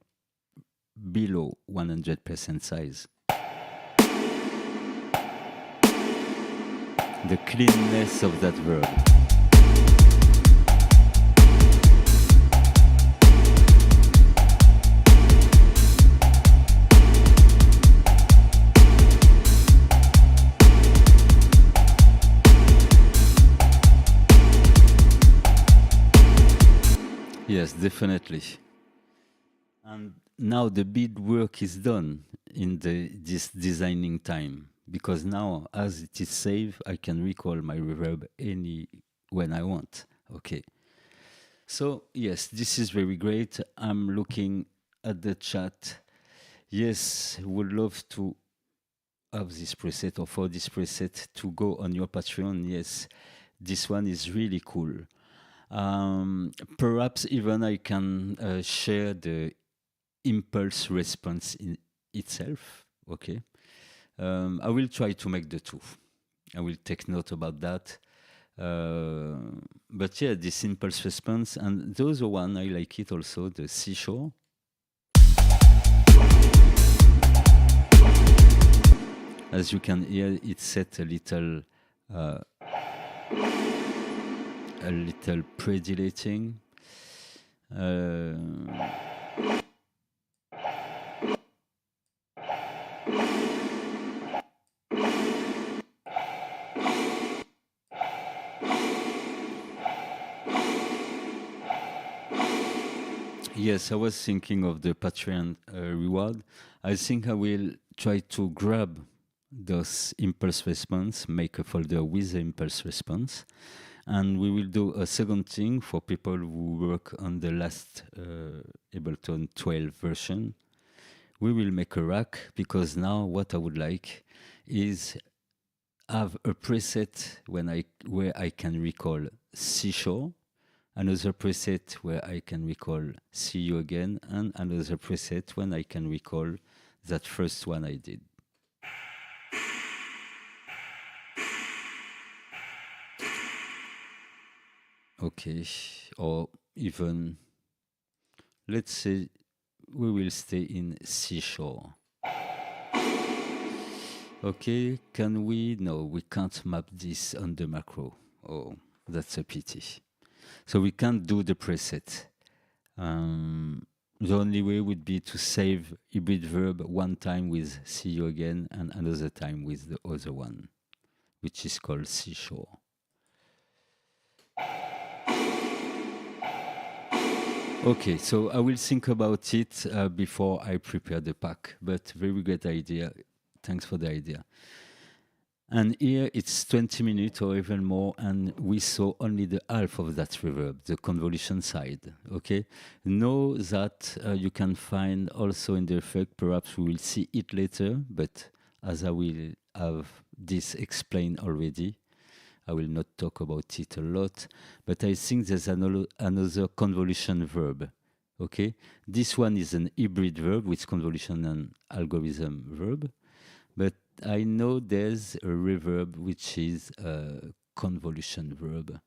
below 100% size. The cleanness of that verb. Yes, definitely. And now the big work is done in this designing time, because now, as it is saved, I can recall my reverb any when I want. Okay. So yes, this is very great. I'm looking at the chat. Yes, would love to have this preset or for this preset to go on your Patreon. Yes, this one is really cool. Perhaps even I can share the impulse response in itself. Okay. I will try to make the two. I will take note about that. But yeah, this impulse response, and the other one I like it also, the seashore. As you can hear, it's set a little pre-dilating. Yes, I was thinking of the Patreon reward. I think I will try to grab those impulse response, make a folder with the impulse response, and we will do a second thing for people who work on the last Ableton 12 version. We will make a rack, because now what I would like is have a preset where I can recall seashore, another preset where I can recall see you again, and another preset when I can recall that first one I did. Okay, or even, let's say we will stay in seashore. Okay, can we? No, we can't map this on the macro. Oh, that's a pity. So we can't do the preset. The only way would be to save hybrid verb one time with see you again and another time with the other one, which is called seashore. Okay, so I will think about it before I prepare the pack, but very good idea. Thanks for the idea. And here it's 20 minutes or even more, and we saw only the half of that reverb, the convolution side. Okay, know that you can find also in the effect. Perhaps we will see it later, but as I will have this explained already, I will not talk about it a lot. But I think there's another convolution verb. Okay, this one is an hybrid verb with convolution and algorithm verb, but I know there's a reverb which is a convolution verb.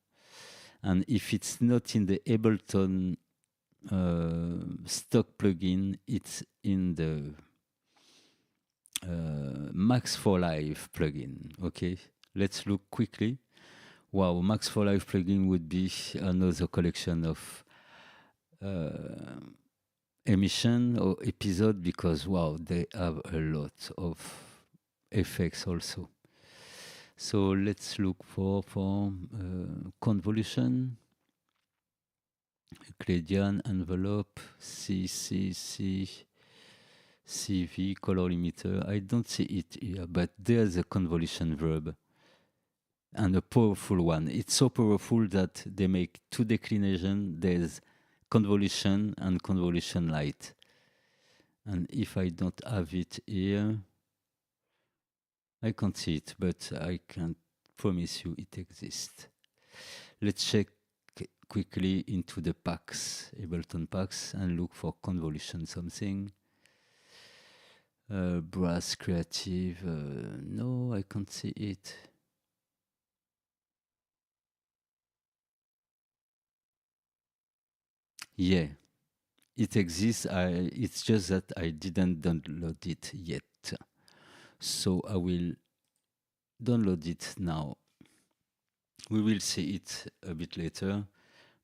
And if it's not in the Ableton stock plugin, it's in the Max for Live plugin. Okay, let's look quickly. Wow, Max for Live plugin would be another collection of emission or episode, because wow, they have a lot of effects also. So let's look for convolution, Euclidean envelope, CV, color limiter. I don't see it here, but there's a convolution verb, and a powerful one. It's so powerful that they make two declinations. There's convolution and convolution light. And if I don't have it here, I can't see it, but I can promise you it exists. Let's check quickly into the packs, Ableton packs, and look for convolution something. Brass Creative, no, I can't see it. Yeah, it exists. It's just that I didn't download it yet. So I will download it now. We will see it a bit later,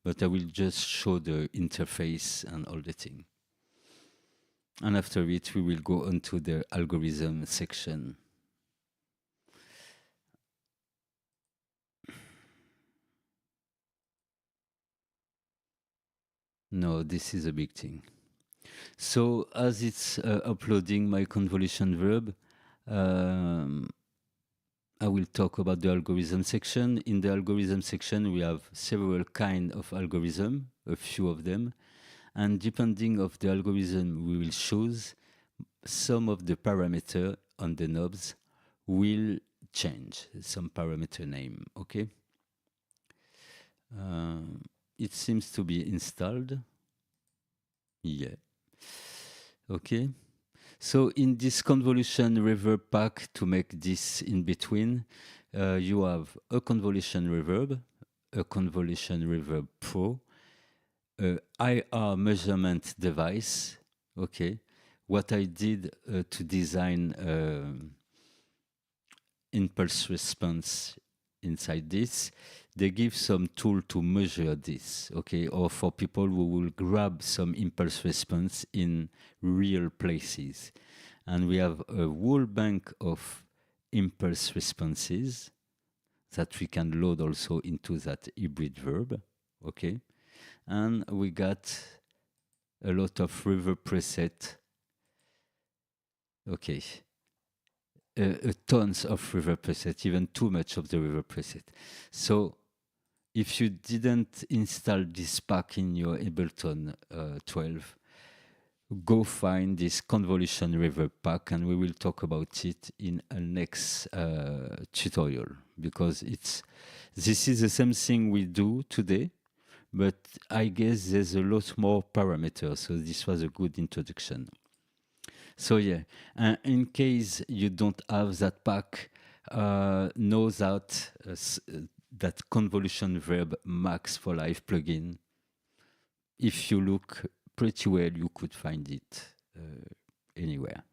but I will just show the interface and all the thing. And after it, we will go on to the algorithm section. No, this is a big thing. So as it's uploading my convolution verb, I will talk about the algorithm section. In the algorithm section, we have several kind of algorithm, a few of them, and depending of the algorithm we will choose, some of the parameter on the knobs will change, some parameter name, okay? It seems to be installed. Yeah. Okay. So in this convolution reverb pack, to make this in between, you have a convolution reverb pro, a IR measurement device. Okay. What I did to design impulse response inside this, they give some tool to measure this, okay, or for people who will grab some impulse response in real places. And we have a whole bank of impulse responses that we can load also into that hybrid verb, okay. And we got a lot of reverb preset, okay. Tons of reverb preset, even too much of the reverb preset. So if you didn't install this pack in your Ableton 12, go find this convolution reverb pack, and we will talk about it in a next tutorial, because this is the same thing we do today, but I guess there's a lot more parameters, so this was a good introduction. So yeah, in case you don't have that pack, know that that convolution verb max for live plugin, if you look pretty well, you could find it anywhere.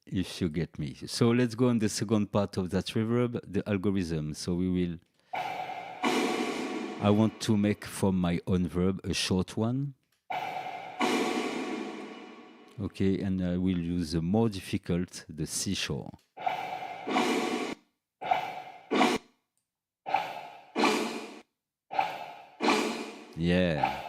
If you get me. So let's go on the second part of that reverb, the algorithm. So I want to make from my own verb a short one. Okay, and I will use the more difficult, the seashore. Yeah.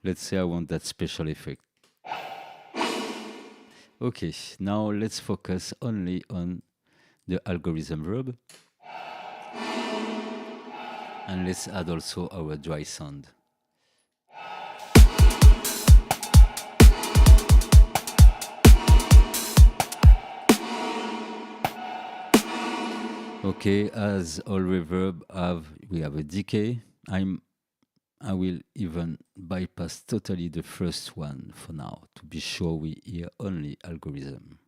Let's say I want that special effect. Okay, now let's focus only on the algorithm verb. And let's add also our dry sound. Okay, as all reverb we have a decay. I will even bypass totally the first one for now, to be sure we hear only algorithm.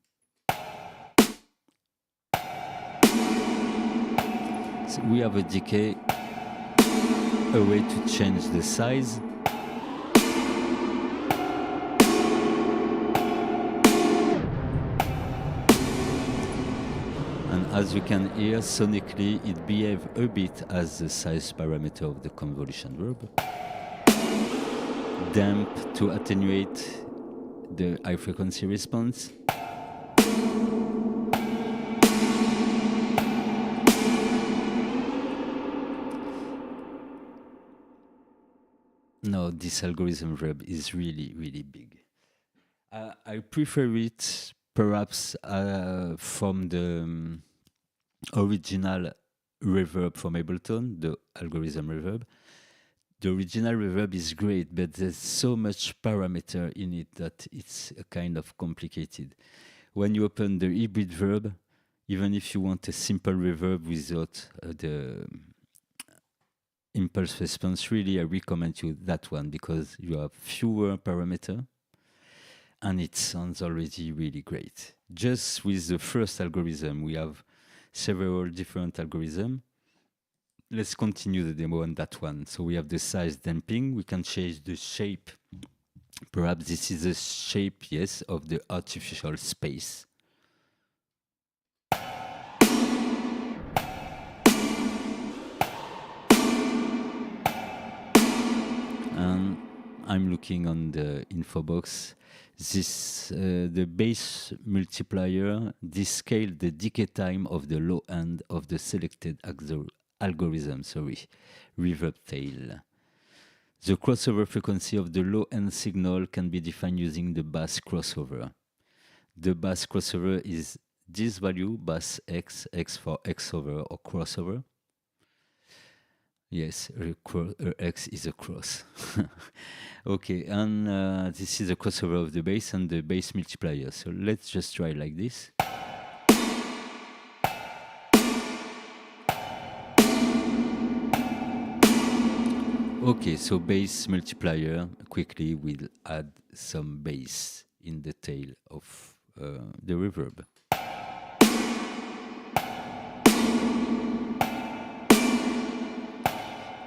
So we have a decay, a way to change the size. And as you can hear, sonically, it behaves a bit as the size parameter of the convolution verb. Damp to attenuate the high frequency response. No, this algorithm verb is really, really big. I prefer it perhaps from the original reverb from Ableton, the algorithm reverb. The original reverb is great, but there's so much parameter in it that it's kind of complicated. When you open the hybrid verb, even if you want a simple reverb without the impulse response, really I recommend you that one, because you have fewer parameter and it sounds already really great. Just with the first algorithm, we have several different algorithms. Let's continue the demo on that one. So we have the size damping. We can change the shape. Perhaps this is the shape, yes, of the artificial space. And I'm looking on the info box. This the base multiplier, this scale the decay time of the low end of the selected algorithm, reverb tail. The crossover frequency of the low-end signal can be defined using the bass crossover. The bass crossover is this value, bass X, X for X-over or crossover. Yes, X is a cross. Okay, and this is a crossover of the bass and the bass multiplier. So let's just try like this. Okay, so bass multiplier, quickly we'll add some bass in the tail of the reverb.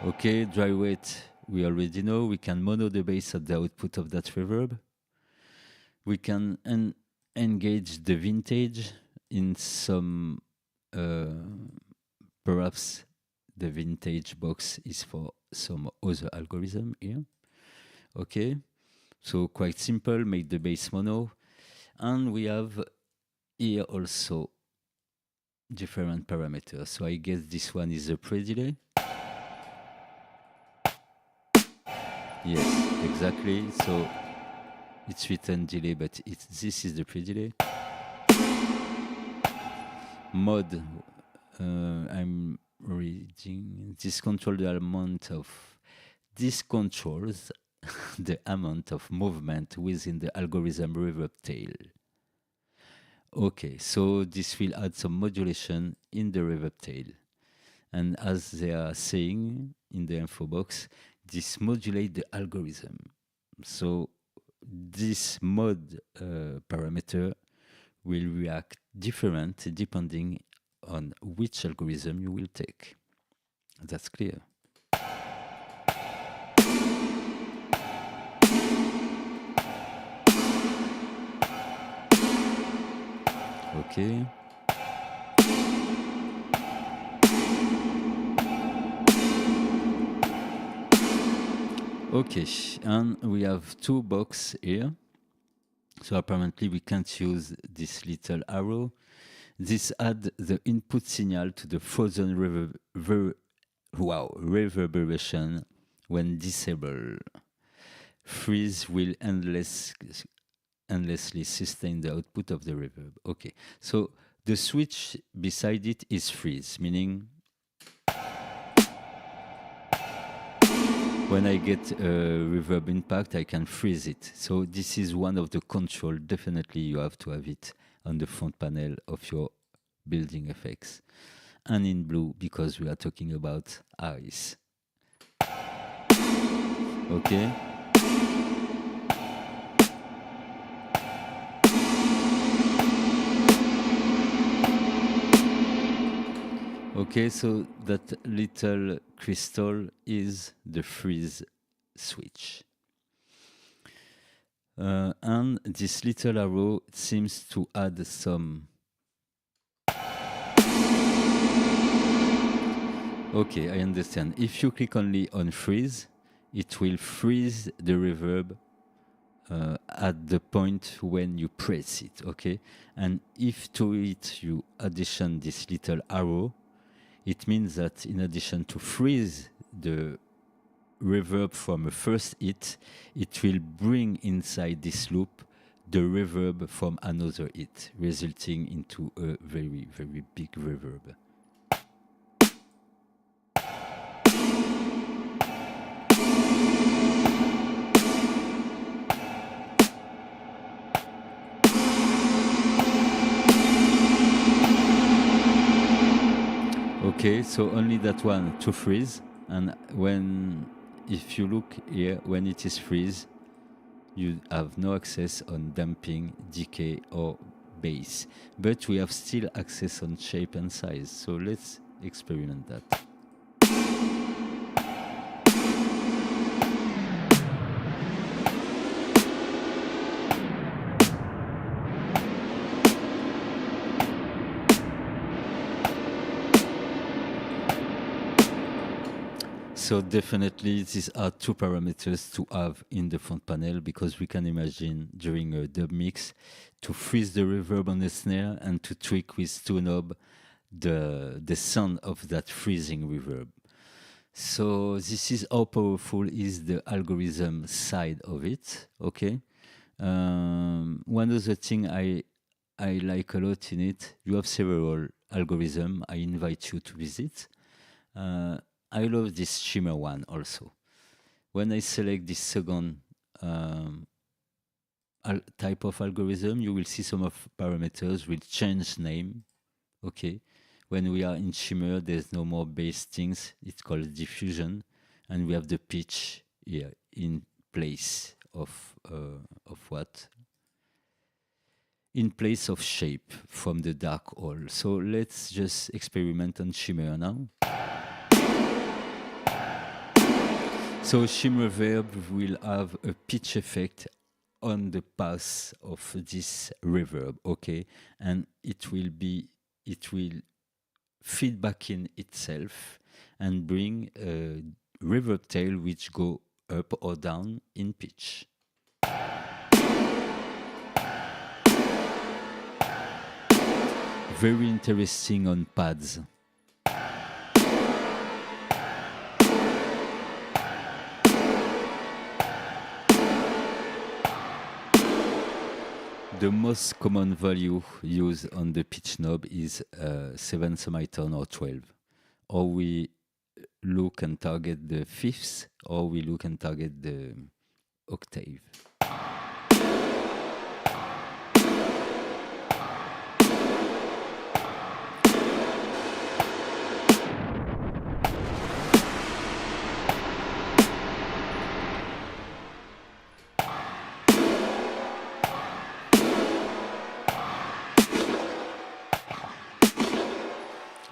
Okay, dry wet, we already know. We can mono the bass at the output of that reverb. We can engage the vintage in some, perhaps the vintage box is for some other algorithm here. Okay, so quite simple, make the bass mono. And we have here also different parameters. So I guess this one is a pre-delay. Yes, exactly. So it's written delay, but this is the pre-delay. Mode, I'm reading, this controls the amount of, this controls the amount of movement within the algorithm reverb tail. Okay, so this will add some modulation in the reverb tail. And as they are saying in the info box, this modulates the algorithm. So this mode parameter will react different depending on which algorithm you will take. That's clear. Okay. Okay, and we have two boxes here. So apparently we can't use this little arrow. This adds the input signal to the frozen reverberation when disabled. Freeze will endlessly sustain the output of the reverb. Okay, so the switch beside it is freeze, meaning when I get a reverb impact, I can freeze it. So this is one of the control. Definitely you have to have it on the front panel of your building effects. And in blue, because we are talking about eyes. Okay. Okay, so that little crystal is the freeze switch. And this little arrow seems to add some. Okay, I understand. If you click only on freeze, it will freeze the reverb at the point when you press it, okay? And if to it you addition this little arrow, it means that in addition to freeze the reverb from a first hit, it will bring inside this loop the reverb from another hit, resulting into a very, very big reverb. Okay, so only that one to freeze, and if you look here, when it is freeze, you have no access on damping, decay or bass, but we have still access on shape and size, so let's experiment that. So definitely these are two parameters to have in the front panel, because we can imagine during a dub mix to freeze the reverb on the snare and to tweak with two knobs the sound of that freezing reverb. So this is how powerful is the algorithm side of it. Okay. One other thing I like a lot in it, you have several algorithms. I invite you to visit. I love this shimmer one also. When I select this second type of algorithm, you will see some of parameters will change name. Okay. When we are in shimmer, there's no more bass things. It's called diffusion, and we have the pitch here in place of what? In place of shape from the dark hole. So let's just experiment on shimmer now. So shimmer verb will have a pitch effect on the path of this reverb, okay, and it will feed back in itself and bring a reverb tail which go up or down in pitch. Very interesting on pads. The most common value used on the pitch knob is 7 semitone or 12. Or we look and target the fifths, or we look and target the octave.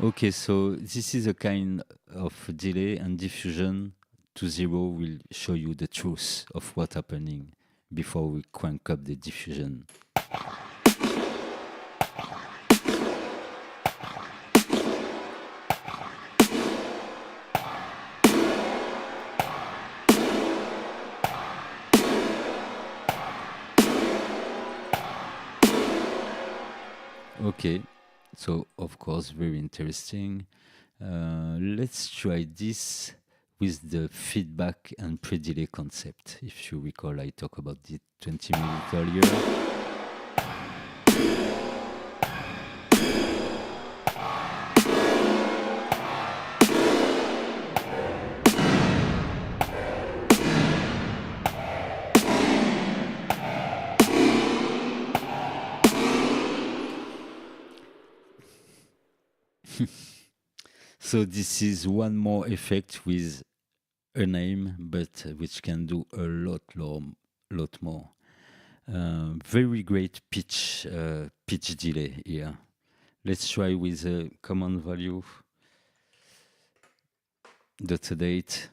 Okay, so this is a kind of delay, and diffusion to 0 will show you the truth of what's happening before we crank up the diffusion. Okay, so of course, very interesting. Let's try this with the feedback and pre-delay concept. If you recall, I talked about it 20 minutes earlier. So this is one more effect with a name, but which can do a lot more. Very great pitch delay here. Let's try with a common value. .8.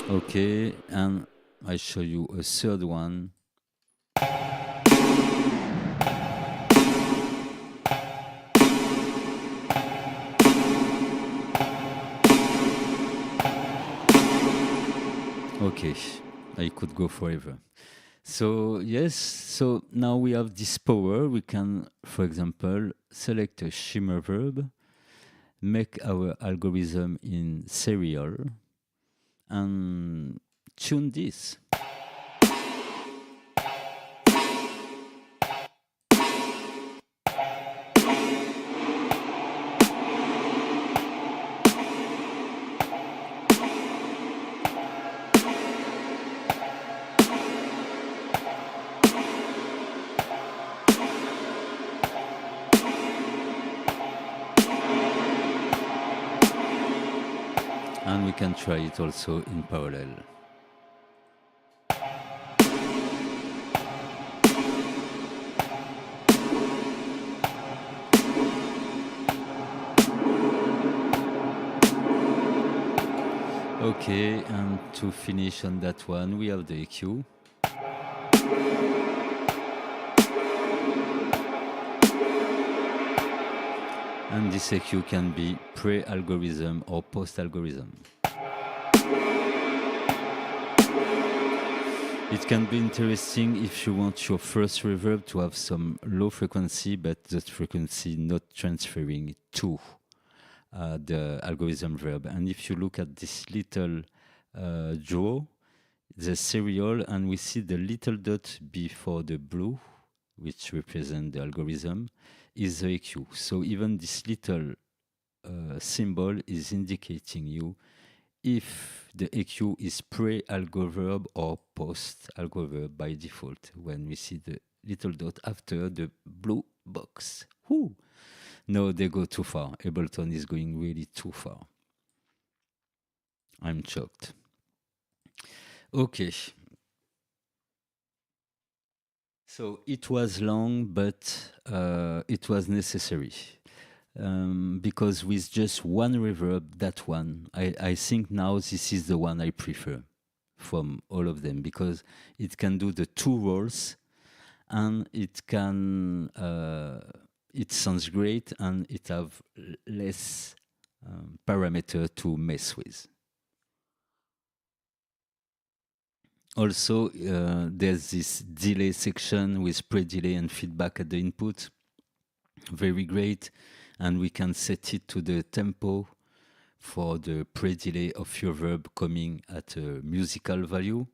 Okay, and I show you a third one. Okay, I could go forever. So yes, so now we have this power. We can, for example, select a shimmer verb, make our algorithm in serial, and tune this. And we can try it also in parallel. Okay, and to finish on that one, we have the EQ. And this EQ can be pre-algorithm or post-algorithm. It can be interesting if you want your first reverb to have some low frequency, but the frequency not transferring to the algorithm verb. And if you look at this little draw, the serial, and we see the little dot before the blue, which represent the algorithm, is the EQ. So even this little symbol is indicating you if the EQ is pre-algoverb or post-algoverb by default when we see the little dot after the blue box. Whoo! No, they go too far. Ableton is going really too far. I'm shocked. Okay. So it was long, but it was necessary. Because with just one reverb, that one, I think now this is the one I prefer from all of them, because it can do the two roles, and it can it sounds great, and it have less parameter to mess with. Also, there's this delay section with pre-delay and feedback at the input. Very great. And we can set it to the tempo for the pre-delay of your verb coming at a musical value.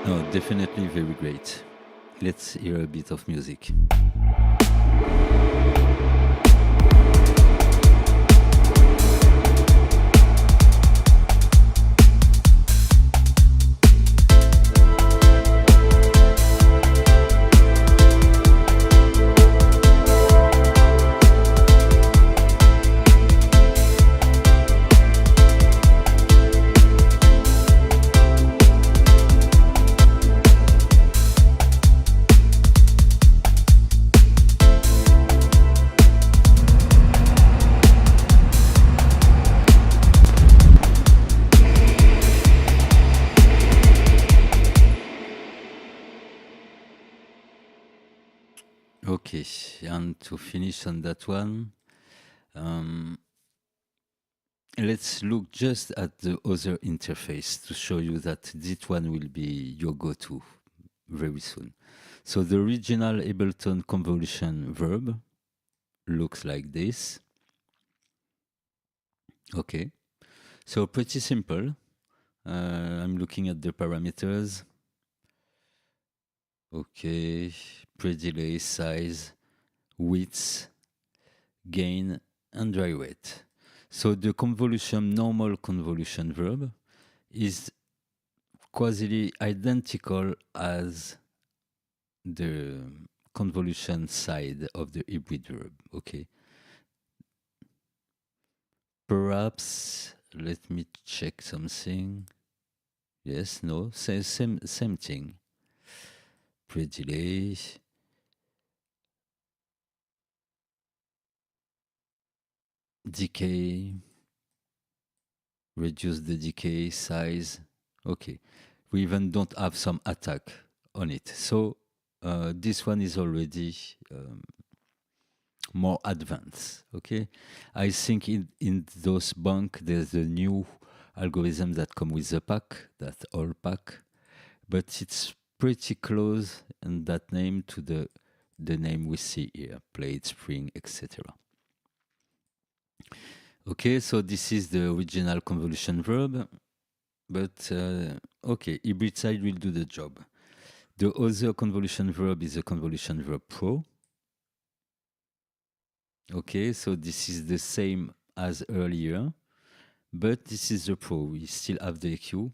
No, definitely very great. Let's hear a bit of music. Okay, and to finish on that one, let's look just at the other interface to show you that this one will be your go-to very soon. So the original Ableton convolution verb looks like this. Okay, so pretty simple. I'm looking at the parameters. Okay, pre-delay, size, width, gain, and dry wet. So the convolution, normal convolution verb is quasi identical as the convolution side of the hybrid verb. Okay. Perhaps let me check something. Yes, no, same thing. Pre-delay. Decay. Reduce the decay size. Okay. We even don't have some attack on it. So this one is already more advanced. Okay. I think in those bunk there's a new algorithm that come with the pack, that all pack, but it's pretty close in that name to the name we see here, plate, spring, etc. Okay, so this is the original convolution verb, but okay, hybrid side will do the job. The other convolution verb is a convolution verb pro. Okay, so this is the same as earlier, but this is the pro. We still have the EQ.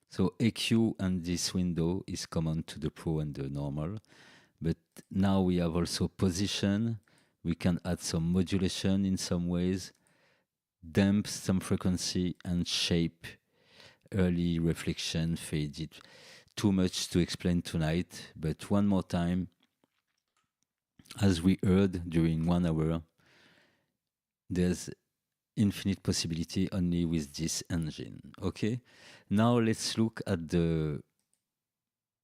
So EQ and this window is common to the pro and the normal. But now we have also position. We can add some modulation in some ways, damp some frequency, and shape, early reflection, faded. Too much to explain tonight, but one more time. As we heard during 1 hour, there's infinite possibility only with this engine. Okay, now let's look at the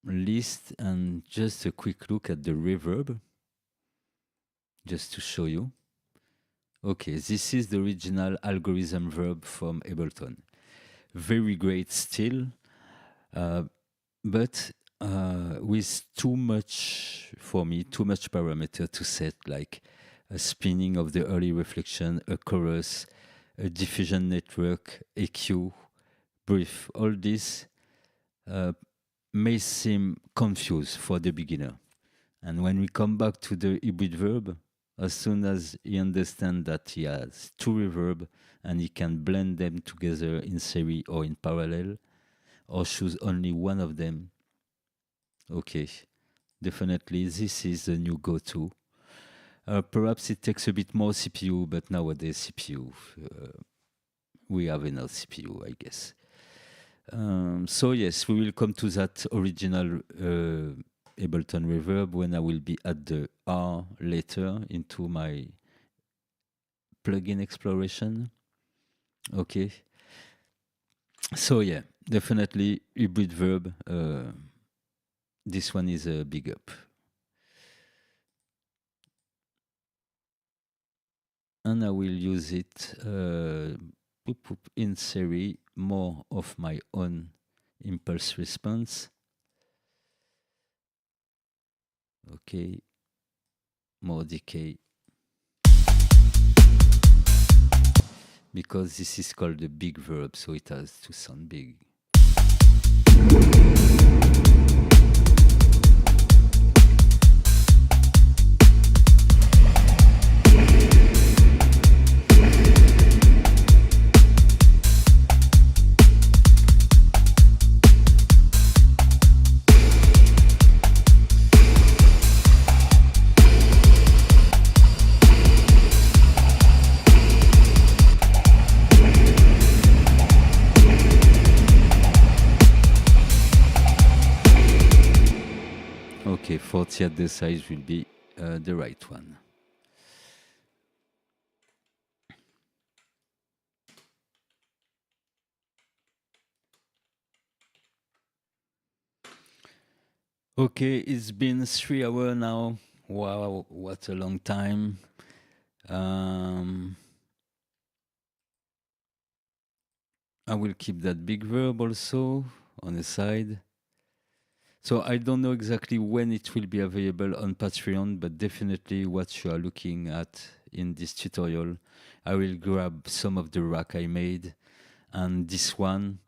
list and just a quick look at the reverb, just to show you. Okay, this is the original algorithm verb from Ableton. Very great still, but with too much, for me, too much parameter to set, like a spinning of the early reflection, a chorus, a diffusion network, EQ, brief. All this may seem confused for the beginner. And when we come back to the hybrid verb, as soon as he understands that he has two reverb and he can blend them together in series or in parallel, or choose only one of them, okay, definitely this is the new go-to. Perhaps it takes a bit more CPU, but nowadays CPU, we have enough CPU, I guess. So yes, we will come to that original Ableton reverb when I will be at the R later into my plugin exploration. Okay. So yeah, definitely hybrid verb. This one is a big up. And I will use it in Serie, more of my own impulse response. Okay, more decay. Because this is called the big verb, so it has to sound big. Okay, 40 at the size will be the right one. Okay, it's been 3 hours now. Wow, what a long time. I will keep that big verb also on the side. So I don't know exactly when it will be available on Patreon, but definitely what you are looking at in this tutorial. I will grab some of the rack I made, and this one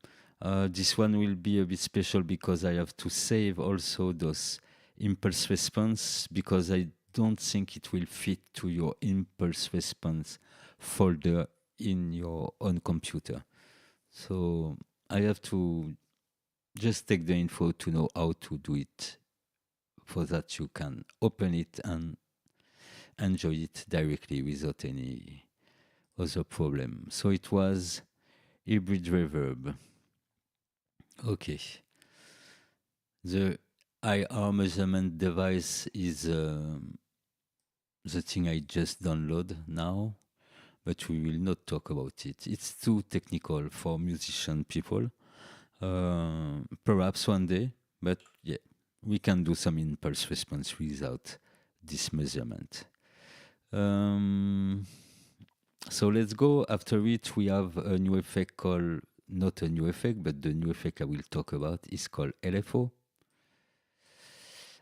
will be a bit special because I have to save also those impulse response, because I don't think it will fit to your impulse response folder in your own computer. So I have to just take the info to know how to do it, for that you can open it and enjoy it directly without any other problem. So it was hybrid reverb. Okay. The IR measurement device is the thing I just download now, but we will not talk about it. It's too technical for musician people. Perhaps one day, but yeah, we can do some impulse response without this measurement. So let's go. After it, we have a new effect called, not a new effect, but the new effect I will talk about is called LFO.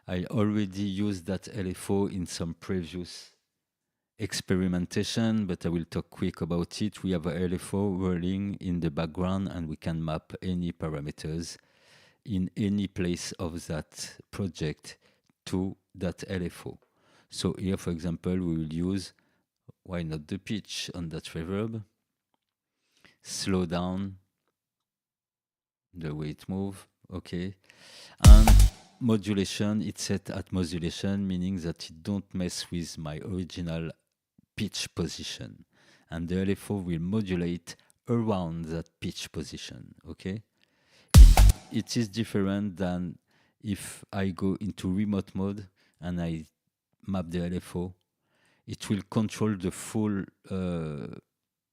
I already used that LFO in some previous experimentation, but I will talk quick about it. We have a LFO rolling in the background, and we can map any parameters in any place of that project to that LFO. So here, for example, we will use, why not the pitch on that reverb, slow down the way it moves, okay, and modulation, it's set at modulation, meaning that it don't mess with my original pitch position, and the LFO will modulate around that pitch position, okay. It is different than if I go into remote mode and I map the LFO. It will control the full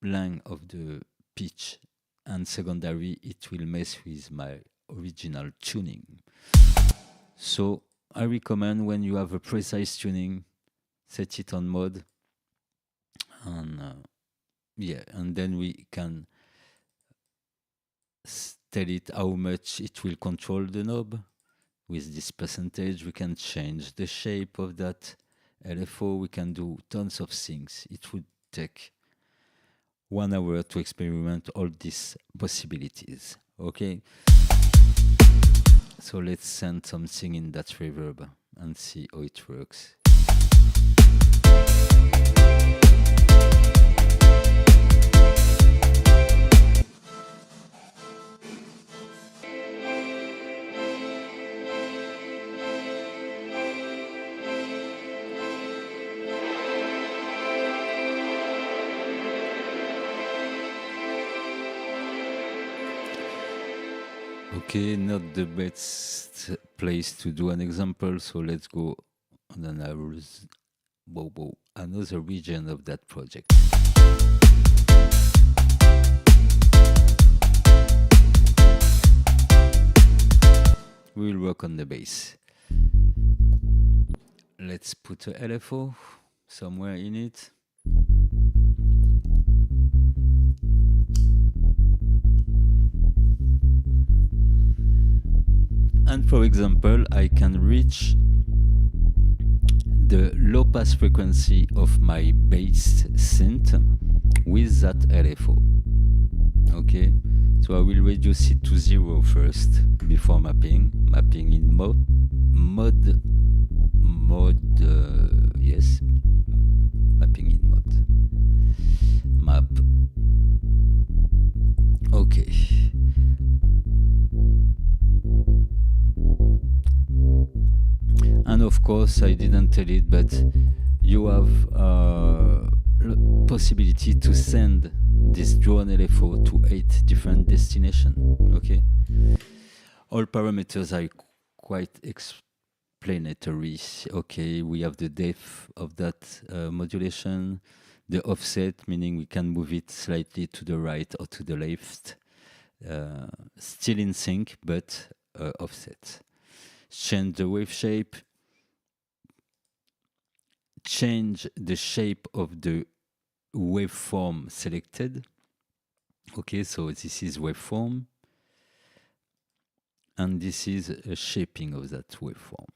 line of the pitch, and secondary, it will mess with my original tuning. So I recommend when you have a precise tuning, set it on mode, and and then we can tell it how much it will control the knob. With this percentage, we can change the shape of that LFO. We can do tons of things. It would take 1 hour to experiment all these possibilities. Okay, so let's send something in that reverb and see how it works. Okay, not the best place to do an example, so let's go on another region of that project. We will work on the bass. Let's put a LFO somewhere in it. And for example, I can reach the low pass frequency of my bass synth with that LFO. Okay, so I will reduce it to 0 first before mapping in yes, mapping in mode, map. Okay. And of course, I didn't tell it, but you have possibility to send this drone LFO to 8 different destinations. Okay, all parameters are quite explanatory. Okay, we have the depth of that modulation, the offset, meaning we can move it slightly to the right or to the left, still in sync, but offset. Change the wave shape, change the shape of the waveform selected. Okay, so this is waveform, and this is a shaping of that waveform.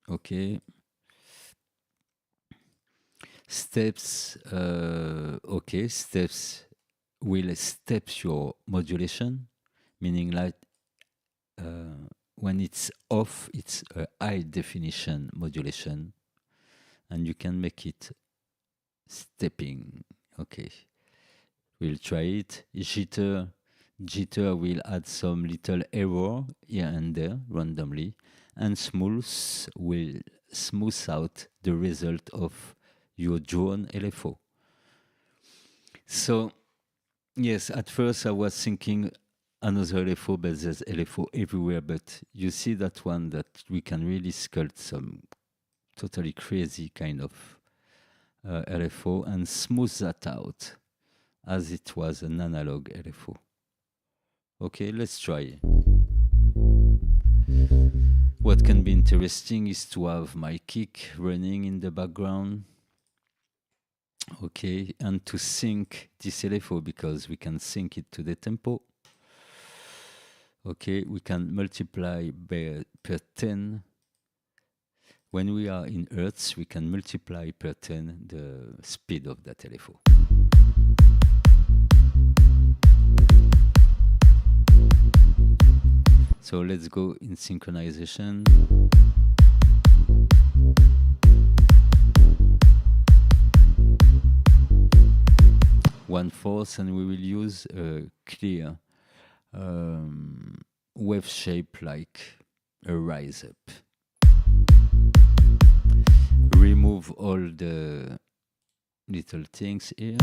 Okay. Steps, okay, steps will step your modulation, meaning like when it's off, it's a high definition modulation, and you can make it stepping. Okay, we'll try it. Jitter will add some little error here and there randomly, and smooth will smooth out the result of your drone LFO. So yes, at first I was thinking another LFO, but there's LFO everywhere. But you see that one that we can really sculpt some totally crazy kind of LFO and smooth that out as it was an analog LFO. Okay, let's try. What can be interesting is to have my kick running in the background. Okay, and to sync this LFO, because we can sync it to the tempo. Okay, we can multiply per 10. When we are in hertz, we can multiply per 10 the speed of that LFO. So let's go in synchronization. One-fourth, and we will use a clear wave shape like a rise up. Remove all the little things here.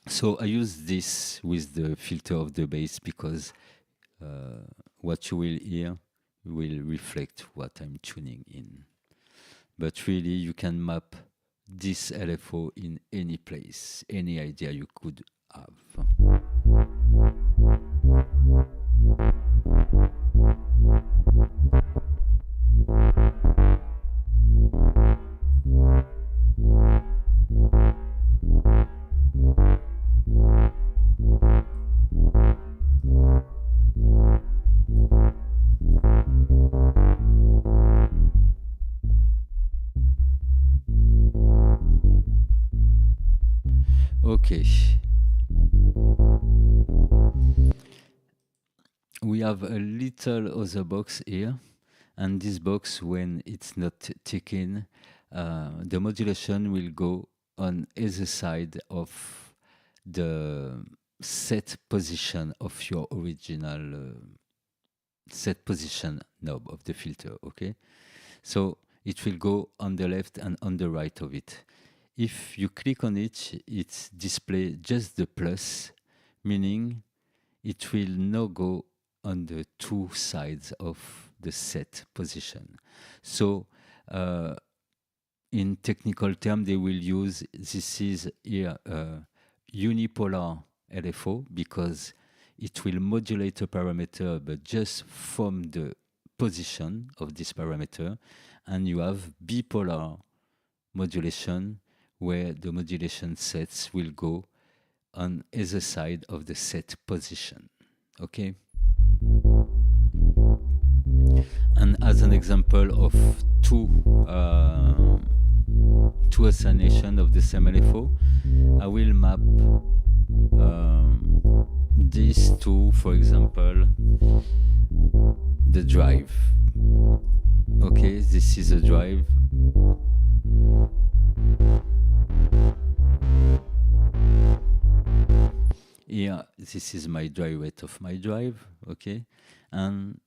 So I use this with the filter of the bass because what you will hear will reflect what I'm tuning in. But really, you can map this LFO in any place, any idea you could have. Okay. We have a little other box here, and this box, when it's not ticking, the modulation will go on either side of the set position of your original set position knob of the filter, okay? So it will go on the left and on the right of it. If you click on it, it displays just the plus, meaning it will now go on the two sides of the set position. So in technical terms, they will use, this is here unipolar LFO, because it will modulate a parameter, but just from the position of this parameter. And you have bipolar modulation, where the modulation sets will go on either side of the set position. Okay? And as an example of two assignation of the same LFO, I will map these two, for example, the drive. Okay, this is a drive. Here, this is my drive rate of my drive, okay? And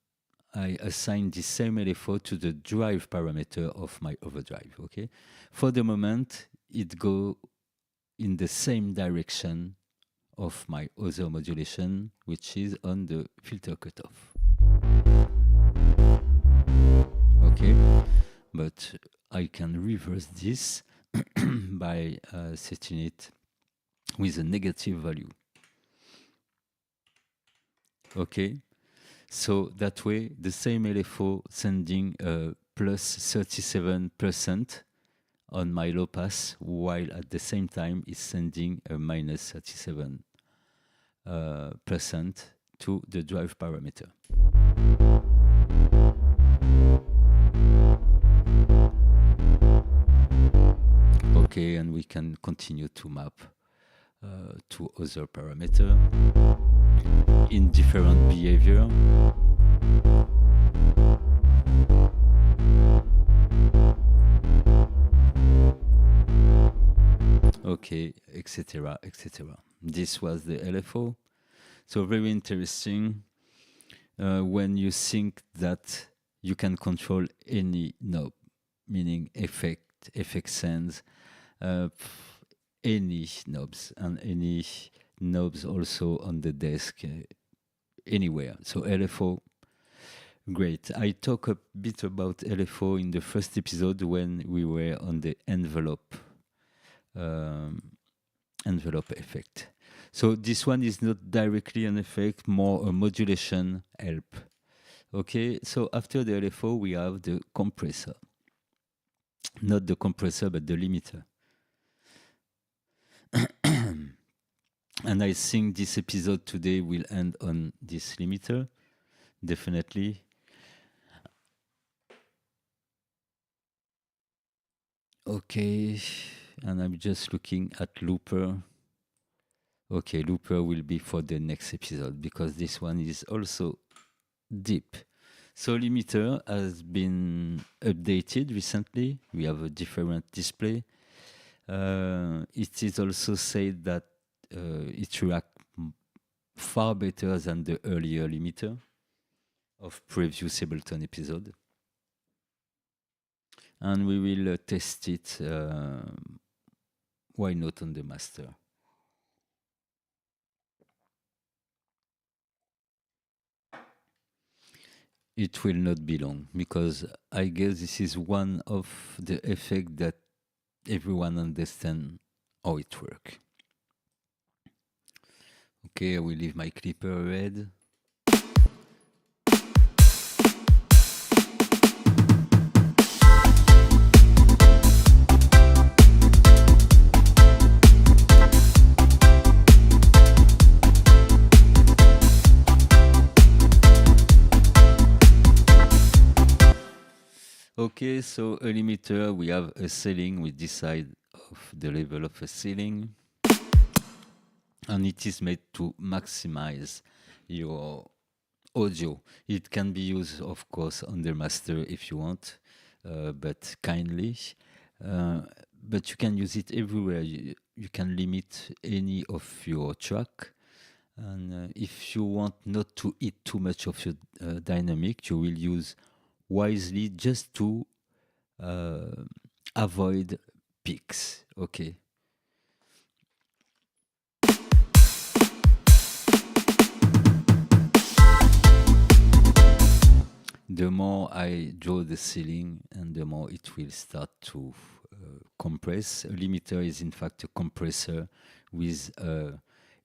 I assign the same LFO to the drive parameter of my overdrive, okay? For the moment, it go in the same direction of my other modulation, which is on the filter cutoff. Okay, but I can reverse this by setting it with a negative value. Okay, so that way the same LFO sending plus 37% on my low pass, while at the same time is sending a minus 37% to the drive parameter. Okay, and we can continue to map to other parameters in different behavior. Okay, etc., etc. This was the LFO. So very interesting when you think that you can control any knob, meaning effect sends, any knobs, and any knobs also on the desk, anywhere. So LFO, great. I talked a bit about LFO in the first episode when we were on the envelope effect. So this one is not directly an effect, more a modulation help. Okay, so after the LFO, we have the compressor. Not the compressor, but the limiter. And I think this episode today will end on this limiter, definitely. Okay, and I'm just looking at looper. Okay, looper will be for the next episode, because this one is also deep. So limiter has been updated recently. We have a different display. It is also said that it reacts far better than the earlier limiter of previous Ableton episode. And we will test it, why not on the master. It will not be long because I guess this is one of the effects that everyone understands how it works. Okay, I will leave my clipper red. Okay, so a limiter, we have a ceiling, we decide of the level of a ceiling, and it is made to maximize your audio. It can be used, of course, on the master if you want, but kindly. But you can use it everywhere. You can limit any of your track. And if you want not to eat too much of your dynamic, you will use wisely just to avoid peaks. Okay. The more I draw the ceiling, and the more it will start to compress. A limiter is in fact a compressor with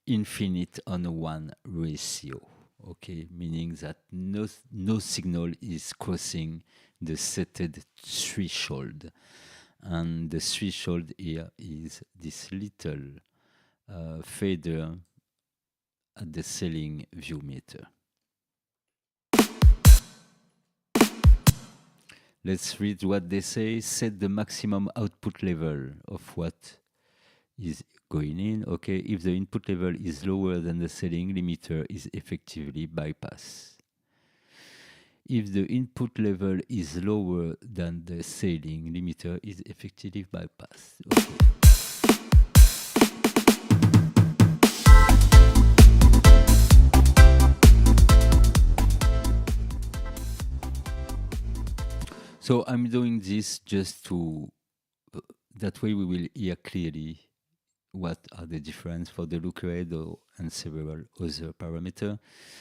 infinite on one ratio. Okay, meaning that no signal is crossing the setted threshold, and the threshold here is this little fader at the ceiling view meter. Let's read what they say. Set the maximum output level of what is going in. Okay, if the input level is lower than the ceiling, limiter is effectively bypassed. If the input level is lower than the ceiling, limiter is effectively bypassed. Okay. So I'm doing this just to, that way we will hear clearly what are the difference for the look rate and several other parameters.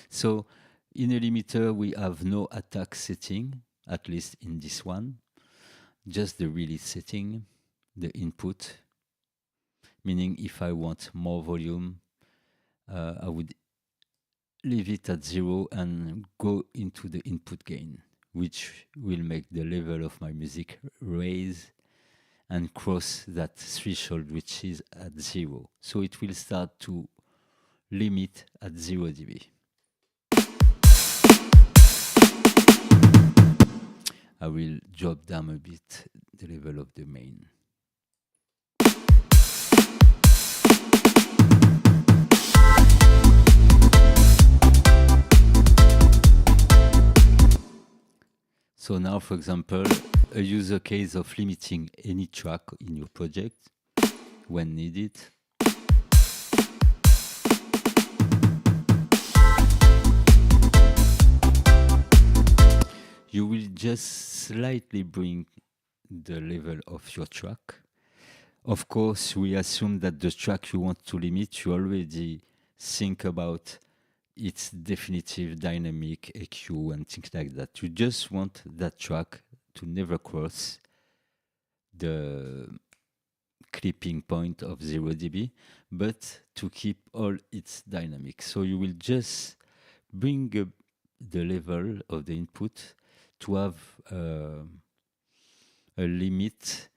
So in a limiter, we have no attack setting, at least in this one, just the release setting, the input, meaning if I want more volume, I would leave it at 0 and go into the input gain, which will make the level of my music raise and cross that threshold, which is at 0. So it will start to limit at 0 dB. I will drop down a bit the level of the main. So now, for example, a user case of limiting any track in your project when needed. You will just slightly bring the level of your track. Of course, we assume that the track you want to limit, you already think about its definitive dynamic EQ and things like that. You just want that track to never cross the clipping point of 0 dB, but to keep all its dynamics. So you will just bring up the level of the input to have a limit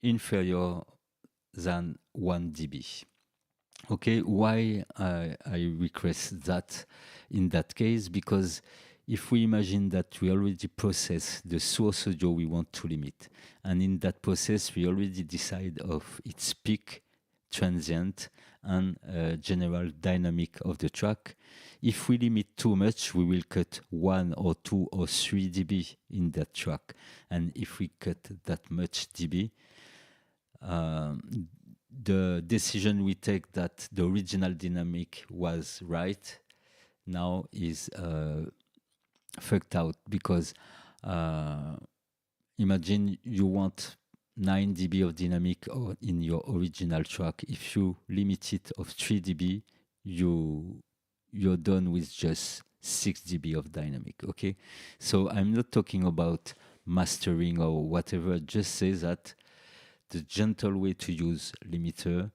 inferior than 1 dB. Okay, why I request that in that case? Because if we imagine that we already process the source audio we want to limit, and in that process we already decide of its peak, transient, and general dynamic of the track. If we limit too much, we will cut 1 or 2 or 3 dB in that track. And if we cut that much dB, the decision we take that the original dynamic was right now is fucked out, because imagine you want 9 dB of dynamic in your original track. If you limit it of 3 dB, you're done with just 6 dB of dynamic. Okay, so I'm not talking about mastering or whatever. Just say that the gentle way to use limiter,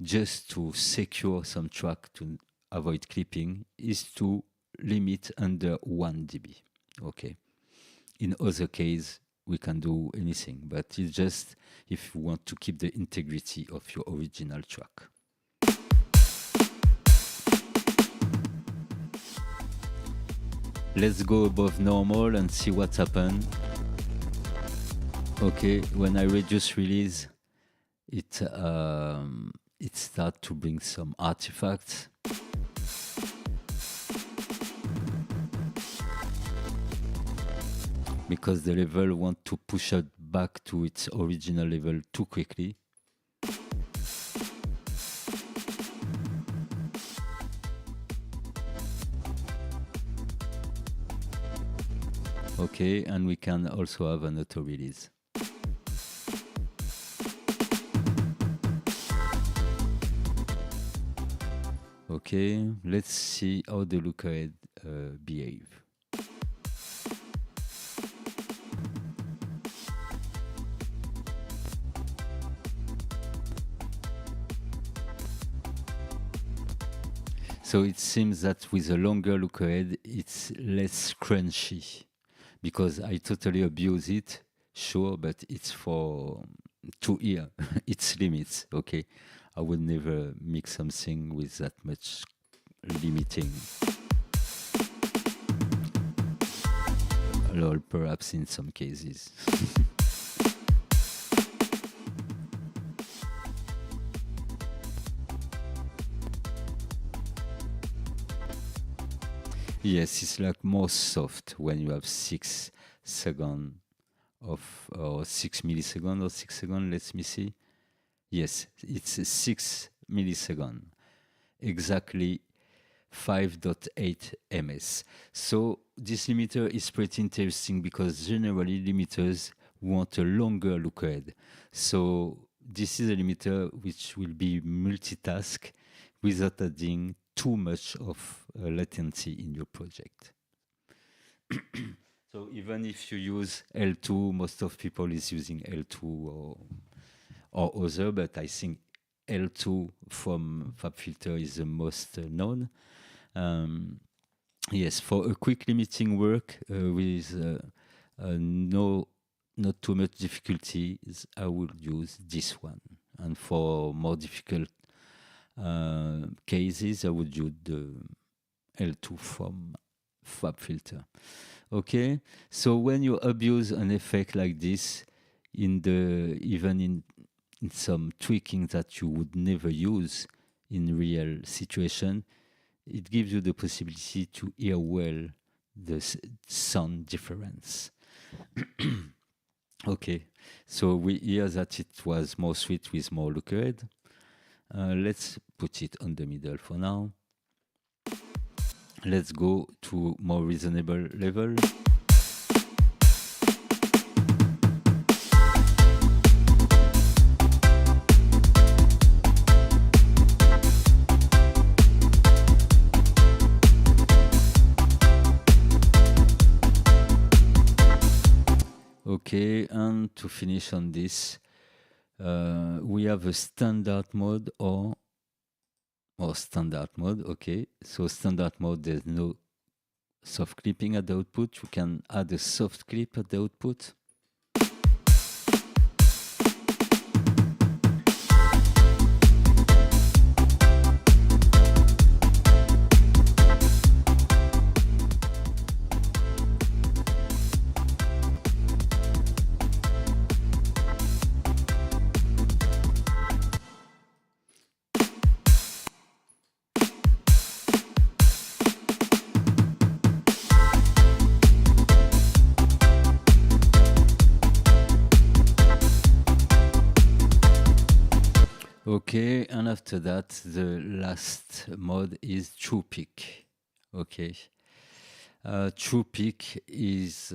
just to secure some track to avoid clipping, is to limit under 1 dB. Okay. In other case, we can do anything, but it's just if you want to keep the integrity of your original track. Let's go above normal and see what's happened. Okay, when I reduce release, it starts to bring some artifacts. Because the level wants to push it back to its original level too quickly. Okay, and we can also have an auto release. Okay, let's see how the lookahead behave. So it seems that with a longer look ahead, it's less crunchy, because I totally abuse it, sure, but it's for to hear its limits. Okay, I would never mix something with that much limiting. Lol, perhaps in some cases. Yes, it's like more soft when you have 6 seconds of, or 6 milliseconds or 6 seconds. Let me see. Yes, it's 6 milliseconds. Exactly 5.8 ms. So this limiter is pretty interesting because generally limiters want a longer look ahead. So this is a limiter which will be multitask without adding too much of latency in your project. So even if you use L2, most of people is using L2 or other, but I think L2 from FabFilter is the most known. Yes, for a quick limiting work with not too much difficulties, I would use this one. And for more difficult cases, I would use the L2 from FabFilter. Okay, so when you abuse an effect like this, even in some tweaking that you would never use in real situation, it gives you the possibility to hear well the sound difference. Okay, so we hear that it was more sweet with more look ahead. Let's put it on the middle for now. Let's go to more reasonable level. Okay, and to finish on this, we have a standard mode or standard mode. Okay, so standard mode, there's no soft clipping at the output. You can add a soft clip at the output. Okay, and after that, the last mode is true peak. Okay, true peak is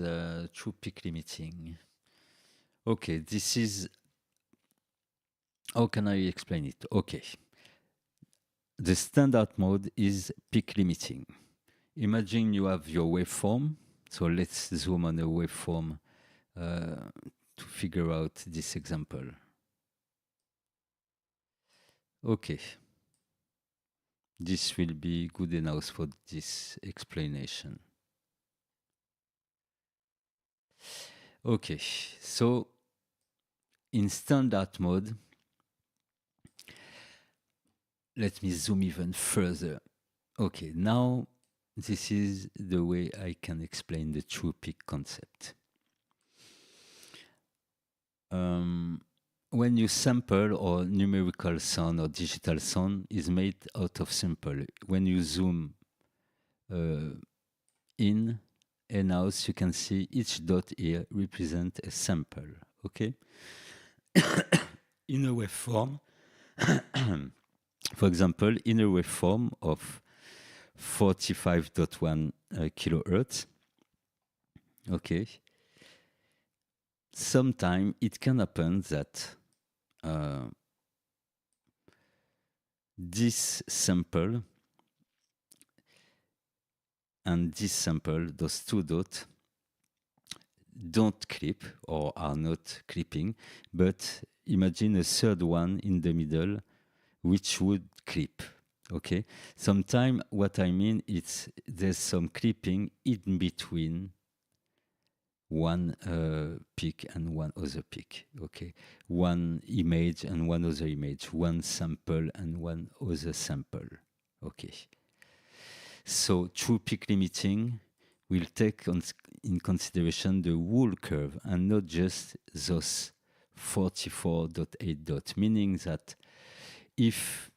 true peak limiting. Okay, this is, how can I explain it? Okay, the standard mode is peak limiting. Imagine you have your waveform. So let's zoom on a waveform to figure out this example. Okay. This will be good enough for this explanation. Okay, so in standard mode, let me zoom even further. Okay, now this is the way I can explain the true peak concept. When you sample or numerical sound or digital sound is made out of sample. When you zoom in and out, you can see each dot here represent a sample. Okay. In a waveform, for example, in a waveform of 45.1 kilohertz, okay, sometimes it can happen that this sample and this sample, those two dots, don't clip or are not clipping, but imagine a third one in the middle which would clip. Okay, sometimes what I mean is there's some clipping in between one peak and one other peak. Okay, one image and one other image, one sample and one other sample. Okay, so true peak limiting will take in consideration the whole curve and not just those 44.8 dots, meaning that if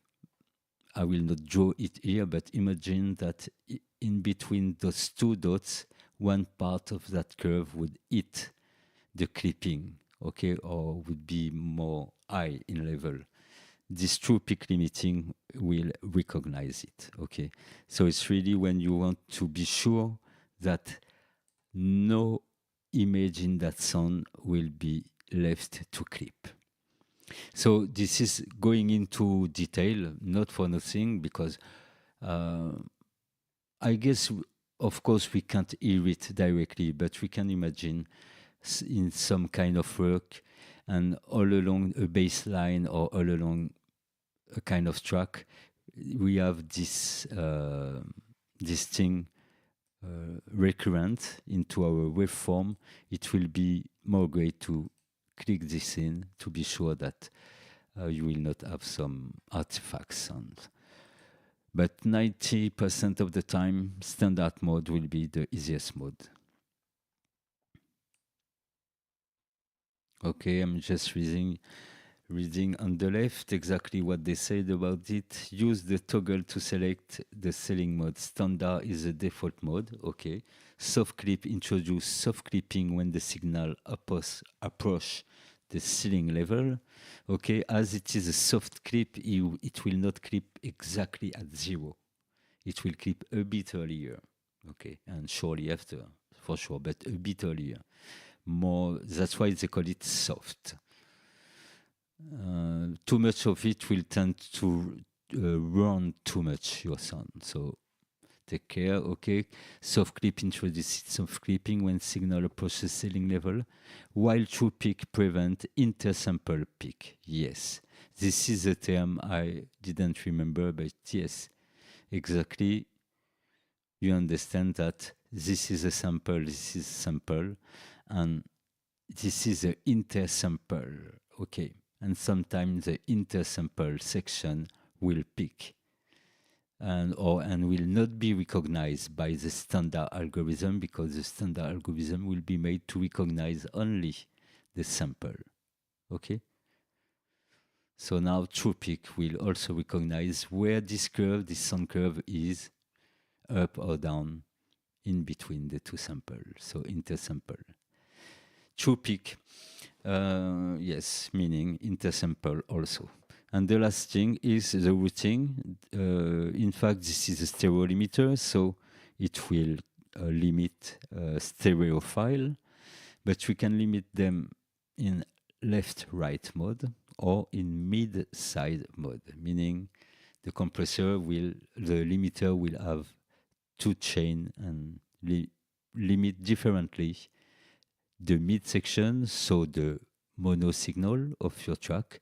I will not draw it here, but imagine that in between those two dots, one part of that curve would hit the clipping, okay, or would be more high in level. This true peak limiting will recognize it, okay? So it's really when you want to be sure that no image in that sound will be left to clip. So this is going into detail, not for nothing, because I guess, of course, we can't hear it directly, but we can imagine in some kind of work and all along a bass line or all along a kind of track, we have this thing recurrent into our waveform. It will be more great to click this in to be sure that you will not have some artifact sound. But 90% of the time, standard mode will be the easiest mode. Okay, I'm just reading on the left exactly what they said about it. Use the toggle to select the ceiling mode. Standard is the default mode. Okay. Soft clip introduce soft clipping when the signal approach the ceiling level. Okay, as it is a soft clip, it will not clip exactly at 0. It will clip a bit earlier. Okay, and shortly after, for sure, but a bit earlier. More. That's why they call it soft. Too much of it will tend to run too much your sound. So take care. Okay, soft clip introduces soft clipping when signal approaches ceiling level, while true peak prevent intersample peak. Yes, this is a term I didn't remember, but yes, exactly. You understand that this is a sample, this is a sample, and this is an intersample. Okay, and sometimes the intersample section will peak and will not be recognized by the standard algorithm, because the standard algorithm will be made to recognize only the sample. Okay, so now true peak will also recognize where this curve, this sound curve, is up or down in between the two samples, so intersample. True peak, yes, meaning intersample also. And the last thing is the routing. In fact, this is a stereo limiter, so it will limit stereo file, but we can limit them in left-right mode or in mid-side mode, meaning the limiter will have two chain and limit differently the mid section, so the mono signal of your track,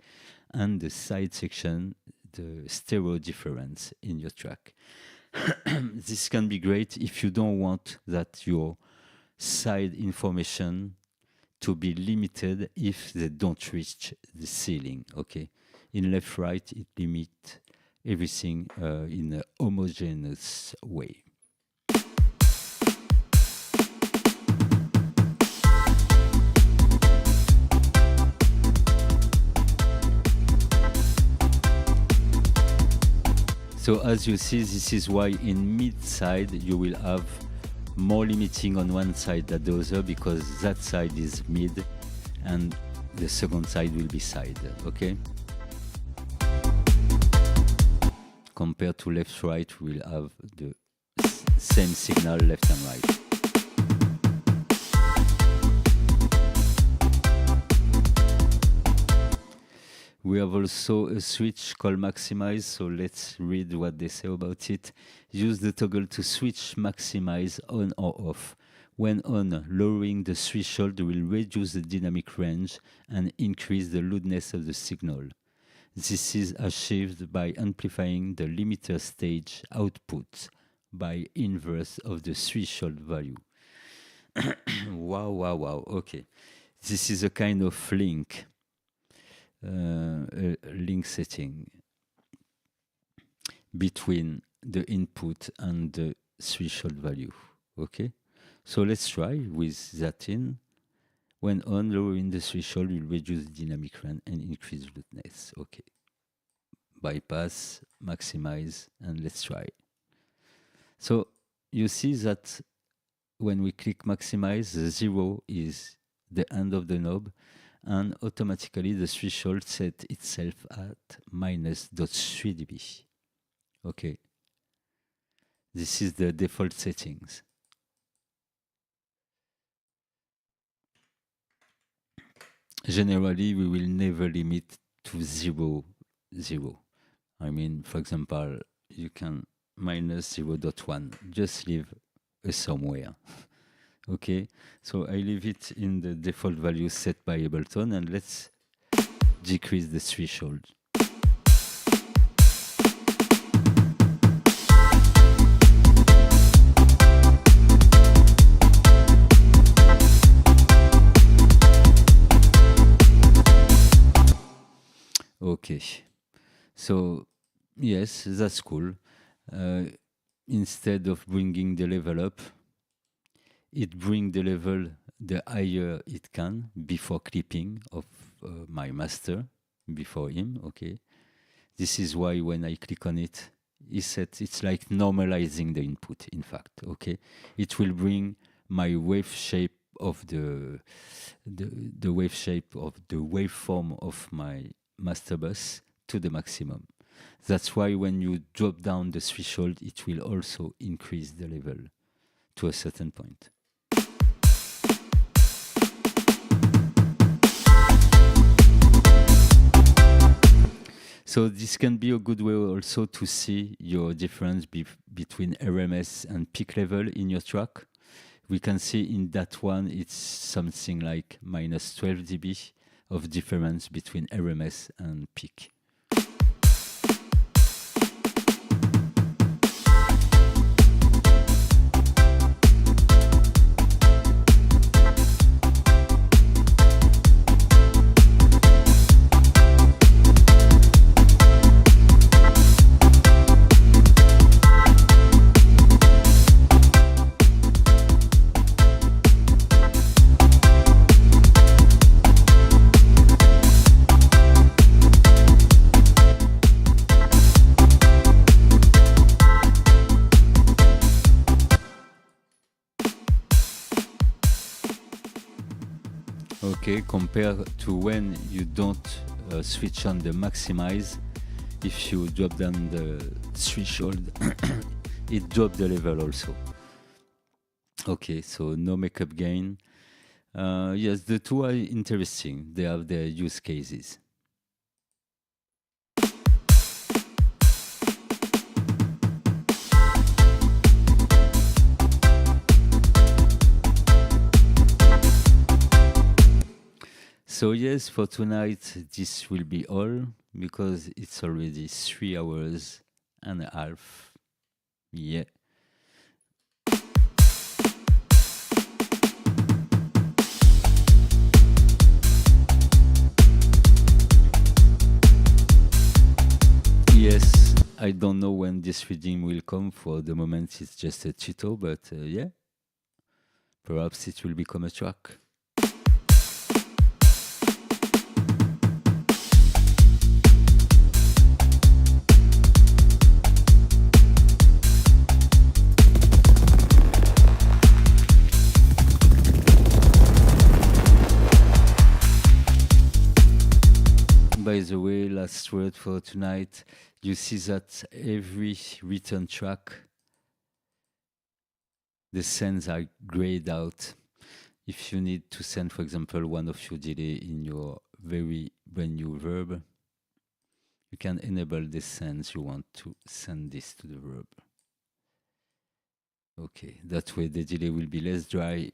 and the side section, the stereo difference in your track. This can be great if you don't want that your side information to be limited if they don't reach the ceiling. Okay, in left right it limits everything in a homogeneous way. So as you see, this is why in mid side you will have more limiting on one side than the other, because that side is mid and the second side will be side. Okay, compared to left right, we'll have the same signal left and right. We have also a switch called maximize, so let's read what they say about it. Use the toggle to switch maximize on or off. When on, lowering the threshold will reduce the dynamic range and increase the loudness of the signal. This is achieved by amplifying the limiter stage output by inverse of the threshold value. Wow. Okay. This is a kind of link. Link setting between the input and the threshold value. Okay, so let's try with that in. When on, lowering the threshold will reduce the dynamic range and increase loudness. Okay, bypass, maximize, and let's try. So you see that when we click maximize, the 0 is the end of the knob, and automatically the threshold set itself at -0.3 dB. Okay, this is the default settings. Generally, we will never limit to 0, 0. I mean, for example, you can -0.1, just leave a somewhere. Okay, so I leave it in the default value set by Ableton, and let's decrease the threshold. Okay, so yes, that's cool. Instead of bringing the level up, it brings the level the higher it can before clipping of my master, before him. Okay, this is why when I click on it, it's like normalizing the input. In fact, okay, it will bring my wave shape of the wave shape of the waveform of my master bus to the maximum. That's why when you drop down the threshold, it will also increase the level to a certain point. So this can be a good way also to see your difference between RMS and peak level in your track. We can see in that one, it's something like -12 dB of difference between RMS and peak. Okay, compared to when you don't switch on the maximize, if you drop down the threshold, it drops the level also. Okay, so no makeup gain. Yes, the two are interesting. They have their use cases. So yes, for tonight, this will be all because it's already 3 hours and a half. Yeah. Yes, I don't know when this reading will come. For the moment, it's just a tuto, but yeah, perhaps it will become a track. By the way, last word for tonight, you see that every written track, the sends are grayed out. If you need to send, for example, one of your delay in your very brand new verb, you can enable the sends you want to send this to the verb. Okay, that way the delay will be less dry.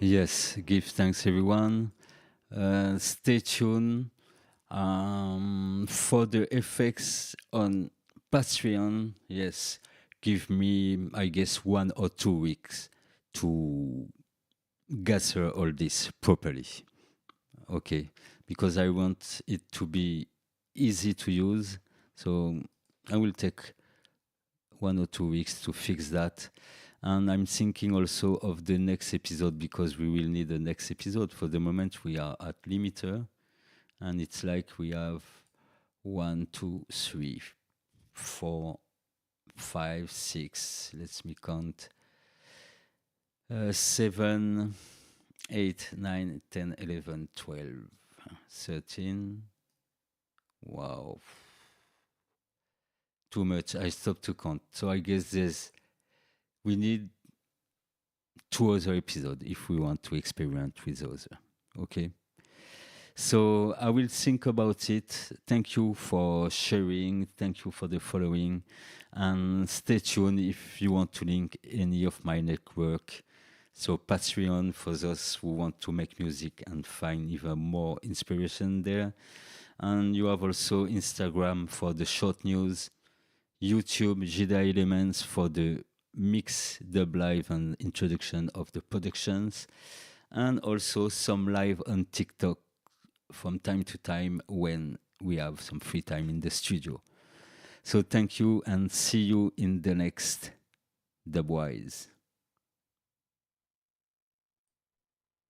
Yes, give thanks everyone. Stay tuned for the effects on Patreon. Yes, give me, I guess, 1 or 2 weeks to gather all this properly. Okay, because I want it to be easy to use. So I will take 1 or 2 weeks to fix that. And I'm thinking also of the next episode because we will need the next episode. For the moment, we are at limiter, and it's like we have 1, 2, 3, 4, 5, 6. Let me count. 7, 8, 9, 10, 11, 12, 13. Wow. Too much. I stopped to count. So I guess we need 2 other episodes if we want to experiment with those. Okay. So I will think about it. Thank you for sharing. Thank you for the following. And stay tuned if you want to link any of my network. So Patreon for those who want to make music and find even more inspiration there. And you have also Instagram for the short news, YouTube, Jedi Elements for the mix, dub live, and introduction of the productions, and also some live on TikTok from time to time when we have some free time in the studio. So thank you and see you in the next Dubwise.